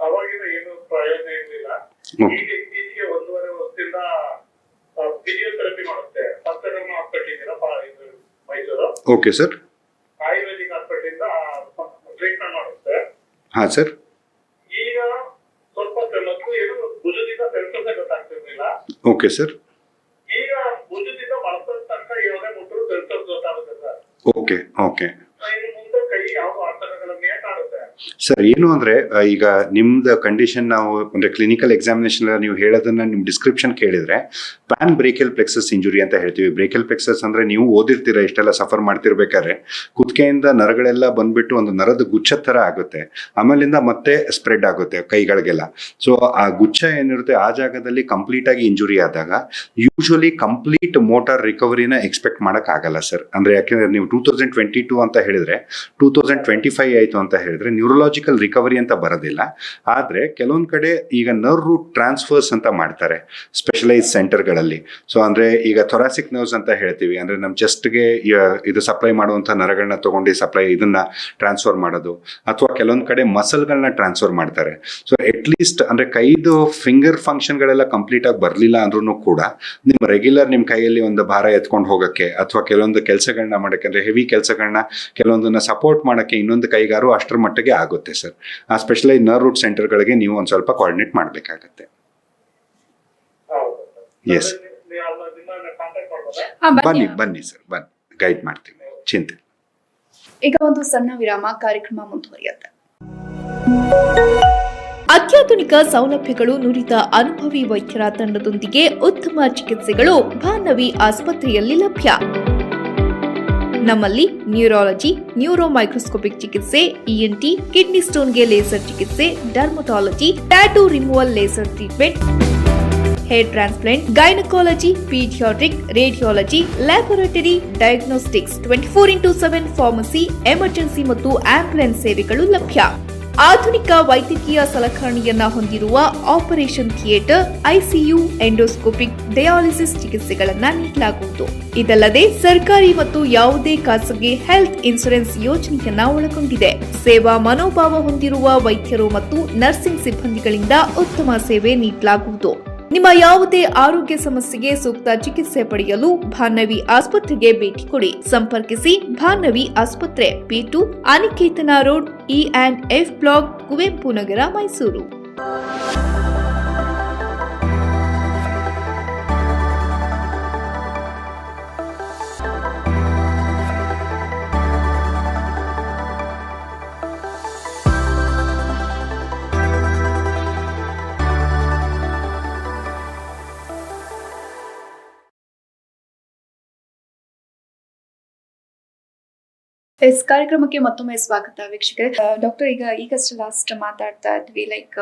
ಅವಾಗಿನ ಏನು ಪ್ರಯೋಜನ ಇರಲಿಲ್ಲ. ಈಗ ಇತ್ತೀಚೆಗೆ 1.5 ವರ್ಷದಿಂದ ಫಿಸಿಯೋಥೆರಪಿ ಮಾಡುತ್ತೆ Panchakarma hospital Mysuru. Okay sir. Ayurvedic hospital ಇಂದ ಟ್ರೀಟ್ಮೆಂಟ್ ಮಾಡುತ್ತೆ. ಹಾ ಸರ್. ಈಗ ಸ್ವಲ್ಪ ಮೊದಲು ಏನು ಭುಜದಿಂದ ಸೆನ್ಸಸ್ ಗೊತ್ತಾಗ್ತಿರ್ಲಿಲ್ಲ. Okay sir. ಈಗ ಭುಜದಿಂದ ಮಳಸದ ತನಕ ಯೋಗ ಮುಟ್ಟರು ಸೆನ್ಸಸ್ ಗೊತ್ತಾಗುತ್ತೆ ಸರ್. Okay okay. ಇನ್ನು ಮುಂದೆ ಕೈ ಯಾವ ಆಸನಗಳನ್ನೇ ಕಾಣುತ್ತೆ ಸರ್. ಏನು ಅಂದ್ರೆ ಈಗ ನಿಮ್ದು ಕಂಡೀಷನ್ ನಾವು ಅಂದ್ರೆ ಕ್ಲಿನಿಕಲ್ ಎಕ್ಸಾಮಿನೇಷನ್ ನೀವು ಹೇಳೋದನ್ನ ನಿಮ್ ಡಿಸ್ಕ್ರಿಪ್ಷನ್ ಕೇಳಿದ್ರೆ ಪ್ಯಾನ್ ಬ್ರೇಕಿಯಲ್ ಪ್ಲೆಕ್ಸಸ್ ಇಂಜುರಿ ಅಂತ ಹೇಳ್ತೀವಿ. ಬ್ರೇಕಿಯಲ್ ಪ್ಲೆಕ್ಸಸ್ ಅಂದ್ರೆ ನೀವು ಓದಿರ್ತೀರ, ಇಷ್ಟೆಲ್ಲ ಸಫರ್ ಮಾಡ್ತಿರ್ಬೇಕಾದ್ರೆ ಕುತ್ತಿಗೆಯಿಂದ ನರಗಳೆಲ್ಲ ಬಂದ್ಬಿಟ್ಟು ಒಂದು ನರದ ಗುಚ್ಛ ತರ ಆಗುತ್ತೆ, ಆಮೇಲಿಂದ ಮತ್ತೆ ಸ್ಪ್ರೆಡ್ ಆಗುತ್ತೆ ಕೈಗಳಿಗೆಲ್ಲ. ಸೊ ಆ ಗುಚ್ಛ ಏನಿರುತ್ತೆ ಆ ಜಾಗದಲ್ಲಿ ಕಂಪ್ಲೀಟ್ ಆಗಿ ಇಂಜುರಿ ಆದಾಗ ಯೂಶುವಲಿ ಕಂಪ್ಲೀಟ್ ಮೋಟಾರ್ ರಿಕವರಿನ ಎಕ್ಸ್ಪೆಕ್ಟ್ ಮಾಡಕ್ ಆಗಲ್ಲ ಸರ್. ಅಂದ್ರೆ ಯಾಕೆಂದ್ರೆ ನೀವು 2022 ಅಂತ ಹೇಳಿದ್ರೆ 2025 ಆಯ್ತು ಅಂತ ಹೇಳಿದ್ರೆ ನ್ಯೂರಲಾಜಿಕಲ್ ರಿಕವರಿ ಅಂತ ಬರೋದಿಲ್ಲ. ಆದರೆ ಕೆಲವೊಂದು ಕಡೆ ಈಗ ನರ್ವ್ ರೂಟ್ ಟ್ರಾನ್ಸ್ಫರ್ಸ್ ಅಂತ ಮಾಡ್ತಾರೆ ಸ್ಪೆಷಲೈಸ್ ಸೆಂಟರ್ಗಳಲ್ಲಿ. ಸೊ ಅಂದರೆ ಈಗ ಥೊರಾಸಿಕ್ ನರ್ವ್ಸ್ ಅಂತ ಹೇಳ್ತೀವಿ, ಅಂದರೆ ನಮ್ಮ ಚೆಸ್ಟ್ಗೆ ಇದು ಸಪ್ಲೈ ಮಾಡುವಂಥ ನರಗಳನ್ನ ತೊಗೊಂಡು ಇದನ್ನ ಟ್ರಾನ್ಸ್ಫರ್ ಮಾಡೋದು, ಅಥವಾ ಕೆಲವೊಂದು ಕಡೆ ಮಸಲ್ಗಳನ್ನ ಟ್ರಾನ್ಸ್ಫರ್ ಮಾಡ್ತಾರೆ. ಸೊ ಅಟ್ಲೀಸ್ಟ್ ಅಂದರೆ ಕೈದು ಫಿಂಗರ್ ಫಂಕ್ಷನ್ಗಳೆಲ್ಲ ಕಂಪ್ಲೀಟ್ ಆಗಿ ಬರಲಿಲ್ಲ ಅಂದ್ರೂ ಕೂಡ ನಿಮ್ಮ ರೆಗ್ಯುಲರ್ ನಿಮ್ಮ ಕೈಯಲ್ಲಿ ಒಂದು ಭಾರ ಎತ್ಕೊಂಡು ಹೋಗೋಕ್ಕೆ ಅಥವಾ ಕೆಲವೊಂದು ಕೆಲಸಗಳನ್ನ ಮಾಡೋಕ್ಕೆ, ಅಂದರೆ ಹೆವಿ ಕೆಲಸಗಳನ್ನ ಕೆಲವೊಂದನ್ನ ಸಪೋರ್ಟ್ ಮಾಡೋಕ್ಕೆ ಇನ್ನೊಂದು ಕೈಗಾರು ಅಷ್ಟರ ಮಟ್ಟಿಗೆ ಆಗುತ್ತೆ ಸರ್. ಆ ಸ್ಪೆಷಲೈಸ್ ನರ್ವ್ ರೂಟ್ ಸೆಂಟರ್ಗಳಿಗೆ ನೀವು ಒಂದು ಸ್ವಲ್ಪ ಕೋಆರ್ಡಿನೇಟ್ ಮಾಡಬೇಕಾಗತ್ತೆ. ಎಸ್, ಬನ್ನಿ ಸರ್, ಬನ್ನಿ, ಗೈಡ್ ಮಾಡ್ತೀವಿ, ಚಿಂತೆ. ಈಗ ಒಂದು ಸಣ್ಣ ವಿರಾಮ, ಕಾರ್ಯಕ್ರಮ ಮುಂದುವರಿಯುತ್ತೆ. ಅತ್ಯಾಧುನಿಕ ಸೌಲಭ್ಯಗಳು ನುರಿತ ಅನುಭವಿ ವೈದ್ಯರ ತಂಡದೊಂದಿಗೆ ಉತ್ತಮ ಚಿಕಿತ್ಸೆಗಳು ಭಾನ್ನವಿ ಆಸ್ಪತ್ರೆಯಲ್ಲಿ ಲಭ್ಯ. ನಮ್ಮಲ್ಲಿ ನ್ಯೂರಾಲಜಿ, ನ್ಯೂರೋ ಮೈಕ್ರೋಸ್ಕೋಪಿಕ್ ಚಿಕಿತ್ಸೆ, ಇಎನ್ಟಿ, ಕಿಡ್ನಿ ಸ್ಟೋನ್ಗೆ ಲೇಸರ್ ಚಿಕಿತ್ಸೆ, dermatology, tattoo removal laser treatment, hair transplant, gynaecology, paediatric, radiology, laboratory, diagnostics, 24x7 pharmacy, emergency ಮತ್ತು ಆಂಬ್ಯುಲೆನ್ಸ್ ಸೇವೆಗಳು ಲಭ್ಯ. ಆಧುನಿಕ ವೈದ್ಯಕೀಯ ಸಲಕರಣೆಯನ್ನ ಹೊಂದಿರುವ operation theatre, ICU, endoscopic, dialysis ಚಿಕಿತ್ಸೆಗಳನ್ನ ನೀಡಲಾಗುವುದು. ಇದಲ್ಲದೆ ಸರ್ಕಾರಿ ಮತ್ತು ಯಾವುದೇ ಖಾಸಗಿ ಹೆಲ್ತ್ ಇನ್ಶೂರೆನ್ಸ್ ಯೋಜನೆಯನ್ನ ಒಳಗೊಂಡಿದೆ. ಸೇವಾ ಮನೋಭಾವ ಹೊಂದಿರುವ ವೈದ್ಯರು ಮತ್ತು ನರ್ಸಿಂಗ್ ಸಿಬ್ಬಂದಿಗಳಿಂದ ಉತ್ತಮ ಸೇವೆ ನೀಡಲಾಗುವುದು. ನಿಮ್ಮ ಯಾವುದೇ ಆರೋಗ್ಯ ಸಮಸ್ಯೆಗೆ ಸೂಕ್ತ ಚಿಕಿತ್ಸೆ ಪಡೆಯಲು ಭಾನ್ನವಿ ಆಸ್ಪತ್ರೆಗೆ ಭೇಟಿ ಕೊಡಿ. ಸಂಪರ್ಕಿಸಿ ಭಾನ್ನವಿ ಆಸ್ಪತ್ರೆ, P2, Aniketana road, E&F block, Kuvempu Nagar, Mysuru. Yes, ಕಾರ್ಯಕ್ರಮಕ್ಕೆ ಮತ್ತೊಮ್ಮೆ ಸ್ವಾಗತ ವೀಕ್ಷಕರೇ. ಡಾಕ್ಟರ್, ಈಗಷ್ಟೇ ಲಾಸ್ಟ್ ಮಾತಾಡ್ತಾ ಇದ್ವಿ, like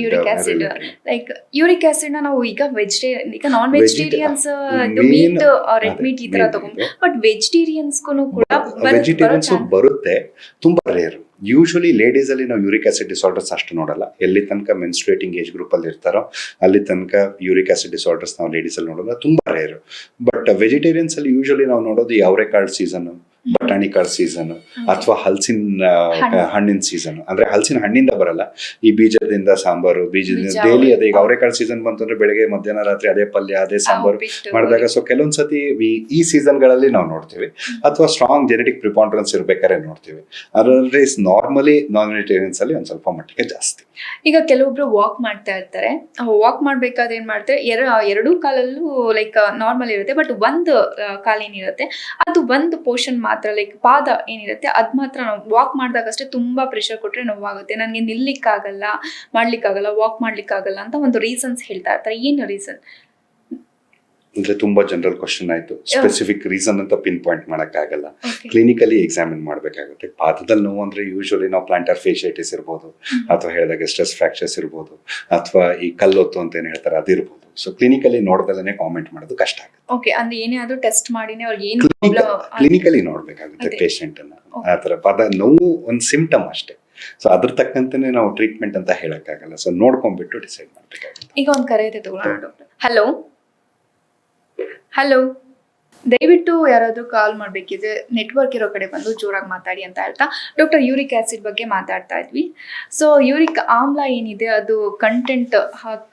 uric acid. Like uric acid ನಾವು ಈಗ non vegetarians meat, red meat ಈ ತರ ತಗೊಂಡು, ಬಟ್ ವೆಜಿಟೇರಿಯನ್ಸ್ಗೂ ಕೂಡ ಬರುತ್ತೆ, ತುಂಬಾ ರೇರ್. ಯೂಶಲಿ ಲೇಡೀಸ್ ಅಲ್ಲಿ ನಾವು ಯೂರಿಕ್ ಆಸಿಡ್ ಡಿಸಾರ್ಡರ್ಸ್ ಅಷ್ಟು ನೋಡಲ್ಲ. ಎಲ್ಲಿ ತನಕ ಮೆನ್ಸ್ಟ್ರೇಟಿಂಗ್ ಏಜ್ ಗ್ರೂಪ್ ಅಲ್ಲಿ ಇರ್ತಾರೋ ಅಲ್ಲಿ ತನಕ ಯೂರಿಕ್ ಆಸಿಡ್ ಡಿಸಾರ್ಡರ್ಸ್ ನಾವು ಲೇಡೀಸ್ ಅಲ್ಲಿ ನೋಡೋಲ್ಲ, ತುಂಬಾ ರೇರ್. ಬಟ್ ವೆಜಿಟೇರಿಯನ್ಸ್ ಅಲ್ಲಿ ಯೂಶಲಿ ನಾವು ನೋಡೋದು ಅವರೆಕಾಳು ಸೀಸನ್, ಬಟಾಣಿ ಕಾಳು ಸೀಸನ್, ಅಥವಾ ಹಲಸಿನ ಹಣ್ಣಿನ ಸೀಸನ್. ಅಂದ್ರೆ ಹಲಸಿನ ಹಣ್ಣಿಂದ ಬರಲ್ಲ, ಈ ಬೀಜದಿಂದ ಸಾಂಬಾರು, ಬೀಜದಿಂದ ಡೈಲಿ ಅದೇ. ಈಗ ಅವರೆಕಾಳು ಸೀಸನ್ ಬಂತಂದ್ರೆ ಬೆಳಗ್ಗೆ ಮಧ್ಯಾಹ್ನ ರಾತ್ರಿ ಅದೇ ಪಲ್ಯ, ಅದೇ ಸಾಂಬಾರು ಮಾಡಿದಾಗ ಸೊ ಕೆಲವೊಂದ್ಸತಿ ಈ ಸೀಸನ್ ಗಳಲ್ಲಿ ನಾವು ನೋಡ್ತೀವಿ, ಅಥವಾ ಸ್ಟ್ರಾಂಗ್ ಜೆನೆಟಿಕ್ ಪ್ರಿಪಾಂಡ್ರೆನ್ಸ್ ಇರ್ಬೇಕಾದ್ರೆ ನೋಡ್ತೀವಿ. ಅದರ್ವೈಸ್ ನಾರ್ಮಲಿ ನಾನ್ ವೆಜಿಟೇರಿಯನ್ಸ್ ಅಲ್ಲಿ ಒಂದ್ ಸ್ವಲ್ಪ ಮಟ್ಟಿಗೆ ಜಾಸ್ತಿ. ಈಗ ಕೆಲವೊಬ್ರು ವಾಕ್ ಮಾಡ್ತಾ ಇರ್ತಾರೆ, ವಾಕ್ ಮಾಡ್ಬೇಕಾದ್ರೆ ಏನ್ ಮಾಡ್ತಾರೆ, ಎರಡೂ ಕಾಲಲ್ಲೂ ಲೈಕ್ ನಾರ್ಮಲ್ ಇರುತ್ತೆ, ಬಟ್ ಒಂದು ಕಾಲೇನಿರುತ್ತೆ ಅದು ಒಂದು ಪೋರ್ಷನ್ ಮಾತ್ರ, ಲೈಕ್ ಪಾದ ಏನಿರುತ್ತೆ ಅದ್ ಮಾತ್ರ ನಾವು ವಾಕ್ ಮಾಡಿದಾಗಷ್ಟೇ ತುಂಬಾ ಪ್ರೆಷರ್ ಕೊಟ್ರೆ ನೋವಾಗುತ್ತೆ, ನನಗೆ ನಿಲ್ಲಿಕ್ಕಾಗಲ್ಲ, ಮಾಡ್ಲಿಕ್ಕಾಗಲ್ಲ, ವಾಕ್ ಮಾಡ್ಲಿಕ್ಕಾಗಲ್ಲ ಅಂತ ಒಂದು ರೀಸನ್ಸ್ ಹೇಳ್ತಾ ಇರ್ತಾರೆ. ಏನು ರೀಸನ್? ಅಂದ್ರೆ ತುಂಬಾ ಜನರಲ್ ಕ್ವಶನ್ ಆಯ್ತು. ಸ್ಪೆಸಿಫಿಕ್ ರೀಸನ್ ಅಂತ ಪಿನ್ ಪಾಯಿಂಟ್ ಮಾಡಕ್ ಆಗಲ್ಲ, ಕ್ಲಿನಿಕಲಿ ಎಕ್ಸಾಮಿನ್ ಮಾಡ್ಬೇಕಾಗುತ್ತೆ. ಪಾದದಲ್ಲಿ ನೋವು ಅಂದ್ರೆ ಯೂಶಲಿ ನಾವು ಪ್ಲಾಂಟರ್ ಫೇಶಿಯೈಟಿಸ್ ಇರ್ಬೋದು, ಅಥವಾ ಹೇಳಿದಾಗ ಸ್ಟ್ರೆಸ್ ಫ್ರಾಕ್ಚರ್ಸ್ ಇರ್ಬೋದು, ಅಥವಾ ಈ ಕಲ್ಲೊತ್ತು ಅಂತ ಏನ್ ಹೇಳ್ತಾರೆ ಅದಿರ್ಬೋದು. ಸೊ ಕ್ಲಿನಿಕಲಿ ನೋಡ್ದಲ್ಲೇ ಕಾಮೆಂಟ್ ಮಾಡೋದು ಕಷ್ಟ ಆಗುತ್ತೆ. ಓಕೆ, ಅಂದ್ರೆ ಏನೇ ಆದ್ರೂ ಟೆಸ್ಟ್ ಮಾಡಿನೇ ಅವ್ರಿಗೆ ಏನು ಕ್ಲಿನಿಕಲಿ ನೋಡ್ಬೇಕಾಗುತ್ತೆ ಪೇಷಂಟ್ ಅನ್ನ. ಆತರ ಪಾದ ನೋವು ಒಂದು ಸಿಂಪ್ಟಮ್ ಅಷ್ಟೇ. ಸೊ ಅದ್ರ ತಕ್ಕಂತೆನೆ ನಾವು ಟ್ರೀಟ್ಮೆಂಟ್ ಅಂತ ಹೇಳಕ್ಕಾಗಲ್ಲ. ಸೊ ನೋಡ್ಕೊಂಡ್ಬಿಟ್ಟು ಡಿಸೈಡ್ ಮಾಡ್ಬೇಕಾಗುತ್ತೆ. ಈಗ ಒಂದ್ ಕರೆ ಇದೆ, ತಗೊಳ್ಳೋಣ ಡಾಕ್ಟರ್. ಹಲೋ ಹಲೋ, ದಯವಿಟ್ಟು ಯಾರಾದ್ರೂ ಕಾಲ್ ಮಾಡ್ಬೇಕಿದ್ರೆ ನೆಟ್ವರ್ಕ್ ಇರೋ ಕಡೆ ಬಂದು ಜೋರಾಗಿ ಮಾತಾಡಿ ಅಂತ ಹೇಳ್ತಾ ಡಾಕ್ಟರ್ ಯೂರಿಕ್ ಆಸಿಡ್ ಬಗ್ಗೆ ಮಾತಾಡ್ತಾ ಇದ್ವಿ. ಸೊ ಯೂರಿಕ್ ಆಮ್ಲ ಏನಿದೆ ಅದು ಕಂಟೆಂಟ್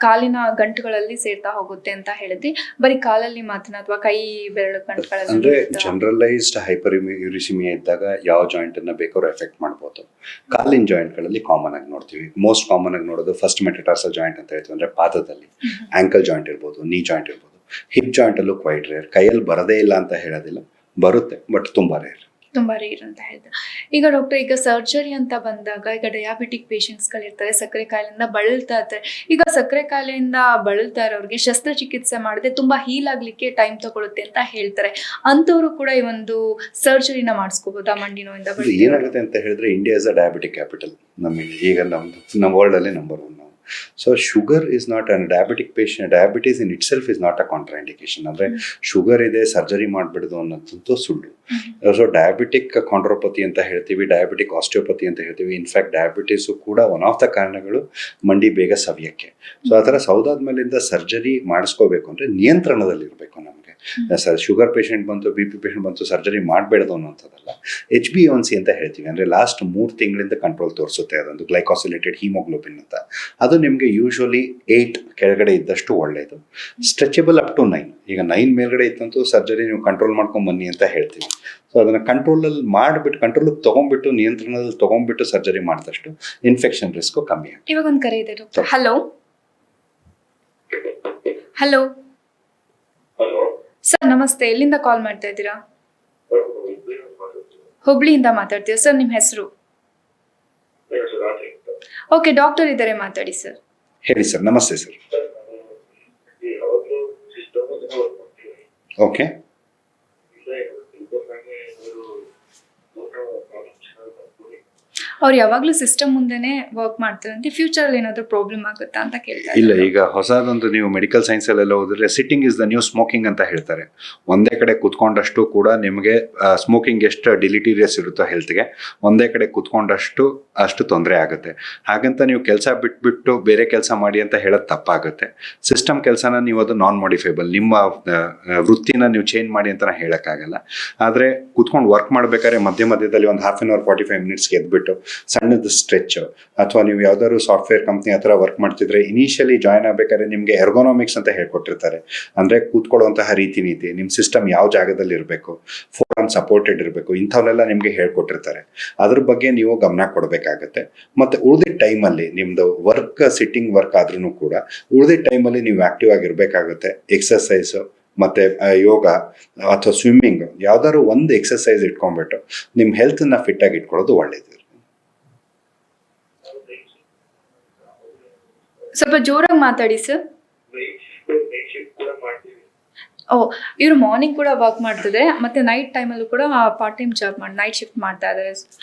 ಕಾಲಿನ ಗಂಟುಗಳಲ್ಲಿ ಸೇರ್ತಾ ಹೋಗುತ್ತೆ ಅಂತ ಹೇಳಿದ್ವಿ. ಬರೀ ಕಾಲಲ್ಲಿ ಮಾತ್ರ ಅಥವಾ ಕೈ ಬೆರಳು ಗಂಟುಗಳಲ್ಲಿ? ಅಂದ್ರೆ ಜನರಲೈಸ್ಡ್ ಹೈಪರ್ ಯೂರಿಸಿಮಿಯಾ ಇದ್ದಾಗ ಯಾವ ಜಾಯಿಂಟ್ ಅನ್ನ ಬೇಕಾದ್ರೂ ಎಫೆಕ್ಟ್ ಮಾಡ್ಬೋದು. ಕಾಲಿನ ಜಾಯಿಂಟ್ ಗಳಲ್ಲಿ ಕಾಮನ್ ಆಗಿ ನೋಡ್ತೀವಿ. ಮೋಸ್ಟ್ ಕಾಮನ್ ಆಗಿ ನೋಡೋದು ಫಸ್ಟ್ ಮೆಟಟಾರ್ಸಲ್ ಜಾಯಿಂಟ್ ಅಂತ ಹೇಳ್ತೀವಿ, ಅಂದ್ರೆ ಪಾದದಲ್ಲಿ. ಆಂಕಲ್ ಜಾಯಿಂಟ್ ಇರ್ಬೋದು, ನೀ ಜಾಯಿಂಟ್ ಇರ್ಬೋದು. ಹಿಪ್ ಜಾಯಿಂಟ್ ಅಲ್ಲೂ ಕ್ವೈಟ್ ರೇರ್. ಕೈಯಲ್ಲಿ ಬರದೇ ಇಲ್ಲ ಅಂತ ಹೇಳೋದಿಲ್ಲ, ಬರುತ್ತೆ, ಬಟ್ ತುಂಬಾ ರೇರ್ ಅಂತ ಹೇಳಿದ್ರೆ. ಈಗ ಡಾಕ್ಟರ್, ಈಗ ಸರ್ಜರಿ ಅಂತ ಬಂದಾಗ ಈಗ ಡಯಾಬಿಟಿಕ್ ಪೇಷಂಟ್ಸ್ಗಳಿರ್ತಾರೆ, ಸಕ್ಕರೆ ಕಾಯಿಲೆಯಿಂದ ಬಳಲ್ತಾ ಇರ್ತಾರೆ. ಈಗ ಸಕ್ಕರೆ ಕಾಯಿಲೆಯಿಂದ ಬಳಲ್ತಾ ಇರೋರಿಗೆ ಶಸ್ತ್ರಚಿಕಿತ್ಸೆ ಮಾಡದೆ ತುಂಬಾ ಹೀಲ್ ಆಗ್ಲಿಕ್ಕೆ ಟೈಮ್ ತಗೊಳುತ್ತೆ ಅಂತ ಹೇಳ್ತಾರೆ. ಅಂತವ್ರು ಕೂಡ ಈ ಒಂದು ಸರ್ಜರಿನ ಮಾಡಿಸ್ಕೋಬಹುದಾ ಮಂಡಿ ನೋವಿಂದ? ಏನಾಗುತ್ತೆ ಅಂತ ಹೇಳಿದ್ರೆ, India is a diabetic capital. ನಮಗೆ ಈಗ ನಮ್ಮ ವರ್ಲ್ಡ್ ಅಲ್ಲಿ ನಂಬರ್ 1 ನಾವು. So sugar is not an diabetic patient, diabetes in itself is not a contraindication. ಅಂದರೆ ಶುಗರ್ ಇದೆ ಸರ್ಜರಿ ಮಾಡಬಿಡೋದು ಅನ್ನೋದಂತೂ ಸುಳ್ಳು. ಸೊ ಡಯಾಬಿಟಿಕ್ ಕಾಂಡ್ರೋಪತಿ ಅಂತ ಹೇಳ್ತೀವಿ, ಡಯಾಬಿಟಿಕ್ ಆಸ್ಟಿಯೋಪತಿ ಅಂತ ಹೇಳ್ತೀವಿ. ಇನ್ಫ್ಯಾಕ್ಟ್ ಡಯಾಬಿಟೀಸು ಕೂಡ ಒನ್ ಆಫ್ ದ ಕಾರಣಗಳು ಮಂಡಿ ಬೇಗ ಸವಿಯಕ್ಕೆ. ಸೊ ಆ ಥರ ಸೌದಾದ್ಮೇಲಿಂದ ಸರ್ಜರಿ ಮಾಡಿಸ್ಕೋಬೇಕು ಅಂದರೆ ನಿಯಂತ್ರಣದಲ್ಲಿರಬೇಕು ನಮಗೆ. ಶುಗರ್ ಪೇಷಂಟ್ ಬಂತು, ಬಿ ಪಿ ಪೇಷಂಟ್ ಬಂತು, ಸರ್ಜರಿ ಮಾಡಬೇಡದು ಅನ್ನೋಂಥದ್ದಲ್ಲ. HbA1c ಅಂತ ಹೇಳ್ತೀವಿ, ಅಂದರೆ ಲಾಸ್ಟ್ 3 ತಿಂಗಳಿಂದ ಕಂಟ್ರೋಲ್ ತೋರಿಸುತ್ತೆ. ಅದೊಂದು ಗ್ಲೈಕಾಸಿಲೇಟೆಡ್ ಹಿಮೋಗ್ಲೋಬಿನ್ ಅಂತ. ಅದು ನಿಮಗೆ ಯೂಶ್ವಲಿ 8 ಕೆಳಗಡೆ ಇದ್ದಷ್ಟು ಒಳ್ಳೆಯದು. Stretchable up to 9. ಈಗ 9 ಮೇಲ್ಗಡೆ ಇತ್ತಂತೂ ಸರ್ಜರಿ ನೀವು ಕಂಟ್ರೋಲ್ ಮಾಡ್ಕೊಂಡು ಬನ್ನಿ ಅಂತ ಹೇಳ್ತೀವಿ. ಸೊ ಅದನ್ನು ಕಂಟ್ರೋಲಲ್ಲಿ ಮಾಡಿಬಿಟ್ಟು, ಕಂಟ್ರೋಲಿಗೆ ತೊಗೊಂಡ್ಬಿಟ್ಟು, ನಿಯಂತ್ರಣದಲ್ಲಿ ತೊಗೊಂಡ್ಬಿಟ್ಟು ಸರ್ಜರಿ ಮಾಡಿದಷ್ಟು ಇನ್ಫೆಕ್ಷನ್ ರಿಸ್ಕು ಕಮ್ಮಿ ಆಗುತ್ತೆ. ಇವಾಗ ಒಂದು ಕರೆ ಇದೆ doctor. Hello hello hello sir, ನಮಸ್ತೆ. ಎಲ್ಲಿಂದ ಕಾಲ್ ಮಾಡ್ತಾ ಇದ್ದೀರಾ? ಹುಬ್ಳಿಯಿಂದ ಮಾತಾಡ್ತೀರಾ ಸರ್. ನಿಮ್ಮ ಹೆಸರು? ಓಕೆ, ಡಾಕ್ಟರ್ ಇದ್ದಾರೆ, ಮಾತಾಡಿ ಸರ್. ಹೇಳಿ ಸರ್. ನಮಸ್ತೆ ಸರ್. ಓಕೆ. ಅವ್ರು ಯಾವಾಗ್ಲೂ ಸಿಸ್ಟಮ್ ಮುಂದೆನೆ ವರ್ಕ್ ಮಾಡ್ತಾರಂತೆ. ಫ್ಯೂಚರ್ ಅಲ್ಲಿ ಏನಾದ್ರು ಪ್ರಾಬ್ಲಮ್ ಆಗುತ್ತಾ ಅಂತ ಕೇಳ್ತಾರೆ. ಇಲ್ಲ, ಈಗ ಹೊಸದೊಂದು ನೀವು ಮೆಡಿಕಲ್ ಸೈನ್ಸ್ ಅಲ್ಲೆಲ್ಲ ಹೋದ್ರೆ sitting is the new smoking ಅಂತ ಹೇಳ್ತಾರೆ. ಒಂದೇ ಕಡೆ ಕುತ್ಕೊಂಡಷ್ಟು ಕೂಡ ನಿಮಗೆ ಸ್ಮೋಕಿಂಗ್ ಎಷ್ಟು ಡಿಲಿಟೀರಿಯಸ್ ಇರುತ್ತೋ ಹೆಲ್ತ್ಗೆ, ಒಂದೇ ಕಡೆ ಕುತ್ಕೊಂಡಷ್ಟು ಅಷ್ಟು ತೊಂದರೆ ಆಗುತ್ತೆ. ಹಾಗಂತ ನೀವು ಕೆಲಸ ಬಿಟ್ಬಿಟ್ಟು ಬೇರೆ ಕೆಲಸ ಮಾಡಿ ಅಂತ ಹೇಳೋದು ತಪ್ಪಾಗುತ್ತೆ. ಸಿಸ್ಟಮ್ ಕೆಲಸನ ನೀವು ಅದು ನಾನ್ ಮಾಡಿಫೇಬಲ್, ನಿಮ್ಮ ವೃತ್ತಿನ ನೀವು ಚೇಂಜ್ ಮಾಡಿ ಅಂತ ಹೇಳೋಕ್ಕಾಗಲ್ಲ. ಆದರೆ ಕುತ್ಕೊಂಡು ವರ್ಕ್ ಮಾಡಬೇಕಾದ್ರೆ ಮಧ್ಯದಲ್ಲಿ ಒಂದು ಹಾಫ್ ಆನ್ ಅವರ್ 45 ಮಿನಿಟ್ಸ್ಗೆ ಎದ್ಬಿಟ್ಟು ಸಣ್ಣದು ಸ್ಟ್ರೆಚ್, ಅಥವಾ ನೀವು ಯಾವ್ದಾದ್ರು ಸಾಫ್ಟ್ವೇರ್ ಕಂಪ್ನಿ ಹತ್ರ ವರ್ಕ್ ಮಾಡ್ತಿದ್ರೆ ಇನಿಷಿಯಲಿ ಜಾಯ್ನ್ ಆಗಬೇಕಾದ್ರೆ ನಿಮಗೆ ಎರ್ಗೋನಾಮಿಕ್ಸ್ ಅಂತ ಹೇಳ್ಕೊಟ್ಟಿರ್ತಾರೆ. ಅಂದರೆ ಕೂತ್ಕೊಳ್ಳುವಂತಹ ರೀತಿ ನೀತಿ, ನಿಮ್ಮ ಸಿಸ್ಟಮ್ ಯಾವ ಜಾಗದಲ್ಲಿ ಇರಬೇಕು, ಫೋರಮ್ ಸಪೋರ್ಟೆಡ್ ಇರಬೇಕು, ಇಂಥವನ್ನೆಲ್ಲ ನಿಮಗೆ ಹೇಳ್ಕೊಟ್ಟಿರ್ತಾರೆ. ಅದ್ರ ಬಗ್ಗೆ ನೀವು ಗಮನ ಕೊಡಬೇಕಾಗತ್ತೆ. ಮತ್ತು ಉಳಿದ ಟೈಮಲ್ಲಿ ನಿಮ್ಮದು ವರ್ಕ್ ಸಿಟ್ಟಿಂಗ್ ವರ್ಕ್ ಆದ್ರೂ ಕೂಡ ಉಳಿದ ಟೈಮಲ್ಲಿ ನೀವು ಆಕ್ಟಿವ್ ಆಗಿರಬೇಕಾಗುತ್ತೆ. ಎಕ್ಸಸೈಸು ಮತ್ತು ಯೋಗ ಅಥವಾ ಸ್ವಿಮ್ಮಿಂಗ್, ಯಾವ್ದಾದ್ರು ಒಂದು ಎಕ್ಸಸೈಸ್ ಇಟ್ಕೊಂಡ್ಬಿಟ್ಟು ನಿಮ್ಮ ಹೆಲ್ತನ್ನ ಫಿಟ್ಟಾಗಿ ಇಟ್ಕೊಳ್ಳೋದು ಒಳ್ಳೇದು. ಸ್ವಲ್ಪ ಜೋರಾಗಿ ಮಾತಾಡಿ ಸರ್. ಓ, ಇವರು ಮಾರ್ನಿಂಗ್ ಕೂಡ ವರ್ಕ್ ಮಾಡ್ತಿದ್ರೆ ಮತ್ತೆ ನೈಟ್ ಟೈಮಲ್ಲೂ ಕೂಡ ಪಾರ್ಟ್ ಟೈಮ್ ಜಾಬ್ ಮಾಡಿ ನೈಟ್ ಶಿಫ್ಟ್ ಮಾಡ್ತಾ ಇದ್ದಾರೆ.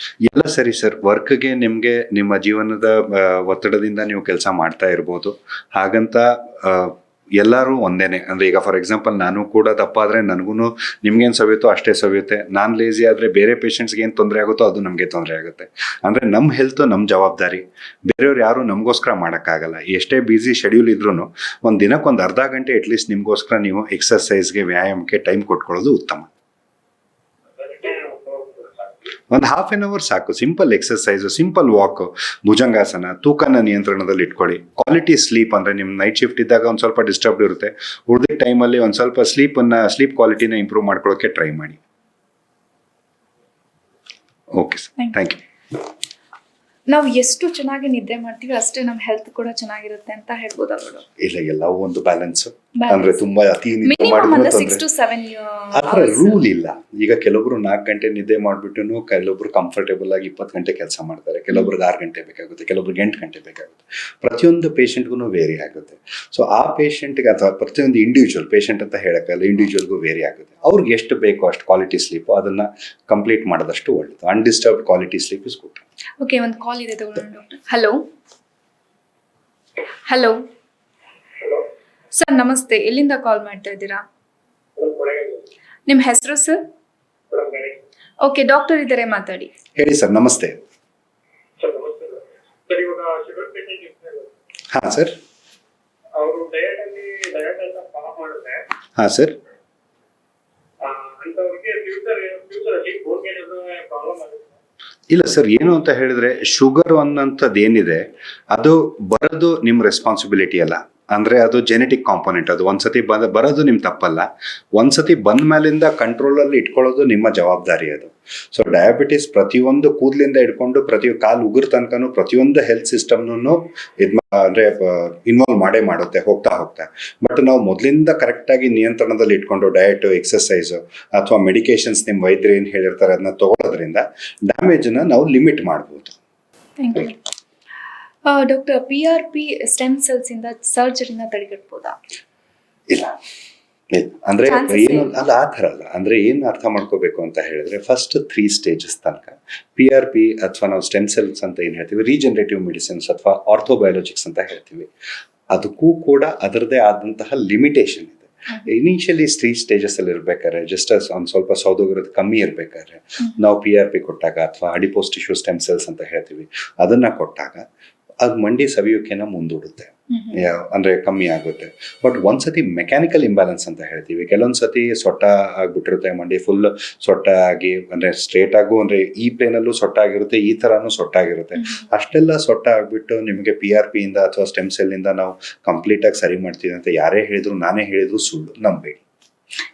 ಎಲ್ಲ ಸರಿ ಸರ್. ವರ್ಕ್ಗೆ ನಿಮಗೆ ನಿಮ್ಮ ಜೀವನದ ಒತ್ತಡದಿಂದ ನೀವು ಕೆಲಸ ಮಾಡ್ತಾ ಇರ್ಬೋದು. ಹಾಗಂತ ಎಲ್ಲರೂ ಒಂದೇನೆ. ಅಂದರೆ ಈಗ ಫಾರ್ ಎಕ್ಸಾಂಪಲ್ ನಾನು ಕೂಡ ದಪ್ಪ ಆದರೆ ನನಗೂ ನಿಮ್ಗೇನು ಸವಿಯುತ್ತೋ ಅಷ್ಟೇ ಸವಿಯುತ್ತೆ. ನಾನು ಲೇಜಿ ಆದರೆ ಬೇರೆ ಪೇಷಂಟ್ಸ್ಗೆ ಏನು ತೊಂದರೆ ಆಗುತ್ತೋ ಅದು ನಮಗೆ ತೊಂದರೆ ಆಗುತ್ತೆ. ಅಂದರೆ ನಮ್ಮ ಹೆಲ್ತು ನಮ್ಮ ಜವಾಬ್ದಾರಿ. ಬೇರೆಯವ್ರು ಯಾರು ನಮಗೋಸ್ಕರ ಮಾಡೋಕ್ಕಾಗಲ್ಲ. ಎಷ್ಟೇ ಬ್ಯುಸಿ ಶೆಡ್ಯೂಲ್ ಇದ್ರೂ ಒಂದು ದಿನಕ್ಕೊಂದು ಅರ್ಧ ಗಂಟೆ ಅಟ್ಲೀಸ್ಟ್ ನಿಮಗೋಸ್ಕರ ನೀವು ಎಕ್ಸಸೈಸ್ಗೆ, ವ್ಯಾಯಾಮಕ್ಕೆ ಟೈಮ್ ಕೊಟ್ಕೊಳ್ಳೋದು ಉತ್ತಮ. ಒಂದು ಹಾಫ್ ಆನ್ ಅವರ್ ಸಾಕು. ಸಿಂಪಲ್ ಎಕ್ಸಸೈಸು, ಸಿಂಪಲ್ ವಾಕು, ಭುಜಂಗಾಸನ, ತೂಕನ ನಿಯಂತ್ರಣದಲ್ಲಿ ಇಟ್ಕೊಳ್ಳಿ. ಕ್ವಾಲಿಟಿ ಸ್ಲೀಪ್, ಅಂದರೆ ನಿಮ್ಮ ನೈಟ್ ಶಿಫ್ಟ್ ಇದ್ದಾಗ ಒಂದು ಸ್ವಲ್ಪ ಡಿಸ್ಟರ್ಬ್ ಇರುತ್ತೆ. ಉಳಿದ ಟೈಮಲ್ಲಿ ಒಂದು ಸ್ವಲ್ಪ ಸ್ಲೀಪ್ ಕ್ವಾಲಿಟಿನ ಇಂಪ್ರೂವ್ ಮಾಡ್ಕೊಳ್ಳೋಕ್ಕೆ ಟ್ರೈ ಮಾಡಿ. Okay sir, thank you. ನಾವು ಎಷ್ಟು ಚೆನ್ನಾಗಿ ನಿದ್ರೆ ಮಾಡ್ತೀವಿ ಅಷ್ಟೇ ನಮ್ಮ ಹೆಲ್ತ್ ಕೂಡ ಚೆನ್ನಾಗಿರುತ್ತೆ ಅಂತ ಹೇಳ್ಬೋದಲ್ವ? ಇಲ್ಲ, ಎಲ್ಲವೂ ಒಂದು ಬ್ಯಾಲೆನ್ಸ್. ಅಂದ್ರೆ ತುಂಬಾ ಅತಿ ನಿದ್ದೆ ಆತರ ರೂಲ್ ಇಲ್ಲ. ಈಗ ಕೆಲವೊಬ್ರು 4 ಗಂಟೆ ನಿದ್ದೆ ಮಾಡ್ಬಿಟ್ಟು ಕೆಲವೊಬ್ರು ಕಂಫರ್ಟೇಬಲ್ ಆಗಿ 20 ಗಂಟೆ ಕೆಲಸ ಮಾಡ್ತಾರೆ. ಕೆಲವೊಬ್ರಿಗೆ 6 ಗಂಟೆ ಬೇಕಾಗುತ್ತೆ, ಕೆಲವೊಬ್ರಿಗೆ 8 ಗಂಟೆ ಬೇಕಾಗುತ್ತೆ. ಪ್ರತಿಯೊಂದು ಪೇಷಂಟ್ಗೂ ವೇರಿ ಆಗುತ್ತೆ. ಸೊ ಆ ಪೇಷಂಟ್ಗೆ ಅಥವಾ ಪ್ರತಿಯೊಂದು ಇಂಡಿವಿಜುವಲ್ ಪೇಷಂಟ್ ಅಂತ ಹೇಳಕ್ಕಲ್ಲ, ಇಂಡಿವಿಜುವಲ್ಗೂ ವೇರಿ ಆಗುತ್ತೆ. ಅವ್ರಿಗೆ ಎಷ್ಟು ಬೇಕೋ ಅಷ್ಟು ಕ್ವಾಲಿಟಿ ಸ್ಲೀಪ್ ಅದನ್ನ ಕಂಪ್ಲೀಟ್ ಮಾಡೋದಷ್ಟು ಒಳ್ಳೆಯದು. Undisturbed quality sleep is good. Okay, ಒಂದು ಕಾಲ್ ಇದೆ ತಗೊಳ್ಳೋಣ ಡಾಕ್ಟರ್. ಹಲೋ ಹಲೋ ಸರ್, ನಮಸ್ತೆ. ಎಲ್ಲಿಂದ ಕಾಲ್ ಮಾಡ್ತಾ ಇದ್ದೀರಾ? ನಿಮ್ಮ ಹೆಸರು ಸರ್? ಓಕೆ, ಡಾಕ್ಟರ್ ಇದ್ದಾರೆ, ಮಾತಾಡಿ. ಹೇಳಿ ಸರ್. ನಮಸ್ತೆ. ಹಾ ಸರ್. ಹಾ ಸರ್. ಇಲ್ಲ ಸರ್, ಏನು ಅಂತ ಹೇಳಿದ್ರೆ ಶುಗರ್ ಅನ್ನೋಂಥದ್ದು ಏನಿದೆ ಅದು ಬರೋದು ನಿಮ್ಮ ರೆಸ್ಪಾನ್ಸಿಬಿಲಿಟಿ ಅಲ್ಲ. ಅಂದರೆ ಅದು ಜೆನೆಟಿಕ್ ಕಾಂಪೊನೆಂಟ್. ಅದು ಒಂದ್ಸತಿ ಬರೋದು ನಿಮ್ಮ ತಪ್ಪಲ್ಲ. ಒಂದ್ಸತಿ ಬಂದ ಮೇಲಿಂದ ಕಂಟ್ರೋಲಲ್ಲಿ ಇಟ್ಕೊಳ್ಳೋದು ನಿಮ್ಮ ಜವಾಬ್ದಾರಿ ಅದು. ಸೊ ಡಯಾಬಿಟಿಸ್ ಪ್ರತಿಯೊಂದು ಕೂದಲಿಂದ ಇಟ್ಕೊಂಡು ಪ್ರತಿ ಕಾಲು ಉಗುರು ತನಕನೂ ಪ್ರತಿಯೊಂದು ಹೆಲ್ತ್ ಸಿಸ್ಟಮ್ನೂ ಅಂದರೆ ಇನ್ವಾಲ್ವ್ ಮಾಡುತ್ತೆ ಹೋಗ್ತಾ. ಬಟ್ ನಾವು ಮೊದಲಿಂದ ಕರೆಕ್ಟಾಗಿ ನಿಯಂತ್ರಣದಲ್ಲಿ ಇಟ್ಕೊಂಡು ಡಯಟು, ಎಕ್ಸಸೈಸು ಅಥವಾ ಮೆಡಿಕೇಶನ್ಸ್ ನಿಮ್ಮ ವೈದ್ಯರು ಏನು ಹೇಳಿರ್ತಾರೆ ಅದನ್ನ ತಗೊಳ್ಳೋದ್ರಿಂದ ಡ್ಯಾಮೇಜನ್ನ ನಾವು ಲಿಮಿಟ್ ಮಾಡ್ಬೋದು. Thank you doctor. PRP stem cells ಇಂದ ಸರ್ಜರಿನ ತಡೆಗಟ್ಟಬಹುದಾ? ಇಲ್ಲ, ಅಂದ್ರೆ ಏನು ಅಲ್ಲ, ಆ ಥರ ಅಲ್ಲ. ಅಂದ್ರೆ ಏನು ಅರ್ಥ ಮಾಡ್ಕೋಬೇಕು ಅಂತ ಹೇಳಿದ್ರೆ ಫಸ್ಟ್ 3 ಸ್ಟೇಜಸ್ ತನಕ PRP ಅಥವಾ ನಾವು ಸ್ಟೆಮ್ ಸೆಲ್ಸ್ ಅಂತ ಏನು ಹೇಳ್ತೀವಿ, ರೀಜನರೇಟಿವ್ ಮೆಡಿಸಿನ್ಸ್ ಅಥವಾ ಆರ್ಥೋಬಯಾಲಜಿಕ್ಸ್ ಅಂತ ಹೇಳ್ತೀವಿ, ಅದಕ್ಕೂ ಕೂಡ ಅದರದೇ ಆದಂತಹ ಲಿಮಿಟೇಷನ್ ಇದೆ. ಇನಿಷಿಯಲಿ ಸ್ಟೇಜಸ್ ಅಲ್ಲಿ ಇರ್ಬೇಕಾದ್ರೆ ಜಸ್ಟ್ ಒಂದು ಸ್ವಲ್ಪ ಸೌದೋಗಿರೋದು ಕಮ್ಮಿ ಇರ್ಬೇಕಾದ್ರೆ ನಾವು PRP ಕೊಟ್ಟಾಗ ಅಥವಾ ಅಡಿಪೋಸ್ ಟಿಶ್ಯೂ ಸ್ಟೆಮ್ ಸೆಲ್ಸ್ ಅಂತ ಹೇಳ್ತೀವಿ ಅದನ್ನ ಕೊಟ್ಟಾಗ ಅದು ಮಂಡಿ ಸವಿಯೋಕೆನ ಮುಂದೂಡುತ್ತೆ, ಅಂದ್ರೆ ಕಮ್ಮಿ ಆಗುತ್ತೆ. ಬಟ್ ಒಂದ್ಸತಿ ಮೆಕ್ಯಾನಿಕಲ್ ಇಂಬ್ಯಾಲೆನ್ಸ್ ಅಂತ ಹೇಳ್ತೀವಿ, ಕೆಲವೊಂದ್ಸತಿ ಸೊಟ್ಟ ಆಗ್ಬಿಟ್ಟಿರುತ್ತೆ, ಮಂಡಿ ಫುಲ್ ಸೊಟ್ಟ ಆಗಿ, ಅಂದ್ರೆ ಸ್ಟ್ರೇಟ್ ಆಗು ಅಂದ್ರೆ ಈ ಪ್ಲೇನಲ್ಲೂ ಸೊಟ್ಟ ಆಗಿರುತ್ತೆ, ಈ ತರಾನು ಸೊಟ್ಟ ಆಗಿರುತ್ತೆ. ಅಷ್ಟೆಲ್ಲ ಸೊಟ್ಟ ಆಗ್ಬಿಟ್ಟು ನಿಮಗೆ PRP ಇಂದ ಅಥವಾ ಸ್ಟೆಮ್ ಸೆಲ್ ಇಂದ ನಾವು ಕಂಪ್ಲೀಟ್ ಆಗಿ ಸರಿ ಮಾಡ್ತೀವಿ ಅಂತ ಯಾರೇ ಹೇಳಿದ್ರು, ನಾನೇ ಹೇಳಿದ್ರು ಸುಳ್ಳು, ನಂಬೇಡಿ.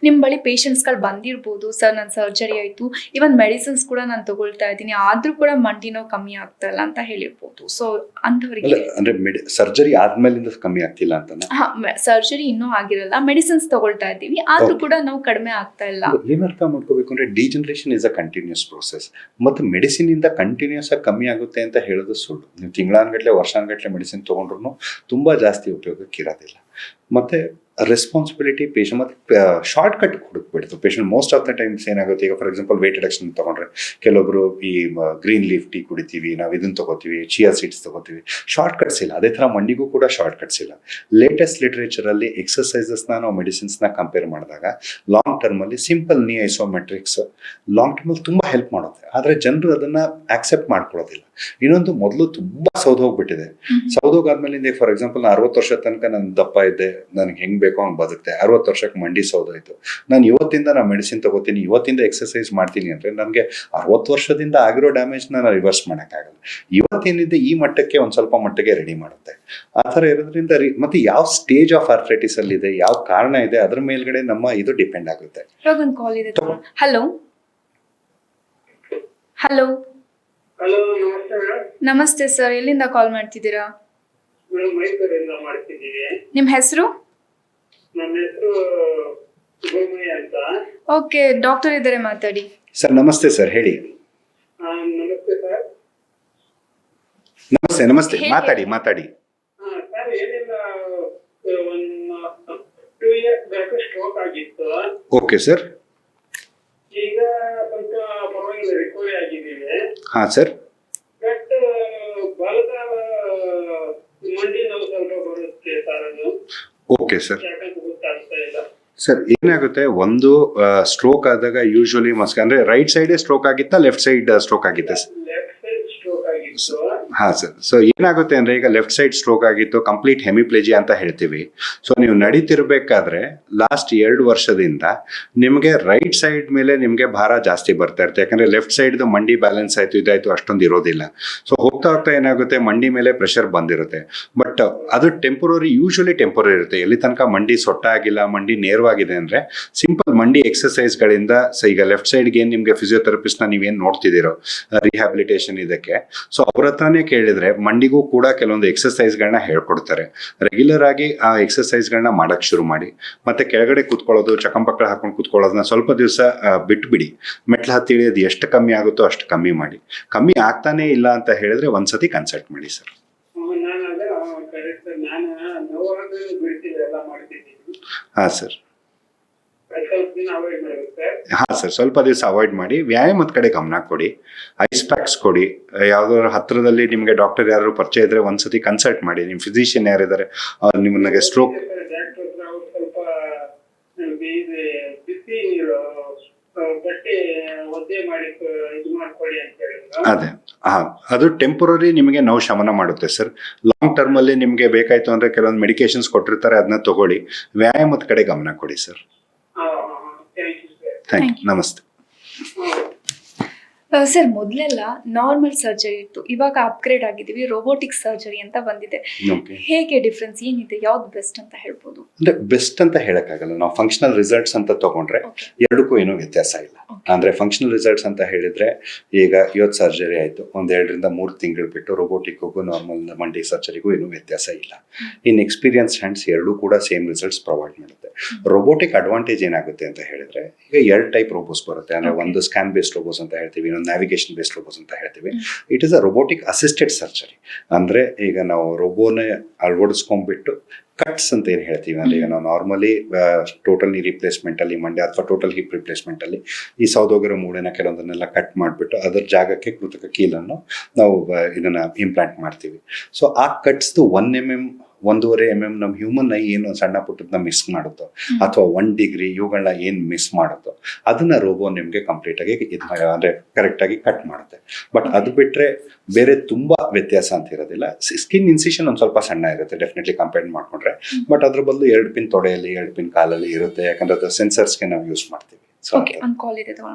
ನಿಮ್ಮ ಬಳಿ ಪೇಷಂಟ್ಸ್ಗಳು ಬಂದಿರ್ಬೋದು, ಸರ್ ನನ್ನ ಸರ್ಜರಿ ಆಯಿತು, ಇವನ್ ಮೆಡಿಸಿನ್ಸ್ ಕೂಡ ನಾನು ತಗೊಳ್ತಾ ಇದ್ದೀನಿ, ಆದ್ರೂ ಕೂಡ ಮಂಡಿ ನೋವು ಕಮ್ಮಿ ಆಗ್ತಾ ಇಲ್ಲ ಅಂತ ಹೇಳಿರ್ಬೋದು. ಸೊ ಅಂಥವ್ರಿಗೆ ಅಂದ್ರೆ ಸರ್ಜರಿ ಆದ್ಮೇಲಿಂದ ಕಮ್ಮಿ ಆಗ್ತಿಲ್ಲ ಅಂತ? ಸರ್ಜರಿ ಇನ್ನೂ ಆಗಿರಲ್ಲ, ಮೆಡಿಸಿನ್ಸ್ ತಗೊಳ್ತಾ ಇದ್ದೀವಿ, ಆದ್ರೂ ಕೂಡ ನಾವು ಕಡಿಮೆ ಆಗ್ತಾ ಇಲ್ಲ. ಏನ್ ಅರ್ಥ ಮಾಡ್ಕೋಬೇಕು ಅಂದ್ರೆ degeneration is a continuous process. ಮತ್ತೆ ಮೆಡಿಸಿನ್ ಇಂದ ಕಂಟಿನ್ಯೂಸ್ ಆಗಿ ಕಮ್ಮಿ ಆಗುತ್ತೆ ಅಂತ ಹೇಳೋದು ಸುಳ್ಳು. ನೀವು ತಿಂಗಳಾನ್ಗಟ್ಲೆ ವರ್ಷಾನ್ಗಟ್ಲೆ ಮೆಡಿಸಿನ್ ತಗೊಂಡ್ರು ತುಂಬಾ ಜಾಸ್ತಿ ಉಪಯೋಗಕ್ಕೆ ಇರೋದಿಲ್ಲ. ಮತ್ತೆ ರೆಸ್ಪಾನ್ಸಿಬಿಲಿಟಿ ಪೇಷಂಟ್, ಮತ್ತೆ ಶಾರ್ಟ್ ಕಟ್ ಹುಡುಕ್ಬಿಡ್ತು patient. Most of the times ಏನಾಗುತ್ತೆ, ಈಗ ಫಾರ್ ಎಕ್ಸಾಂಪಲ್ ವೇಟ್ ರಿಡಕ್ಷನ್ ತಗೊಂಡ್ರೆ ಕೆಲವೊಬ್ರು ಈ ಗ್ರೀನ್ ಲೀಫ್ ಟೀ ಕುಡಿತೀವಿ, ನಾವು ಇದನ್ನ ತಗೋತೀವಿ, ಚಿಯಾ ಸೀಡ್ಸ್ ತಗೋತೀವಿ, ಶಾರ್ಟ್ ಕಟ್ಸ್ ಇಲ್ಲ. ಅದೇ ತರ ಮಂಡಿಗೂ ಕೂಡ ಶಾರ್ಟ್ ಕಟ್ಸ್ ಇಲ್ಲ. ಲೇಟೆಸ್ಟ್ ಲಿಟರೇಚರ್ ಅಲ್ಲಿ ಎಕ್ಸರ್ಸೈಸಸ್ ನಾವು ಮೆಡಿಸಿನ್ಸ್ ನ ಕಂಪೇರ್ ಮಾಡಿದಾಗ ಲಾಂಗ್ ಟರ್ಮ್ ಅಲ್ಲಿ ಸಿಂಪಲ್ ನೀ ಐಸೋಮೆಟ್ರಿಕ್ಸ್ ಲಾಂಗ್ ಟರ್ಮ್ ಅಲ್ಲಿ ತುಂಬಾ ಹೆಲ್ಪ್ ಮಾಡುತ್ತೆ. ಆದ್ರೆ ಜನರು ಅದನ್ನ ಆಕ್ಸೆಪ್ಟ್ ಮಾಡ್ಕೊಳ್ಳೋದಿಲ್ಲ. ಇನ್ನೊಂದು, ಮೊದಲು ತುಂಬಾ ಸೌದೋಗ್ಬಿಟ್ಟಿದೆ. ಸೌದೋಗಾದ್ಮೇಲೆ ಫಾರ್ ಎಕ್ಸಾಂಪಲ್ 60 ವರ್ಷದ ತನಕ ನಾನು ದಪ್ಪ ಇದ್ದೆ, ನನಗೆ ಹೆಂಗ್ ಬೇಕೋ ಹಂಗೆ ಬದುಕ್ತೆ. 60 ವರ್ಷಕ್ಕೆ ಮಂಡಿ ಸೌದೋಯ್ತು. ನಾನು ಇವತ್ತಿಂದ ಮೆಡಿಸಿನ್ ತಗೋತೀನಿ, ಇವತ್ತಿಂದ ಎಕ್ಸರ್ಸೈಸ್ ಮಾಡ್ತೀನಿ ಅಂದ್ರೆ ನನಗೆ 60 ವರ್ಷದಿಂದ ಆಗಿರೋ ಡ್ಯಾಮೇಜ್ ನಾನು ರಿವರ್ಸ್ ಮಾಡೋಕ್ಕಾಗಲ್ಲ. ಇವತ್ತೇನಿದೆ ಈ ಮಟ್ಟಕ್ಕೆ ಒಂದ್ ಸ್ವಲ್ಪ ಮಟ್ಟಿಗೆ ರೆಡಿ ಮಾಡುತ್ತೆ. ಆ ಥರ ಇರೋದ್ರಿಂದ ಮತ್ತೆ ಯಾವ ಸ್ಟೇಜ್ ಆಫ್ ಆರ್ಥ್ರೈಟಿಸ್ ಅಲ್ಲಿ ಇದೆ, ಯಾವ ಕಾರಣ ಇದೆ, ಅದ್ರ ಮೇಲ್ಗಡೆ ನಮ್ಮ ಇದು ಡಿಪೆಂಡ್ ಆಗುತ್ತೆ. ಕಾಲ್ ಇದೆ. ಹಲೋ ಹಲೋ ಹಲೋ, ನಮಸ್ತೆ ಮೇಡಮ್. ನಮಸ್ತೆ ಸರ್, ಎಲ್ಲಿಂದ ಕಾಲ್ ಮಾಡ್ತಿದ್ದೀರಾ? ಮೇಡಮ್ ಮೈಸೂರಿಂದ ಮಾಡ್ತಿದ್ದೀವಿ. ನಿಮ್ಮ ಹೆಸರು? ನನ್ನ ಹೆಸರು ಸುಬ್ರಹ್ಮಣ್ಯ ಅಂತ. ಓಕೆ, ಡಾಕ್ಟರ್ ಇದ್ದಾರೆ, ಮಾತಾಡಿ. ಸರ್ ನಮಸ್ತೆ ಸರ್, ಹೇಳಿ. ನಮಸ್ತೆ ಸರ್. ನಮಸ್ತೆ ನಮಸ್ತೆ, ಮಾತಾಡಿ. ಸರ್ ಏನಿಲ್ಲ, ಒಂದು 2 years ಬ್ಯಾಕ್ ಸ್ಟ್ರೋಕ್ ಆಗಿತ್ತು. Okay sir. ಈಗ ಸ್ವಲ್ಪ ಪರವಾಗಿಲ್ಲ, ರಿಕವರಿ ಆಗಿದ್ದೀವಿ. ಹಾ ಸರ್. ಬಟ್ ಬಲದ ಮಂಡಿ ನೋವು ಸ್ವಲ್ಪ ಬರುತ್ತೆ ಸರ್. ಅದು ಓಕೆ ಸರ್. ಯಾಕಂತ ಗೊತ್ತಾಗ್ತಾ ಇಲ್ಲ ಸರ್. ಏನಾಗುತ್ತೆ, ಒಂದು ಸ್ಟ್ರೋಕ್ ಆದಾಗ ಯೂಶುವಲಿ ಅಂದ್ರೆ ರೈಟ್ ಸೈಡ್ ಸ್ಟ್ರೋಕ್ ಆಗಿತ್ತಾ, ಲೆಫ್ಟ್ ಸೈಡ್ ಸ್ಟ್ರೋಕ್ ಆಗಿತ್ತಾ? ಲೆಫ್ಟ್ ಸೈಡ್ ಸ್ಟ್ರೋಕ್ ಆಗಿತ್ತು. ಹಾ ಸರ್. ಸೊ ಏನಾಗುತ್ತೆ ಅಂದ್ರೆ, ಈಗ ಲೆಫ್ಟ್ ಸೈಡ್ ಸ್ಟ್ರೋಕ್ ಆಗಿತ್ತು, ಕಂಪ್ಲೀಟ್ ಹೆಮಿಪ್ಲೇಜಿ ಅಂತ ಹೇಳ್ತೀವಿ. ಸೊ ನೀವು ನಡೀತಿರ್ಬೇಕಾದ್ರೆ ಲಾಸ್ಟ್ 2 ವರ್ಷದಿಂದ ನಿಮಗೆ ರೈಟ್ ಸೈಡ್ ಮೇಲೆ ನಿಮಗೆ ಭಾರ ಜಾಸ್ತಿ ಬರ್ತಾ ಇರುತ್ತೆ. ಯಾಕಂದ್ರೆ ಲೆಫ್ಟ್ ಸೈಡ್ ಮಂಡಿ ಬ್ಯಾಲೆನ್ಸ್ ಆಯ್ತು, ಇದಾಯ್ತು, ಅಷ್ಟೊಂದು ಇರೋದಿಲ್ಲ. ಸೊ ಹೋಗ್ತಾ ಏನಾಗುತ್ತೆ, ಮಂಡಿ ಮೇಲೆ ಪ್ರೆಷರ್ ಬಂದಿರುತ್ತೆ. ಬಟ್ ಅದು ಟೆಂಪರರಿ, ಯೂಶುವಲಿ ಟೆಂಪರರಿ ಇರುತ್ತೆ. ಎಲ್ಲಿ ತನಕ ಮಂಡಿ ಸೊಟ್ಟ ಆಗಿಲ್ಲ, ಮಂಡಿ ನೇರವಾಗಿದೆ ಅಂದ್ರೆ ಸಿಂಪಲ್ ಮಂಡಿ ಎಕ್ಸರ್ಸೈಸ್ ಗಳಿಂದ. ಈಗ ಲೆಫ್ಟ್ ಸೈಡ್ಗೆ ಏನ್ ನಿಮ್ಗೆ ಫಿಸಿಯೋಥೆರಪಿಸ್ಟ್ ನ ನೀವೇನ್ ನೋಡ್ತಿದ್ದೀರೋ ರಿಹ್ಯಾಬಿಲಿಟೇಷನ್ ಇದಕ್ಕೆ, ಸೊ ಅವ್ರ ಹತ್ರನೇ ಕೇಳಿದ್ರೆ ಮಂಡಿಗೂ ಕೂಡ ಕೆಲವೊಂದು ಎಕ್ಸರ್ಸೈಸ್ ಗಳನ್ನ ಹೇಳ್ಕೊಡ್ತಾರೆ. ರೆಗ್ಯುಲರ್ ಆಗಿ ಆ ಎಕ್ಸರ್ಸೈಸ್ ಗಳನ್ನ ಮಾಡಕ್ ಶುರು ಮಾಡಿ. ಮತ್ತೆ ಕೆಳಗಡೆ ಕೂತ್ಕೊಳ್ಳೋದು, ಚಕಂಪಕ್ಕಳ ಹಾಕೊಂಡು ಕೂತ್ಕೊಳ್ಳೋದನ್ನ ಸ್ವಲ್ಪ ದಿವಸ ಬಿಟ್ಬಿಡಿ. ಮೆಟ್ಲು ಹತ್ತಿ ಇಳಿಯೋದು ಎಷ್ಟು ಕಮ್ಮಿ ಆಗುತ್ತೋ ಅಷ್ಟು ಕಮ್ಮಿ ಮಾಡಿ. ಕಮ್ಮಿ ಆಗ್ತಾನೆ ಇಲ್ಲ ಅಂತ ಹೇಳಿದ್ರೆ ಒಂದ್ಸತಿ ಕನ್ಸಲ್ಟ್ ಮಾಡಿ ಸರ್. ಹಾ ಸರ್. ಹಾ ಸರ್, ಸ್ವಲ್ಪ ದಿವಸ ಅವಾಯ್ಡ್ ಮಾಡಿ, ವ್ಯಾಯಾಮದ ಕಡೆ ಗಮನ ಕೊಡಿ, ಐಸ್ ಪ್ಯಾಕ್ಸ್ ಕೊಡಿ. ಯಾವ್ದಾದ್ರು ಹತ್ರದಲ್ಲಿ ನಿಮ್ಗೆ ಡಾಕ್ಟರ್ ಯಾರು ಪರಿಚಯ ಇದ್ರೆ ಒಂದ್ಸತಿ ಕನ್ಸಲ್ಟ್ ಮಾಡಿ. ನಿಮ್ ಫಿಸಿಷಿಯನ್ ಯಾರಿದ್ದಾರೆ ಅವ್ರು ನಿಮ್ಮನ್ನ ಸ್ಟ್ರೋಕ್ ಅದೇ ಅದು ಟೆಂಪರರಿ ನಿಮಗೆ ನೋವು ಶಮನ ಮಾಡುತ್ತೆ ಸರ್. ಲಾಂಗ್ ಟರ್ಮ್ ಅಲ್ಲಿ ನಿಮ್ಗೆ ಬೇಕಾಯ್ತು ಅಂದ್ರೆ ಕೆಲವೊಂದು ಮೆಡಿಕೇಶನ್ಸ್ ಕೊಟ್ಟಿರ್ತಾರೆ, ಅದನ್ನ ತಗೊಳ್ಳಿ. ವ್ಯಾಯಾಮದ ಕಡೆ ಗಮನ ಕೊಡಿ ಸರ್. Thank you. ನಮಸ್ತೆ ಸರ್. ಮೊದಲೆಲ್ಲ ನಾರ್ಮಲ್ ಸರ್ಜರಿ ಇತ್ತು, ಇವಾಗ ಅಪ್ಗ್ರೇಡ್ ಆಗಿದ್ದೀವಿ, ರೋಬೋಟಿಕ್ ಸರ್ಜರಿ ಅಂತ ಬಂದಿದೆ. ಹೇಗೆ ಡಿಫ್ರೆನ್ಸ್ ಏನಿದೆ, ಯಾವ್ದು ಬೆಸ್ಟ್ ಅಂತ ಹೇಳ್ಬೋದು? ಅಂದ್ರೆ ಬೆಸ್ಟ್ ಅಂತ ಹೇಳಕ್ಕಾಗಲ್ಲ. ನಾವು ಫಂಕ್ಷನಲ್ ರಿಸಲ್ಟ್ಸ್ ಅಂತ ತಗೊಂಡ್ರೆ ಎರಡಕ್ಕೂ ಏನೂ ವ್ಯತ್ಯಾಸ ಇಲ್ಲ. ಅಂದ್ರೆ ಫಂಕ್ಷನಲ್ ರಿಸಲ್ಟ್ಸ್ ಅಂತ ಹೇಳಿದ್ರೆ, ಈಗ ಇವತ್ತು ಸರ್ಜರಿ ಆಯ್ತು, 1 2 ರಿಂದ 3 ತಿಂಗಳು ಬಿಟ್ಟು ರೋಬೋಟಿಕ್ಗೂ ನಾರ್ಮಲ್ ಮಂಡಿ ಸರ್ಜರಿಗೂ ಏನೂ ವ್ಯತ್ಯಾಸ ಇಲ್ಲ. ಇನ್ ಎಕ್ಸ್ಪೀರಿಯನ್ಸ್ ಹ್ಯಾಂಡ್ಸ್ ಎರಡೂ ಕೂಡ ಸೇಮ್ ರಿಸಲ್ಟ್ಸ್ ಪ್ರೊವೈಡ್ ಮಾಡುತ್ತೆ. ರೋಬೋಟಿಕ್ ಅಡ್ವಾಂಟೇಜ್ ಏನಾಗುತ್ತೆ ಅಂತ ಹೇಳಿದ್ರೆ, ಈಗ 2 ಟೈಪ್ ರೋಬೋಸ್ ಬರುತ್ತೆ. ಅಂದ್ರೆ ಒಂದು ಸ್ಕ್ಯಾನ್ ಬೇಸ್ಡ್ ರೋಬೋಸ್ ಅಂತ ಹೇಳ್ತೀವಿ, ಇನ್ನೊಂದು ನ್ಯಾವಿಗೇಷನ್ ಬೇಸ್ಡ್ ರೋಬೋಸ್ ಅಂತ ಹೇಳ್ತೀವಿ. It is a robotic assisted surgery. ಅಂದ್ರೆ ಈಗ ನಾವು ರೋಬೋನ ಅಳವಡಿಸ್ಕೊಂಡ್ಬಿಟ್ಟು ಕಟ್ಸ್ ಅಂತ ಏನು ಹೇಳ್ತೀವಿ ಅಂದ್ರೆ ಈಗ ನಾವು ನಾರ್ಮಲಿ ಟೋಟಲ್ ನೀ ರಿಪ್ಲೇಸ್ಮೆಂಟ್ ಅಲ್ಲಿ ಮಂಡ್ಯ ಅಥವಾ ಟೋಟಲ್ ಹಿಪ್ ರಿಪ್ಲೇಸ್ಮೆಂಟ್ ಅಲ್ಲಿ ಈ ಸೌದೋಗರ ಮೂಳೆನ ಕೆಲವೊಂದನ್ನೆಲ್ಲ ಕಟ್ ಮಾಡಿಬಿಟ್ಟು ಅದರ ಜಾಗಕ್ಕೆ ಕೃತಕ ಕೀಲನ್ನು ನಾವು ಇದನ್ನ ಇಂಪ್ಲಾಂಟ್ ಮಾಡ್ತೀವಿ. ಸೊ ಆ ಕಟ್ಸ್ದು 1 mm 1.5 mm ನಮ್ಮ ಹ್ಯೂಮನ್ ಐ ಏನು ಸಣ್ಣ ಪುಟ್ಟದನ್ನ ಮಿಸ್ ಮಾಡುತ್ತೋ ಅಥವಾ 1 ಡಿಗ್ರಿ ಇವುಗಳನ್ನ ಏನು ಮಿಸ್ ಮಾಡುತ್ತೋ ಅದನ್ನ ರೋಬೋ ನಿಮ್ಗೆ ಕಂಪ್ಲೀಟ್ ಆಗಿ ಅಂದ್ರೆ ಕರೆಕ್ಟ್ ಆಗಿ ಕಟ್ ಮಾಡುತ್ತೆ. ಬಟ್ ಅದು ಬಿಟ್ರೆ ಬೇರೆ ತುಂಬಾ ವ್ಯತ್ಯಾಸ ಅಂತ ಇರೋದಿಲ್ಲ. ಸ್ಕಿನ್ ಇನ್ಸಿಷನ್ ಒಂದ್ ಸ್ವಲ್ಪ ಸಣ್ಣ ಇರುತ್ತೆ ಡೆಫಿನೆಟ್ಲಿ ಕಂಪೇರ್ ಮಾಡ್ಕೊಂಡ್ರೆ. ಬಟ್ ಅದ್ರ ಬದಲು 2 ಪಿನ್ ತೊಡೆಯಲ್ಲಿ 2 ಪಿನ್ ಕಾಲಲ್ಲಿ ಇರುತ್ತೆ, ಯಾಕಂದ್ರೆ ಅದು ಸೆನ್ಸರ್ಸ್ಗೆ ನಾವು ಯೂಸ್ ಮಾಡ್ತೀವಿ.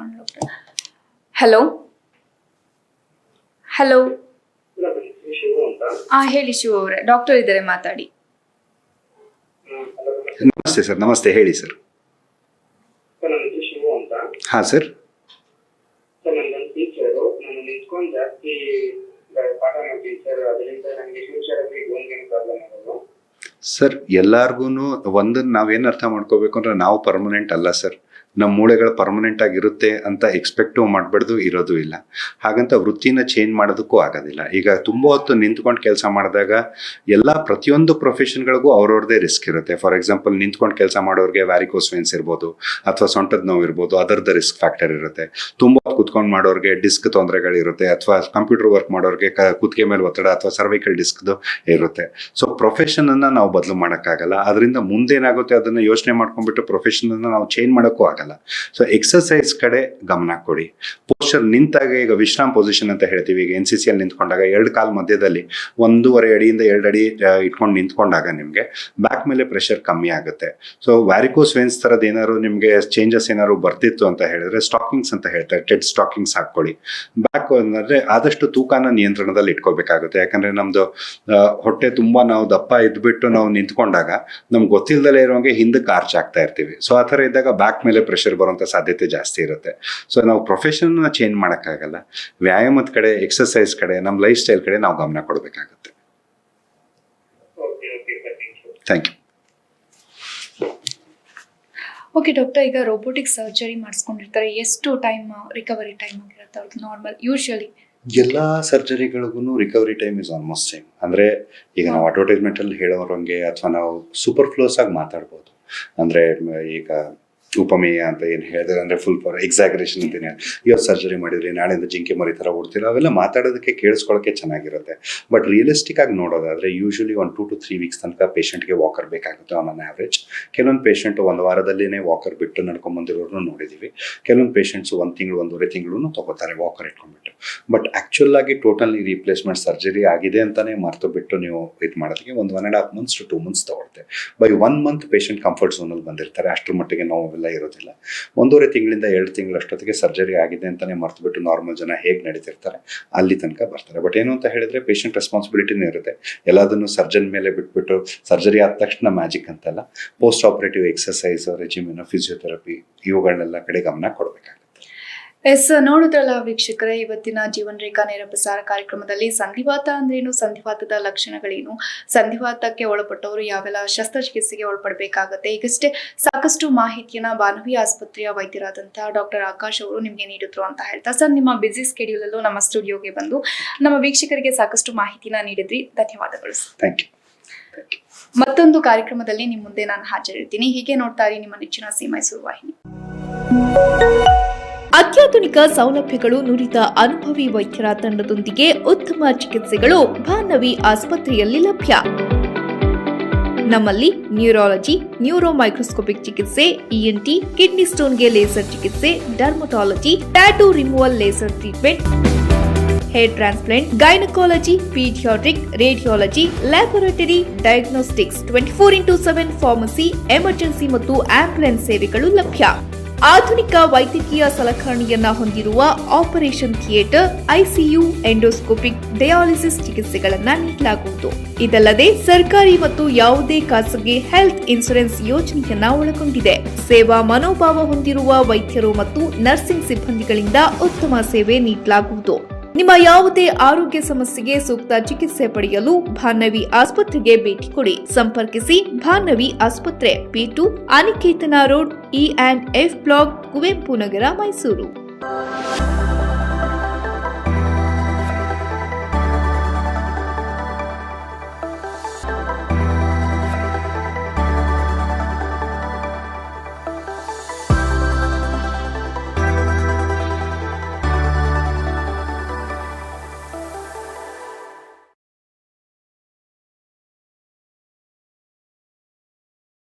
ಹಲೋ ಹಲೋ ಹೇಳಿ ಶಿವ ಅವರೇ, ಡಾಕ್ಟರ್ ಇದ್ದಾರೆ, ಮಾತಾಡಿ. ನಮಸ್ತೆ ಸರ್. ನಮಸ್ತೆ, ಹೇಳಿ ಸರ್. ಹಾ ಸರ್. ಸರ್ ಎಲ್ಲಾರ್ಗು ಒಂದನ್ನ ನಾವೇನ್ ಅರ್ಥ ಮಾಡ್ಕೋಬೇಕು ಅಂದ್ರೆ ನಾವು ಪರ್ಮನೆಂಟ್ ಅಲ್ಲ ಸರ್. ನಮ್ಮ ಮೂಳೆಗಳು ಪರ್ಮನೆಂಟ್ ಆಗಿರುತ್ತೆ ಅಂತ ಎಕ್ಸ್ಪೆಕ್ಟು ಮಾಡಬಾರ್ದು, ಇರೋದು ಇಲ್ಲ. ಹಾಗಂತ ವೃತ್ತಿನ ಚೇಂಜ್ ಮಾಡೋದಕ್ಕೂ ಆಗೋದಿಲ್ಲ. ಈಗ ತುಂಬ ಹೊತ್ತು ನಿಂತ್ಕೊಂಡು ಕೆಲಸ ಮಾಡಿದಾಗ ಪ್ರತಿಯೊಂದು ಪ್ರೊಫೆಷನ್ಗಳಿಗೂ ಅವ್ರವ್ರದೇ ರಿಸ್ಕ್ ಇರುತ್ತೆ. ಫಾರ್ ಎಕ್ಸಾಂಪಲ್ ನಿಂತ್ಕೊಂಡು ಕೆಲಸ ಮಾಡೋರಿಗೆ ವ್ಯಾರಿಕೋಸ್ ವೇನ್ಸ್ ಇರ್ಬೋದು ಅಥವಾ ಸೊಂಟದ ನೋವು ಇರ್ಬೋದು, ಅದರದ್ದು ರಿಸ್ಕ್ ಫ್ಯಾಕ್ಟರ್ ಇರುತ್ತೆ. ತುಂಬ ಹೊತ್ತು ಕುತ್ಕೊಂಡು ಮಾಡೋರಿಗೆ ಡಿಸ್ಕ್ ತೊಂದರೆಗಳಿರುತ್ತೆ, ಅಥವಾ ಕಂಪ್ಯೂಟರ್ ವರ್ಕ್ ಮಾಡೋರಿಗೆ ಕುತ್ತಿಗೆ ಮೇಲೆ ಒತ್ತಡ ಅಥವಾ ಸರ್ವೈಕಲ್ ಡಿಸ್ಕ್ದು ಇರುತ್ತೆ. ಸೊ ಪ್ರೊಫೆಷನನ್ನು ನಾವು ಬದಲು ಮಾಡೋಕ್ಕಾಗಲ್ಲ. ಅದರಿಂದ ಮುಂದೇನಾಗುತ್ತೆ ಅದನ್ನು ಯೋಚನೆ ಮಾಡ್ಕೊಂಡ್ಬಿಟ್ಟು ಪ್ರೊಫೆಷನನ್ನು ನಾವು ಚೇಂಜ್ ಮಾಡೋಕ್ಕೂ ಆಗಲ್ಲ. ಸೊ ಎಕ್ಸರ್ಸೈಸ್ ಕಡೆ ಗಮನ ಕೊಡಿ. ಪೋಸ್ಚರ್ ನಿಂತಾಗ, ಈಗ ವಿಶ್ರಾಮ್ ಪೊಸಿಷನ್ ಅಂತ ಹೇಳ್ತೀವಿ, ಈಗ NCC ಅಲ್ಲಿ ನಿಂತ್ಕೊಂಡಾಗ 2 ಕಾಲ್ ಮಧ್ಯದಲ್ಲಿ 1.5 ಅಡಿಯಿಂದ 2 ಅಡಿ ಇಟ್ಕೊಂಡು ನಿಂತ್ಕೊಂಡಾಗ ನಿಮಗೆ ಬ್ಯಾಕ್ ಮೇಲೆ ಪ್ರೆಷರ್ ಕಮ್ಮಿ ಆಗುತ್ತೆ. ಸೊ ವ್ಯಾರಿಕೋಸ್ ವೇನ್ಸ್ ಥರದ್ದು ಏನಾದ್ರು ನಿಮಗೆ ಚೇಂಜಸ್ ಏನಾದ್ರು ಬರ್ತಿತ್ತು ಅಂತ ಹೇಳಿದ್ರೆ ಸ್ಟಾಕಿಂಗ್ಸ್ ಅಂತ ಹೇಳ್ತಾರೆ, ಟೆಡ್ ಸ್ಟಾಕಿಂಗ್ಸ್ ಹಾಕ್ಕೊಳ್ಳಿ. ಬ್ಯಾಕ್ ಅಂದರೆ ಆದಷ್ಟು ತೂಕನ ನಿಯಂತ್ರಣದಲ್ಲಿ ಇಟ್ಕೋಬೇಕಾಗುತ್ತೆ. ಯಾಕಂದ್ರೆ ನಮ್ದು ಹೊಟ್ಟೆ ತುಂಬಾ ನಾವು ದಪ್ಪ ಇದ್ಬಿಟ್ಟು ನಾವು ನಿಂತ್ಕೊಂಡಾಗ ನಮ್ಗೆ ಗೊತ್ತಿಲ್ಲದಲ್ಲೇ ಇರೋಂಗೆ ಹಿಂದಕ್ಕೆ ಆರ್ಚ್ ಆಗ್ತಾ ಇರ್ತೀವಿ. ಸೊ ಆ ಥರ ಇದ್ದಾಗ ಬ್ಯಾಕ್ ಮೇಲೆ ಪ್ರೆಷರ್ ಬರುವಂಥ ಸಾಧ್ಯತೆ ಜಾಸ್ತಿ ಇರುತ್ತೆ. ಸೊ ನಾವು ಪ್ರೊಫೆಷನ್ನ ಚೇಂಜ್ ಮಾಡೋಕ್ಕಾಗಲ್ಲ. ವ್ಯಾಯಾಮದ ಕಡೆ, ಎಕ್ಸರ್ಸೈಸ್ ಕಡೆ, ನಮ್ಮ ಲೈಫ್ ಸ್ಟೈಲ್ ಕಡೆ ನಾವು ಗಮನ ಕೊಡಬೇಕಾಗುತ್ತೆ. Thank you. ಓಕೆ ಡಾಕ್ಟರ್, ಈಗ ರೋಬೋಟಿಕ್ ಸರ್ಜರಿ ಮಾಡಿಸ್ಕೊಂಡಿರ್ತಾರೆ, ಎಷ್ಟು ಟೈಮ್ ರಿಕವರಿ ಟೈಮ್ ಆಗಿರುತ್ತೆ ಅವ್ರದ್ದು ನಾರ್ಮಲ್ ಯೂಶುವಲಿ? ಎಲ್ಲ ಸರ್ಜರಿಗಳಿಗೂ recovery time is almost same. ಅಂದರೆ ಈಗ ನಾವು ಅಡ್ವರ್ಟೈಸ್ಮೆಂಟ್ ಅಲ್ಲಿ ಹೇಳೋರಂಗೆ ಅಥವಾ ನಾವು ಸೂಪರ್ ಫ್ಲೋಸ್ ಆಗಿ ಮಾತಾಡ್ಬೋದು. ಅಂದರೆ ಈಗ ಉಪಮೇಯ ಅಂತ ಏನು ಹೇಳಿದ್ರೆ ಅಂದರೆ ಫುಲ್ ಫಾರ್ ಎಕ್ಸಾಗ್ರೇಷನ್ ಅಂತೀನಿ. ಇವತ್ತು ಸರ್ಜರಿ ಮಾಡಿದ್ರಿ, ನಾಳೆಯಿಂದ ಜಿಂಕೆ ಮರಿ ಥರ ಓಡ್ತೀರ, ಅವೆಲ್ಲ ಮಾತಾಡೋದಕ್ಕೆ ಕೇಳಿಸ್ಕೊಳ್ಳೋಕ್ಕೆ ಚೆನ್ನಾಗಿರುತ್ತೆ. ಬಟ್ ರಿಯಲಿಸ್ಟಿಕ್ ಆಗಿ ನೋಡೋದಾದರೆ ಯೂಶಲಿ 1 to 3 weeks ತನಕ ಪೇಷಂಟ್ಗೆ ವಾಕರ್ ಬೇಕಾಗುತ್ತೆ ಆನ್ ಅನ್ ಆವ್ರೇಜ್. ಕೆಲವೊಂದು ಪೇಷಂಟು 1 ವಾರದಲ್ಲೇ ವಾಕರ್ ಬಿಟ್ಟು ನಡ್ಕೊಂಬಂದಿರೋರು ನೋಡಿದ್ದೀವಿ. ಕೆಲವೊಂದು ಪೇಷಂಟ್ಸು 1 ತಿಂಗಳು 1.5 ತಿಂಗಳು ತಗೋತಾರೆ ವಾಕರ್ ಇಟ್ಕೊಂಡ್ಬಿಟ್ಟು. ಬಟ್ ಆ್ಯಕ್ಚುಲ್ ಆಗಿ ಟೋಟಲಿ ರೀಪ್ಲೇಸ್ಮೆಂಟ್ ಸರ್ಜರಿ ಆಗಿದೆ ಅಂತಲೇ ಮರೆತು ಬಿಟ್ಟು ನೀವು ಇದು ಮಾಡೋದಕ್ಕೆ 1.5 months to 2 months ತಗೊಳುತ್ತೆ. ಬೈ 1 month ಪೇಷಂಟ್ ಕಂಫರ್ಟ್ ಝೋನಲ್ಲಿ ಬಂದಿರ್ತಾರೆ. ಅಷ್ಟರ ಮಟ್ಟಿಗೆ ನೋವು ಇರೋದಿಲ್ಲ. 1.5 ತಿಂಗಳಿಂದ 2 ತಿಂಗಳು ಅಷ್ಟೊತ್ತಿಗೆ ಸರ್ಜರಿ ಆಗಿದೆ ಅಂತಾನೆ ಮರ್ತು ಬಿಟ್ಟು ನಾರ್ಮಲ್ ಜನ ಹೇಗೆ ನಡೀತಿರ್ತಾರೆ ಅಲ್ಲಿ ತನಕ ಬರ್ತಾರೆ. ಬಟ್ ಏನು ಅಂತ ಹೇಳಿದ್ರೆ ಪೇಷಂಟ್ ರೆಸ್ಪಾನ್ಸಿಬಿಲಿಟಿನೂ ಇರುತ್ತೆ. ಎಲ್ಲದನ್ನು ಸರ್ಜನ್ ಮೇಲೆ ಬಿಟ್ಬಿಟ್ಟು ಸರ್ಜರಿ ಆದ ತಕ್ಷಣ ಮ್ಯಾಜಿಕ್ ಅಂತಲ್ಲ, ಪೋಸ್ಟ್ ಆಪರೇಟಿವ್ ಎಕ್ಸರ್ಸೈಸ್, ರೆಜಿಮಿನ್, ಫಿಸಿಯೋಥೆರಪಿ ಇವುಗಳನ್ನೆಲ್ಲ ಕಡೆ ಗಮನ ಕೊಡಬೇಕಾಗುತ್ತೆ. ಎಸ್, ನೋಡಿದ್ರಲ್ಲ ವೀಕ್ಷಕರೇ, ಇವತ್ತಿನ ಜೀವನ್ ರೇಖಾ ನೇರ ಪ್ರಸಾರ ಕಾರ್ಯಕ್ರಮದಲ್ಲಿ ಸಂಧಿವಾತ ಅಂದ್ರೇನು, ಸಂಧಿವಾತದ ಲಕ್ಷಣಗಳೇನು, ಸಂಧಿವಾತಕ್ಕೆ ಒಳಪಟ್ಟವರು ಯಾವೆಲ್ಲ ಶಸ್ತ್ರಚಿಕಿತ್ಸೆಗೆ ಒಳಪಡಬೇಕಾಗತ್ತೆ, ಈಗಷ್ಟೇ ಸಾಕಷ್ಟು ಮಾಹಿತಿಯನ್ನ ಬಾನವಿ ಆಸ್ಪತ್ರೆಯ ವೈದ್ಯರಾದಂತಹ ಡಾಕ್ಟರ್ ಆಕಾಶ್ ಅವರು ನಿಮಗೆ ನೀಡಿದ್ರು ಅಂತ ಹೇಳ್ತಾ, ಸರ್ ನಿಮ್ಮ ಬಿಸಿ ಸ್ಕೆಡ್ಯೂಲ್ ಅಲ್ಲೂ ನಮ್ಮ ಸ್ಟುಡಿಯೋಗೆ ಬಂದು ನಮ್ಮ ವೀಕ್ಷಕರಿಗೆ ಸಾಕಷ್ಟು ಮಾಹಿತಿನ ನೀಡಿದ್ರಿ. ಧನ್ಯವಾದಗಳು. Thank you. ಮತ್ತೊಂದು ಕಾರ್ಯಕ್ರಮದಲ್ಲಿ ನಿಮ್ಮ ಮುಂದೆ ನಾನು ಹಾಜರಿರ್ತೀನಿ. ಹೀಗೆ ನೋಡ್ತಾ ಇರಿ ನಿಮ್ಮ ನೆಚ್ಚಿನ ಸಿ ಮೈಸೂರು ವಾಹಿನಿ. ಅತ್ಯಾಧುನಿಕ ಸೌಲಭ್ಯಗಳು, ನುರಿತ ಅನುಭವಿ ವೈದ್ಯರ ತಂಡದೊಂದಿಗೆ ಉತ್ತಮ ಚಿಕಿತ್ಸೆಗಳು ಭಾನವಿ ಆಸ್ಪತ್ರೆಯಲ್ಲಿ ಲಭ್ಯ. ನಮ್ಮಲ್ಲಿ ನ್ಯೂರಾಲಜಿ, ನ್ಯೂರೋ ಮೈಕ್ರೋಸ್ಕೋಪಿಕ್ ಚಿಕಿತ್ಸೆ, ENT, ಕಿಡ್ನಿ ಸ್ಟೋನ್ಗೆ ಲೇಸರ್ ಚಿಕಿತ್ಸೆ, dermatology, tattoo removal laser treatment, hair transplant, gynaecology, paediatric, radiology, laboratory, diagnostics, 24/7 pharmacy, emergency ಮತ್ತು ಆಂಬ್ಯುಲೆನ್ಸ್ ಸೇವೆಗಳು ಲಭ್ಯ. ಆಧುನಿಕ ವೈದ್ಯಕೀಯ ಸಲಕರಣೆಯನ್ನ ಹೊಂದಿರುವ operation theatre, ICU, endoscopic, dialysis ಚಿಕಿತ್ಸೆಗಳನ್ನ ನೀಡಲಾಗುವುದು. ಇದಲ್ಲದೆ ಸರ್ಕಾರಿ ಮತ್ತು ಯಾವುದೇ ಖಾಸಗಿ ಹೆಲ್ತ್ ಇನ್ಶೂರೆನ್ಸ್ ಯೋಜನೆಯನ್ನ ಒಳಗೊಂಡಿದೆ. ಸೇವಾ ಮನೋಭಾವ ಹೊಂದಿರುವ ವೈದ್ಯರು ಮತ್ತು ನರ್ಸಿಂಗ್ ಸಿಬ್ಬಂದಿಗಳಿಂದ ಉತ್ತಮ ಸೇವೆ ನೀಡಲಾಗುವುದು. ನಿಮ್ಮ ಯಾವುದೇ ಆರೋಗ್ಯ ಸಮಸ್ಯೆಗೆ ಸೂಕ್ತ ಚಿಕಿತ್ಸೆ ಪಡೆಯಲು ಭಾನವಿ ಆಸ್ಪತ್ರೆಗೆ ಭೇಟಿ ಕೊಡಿ. ಸಂಪರ್ಕಿಸಿ ಭಾನವಿ ಆಸ್ಪತ್ರೆ, P2, Aniketana road, E&F block, Kuvempu Nagar, Mysuru.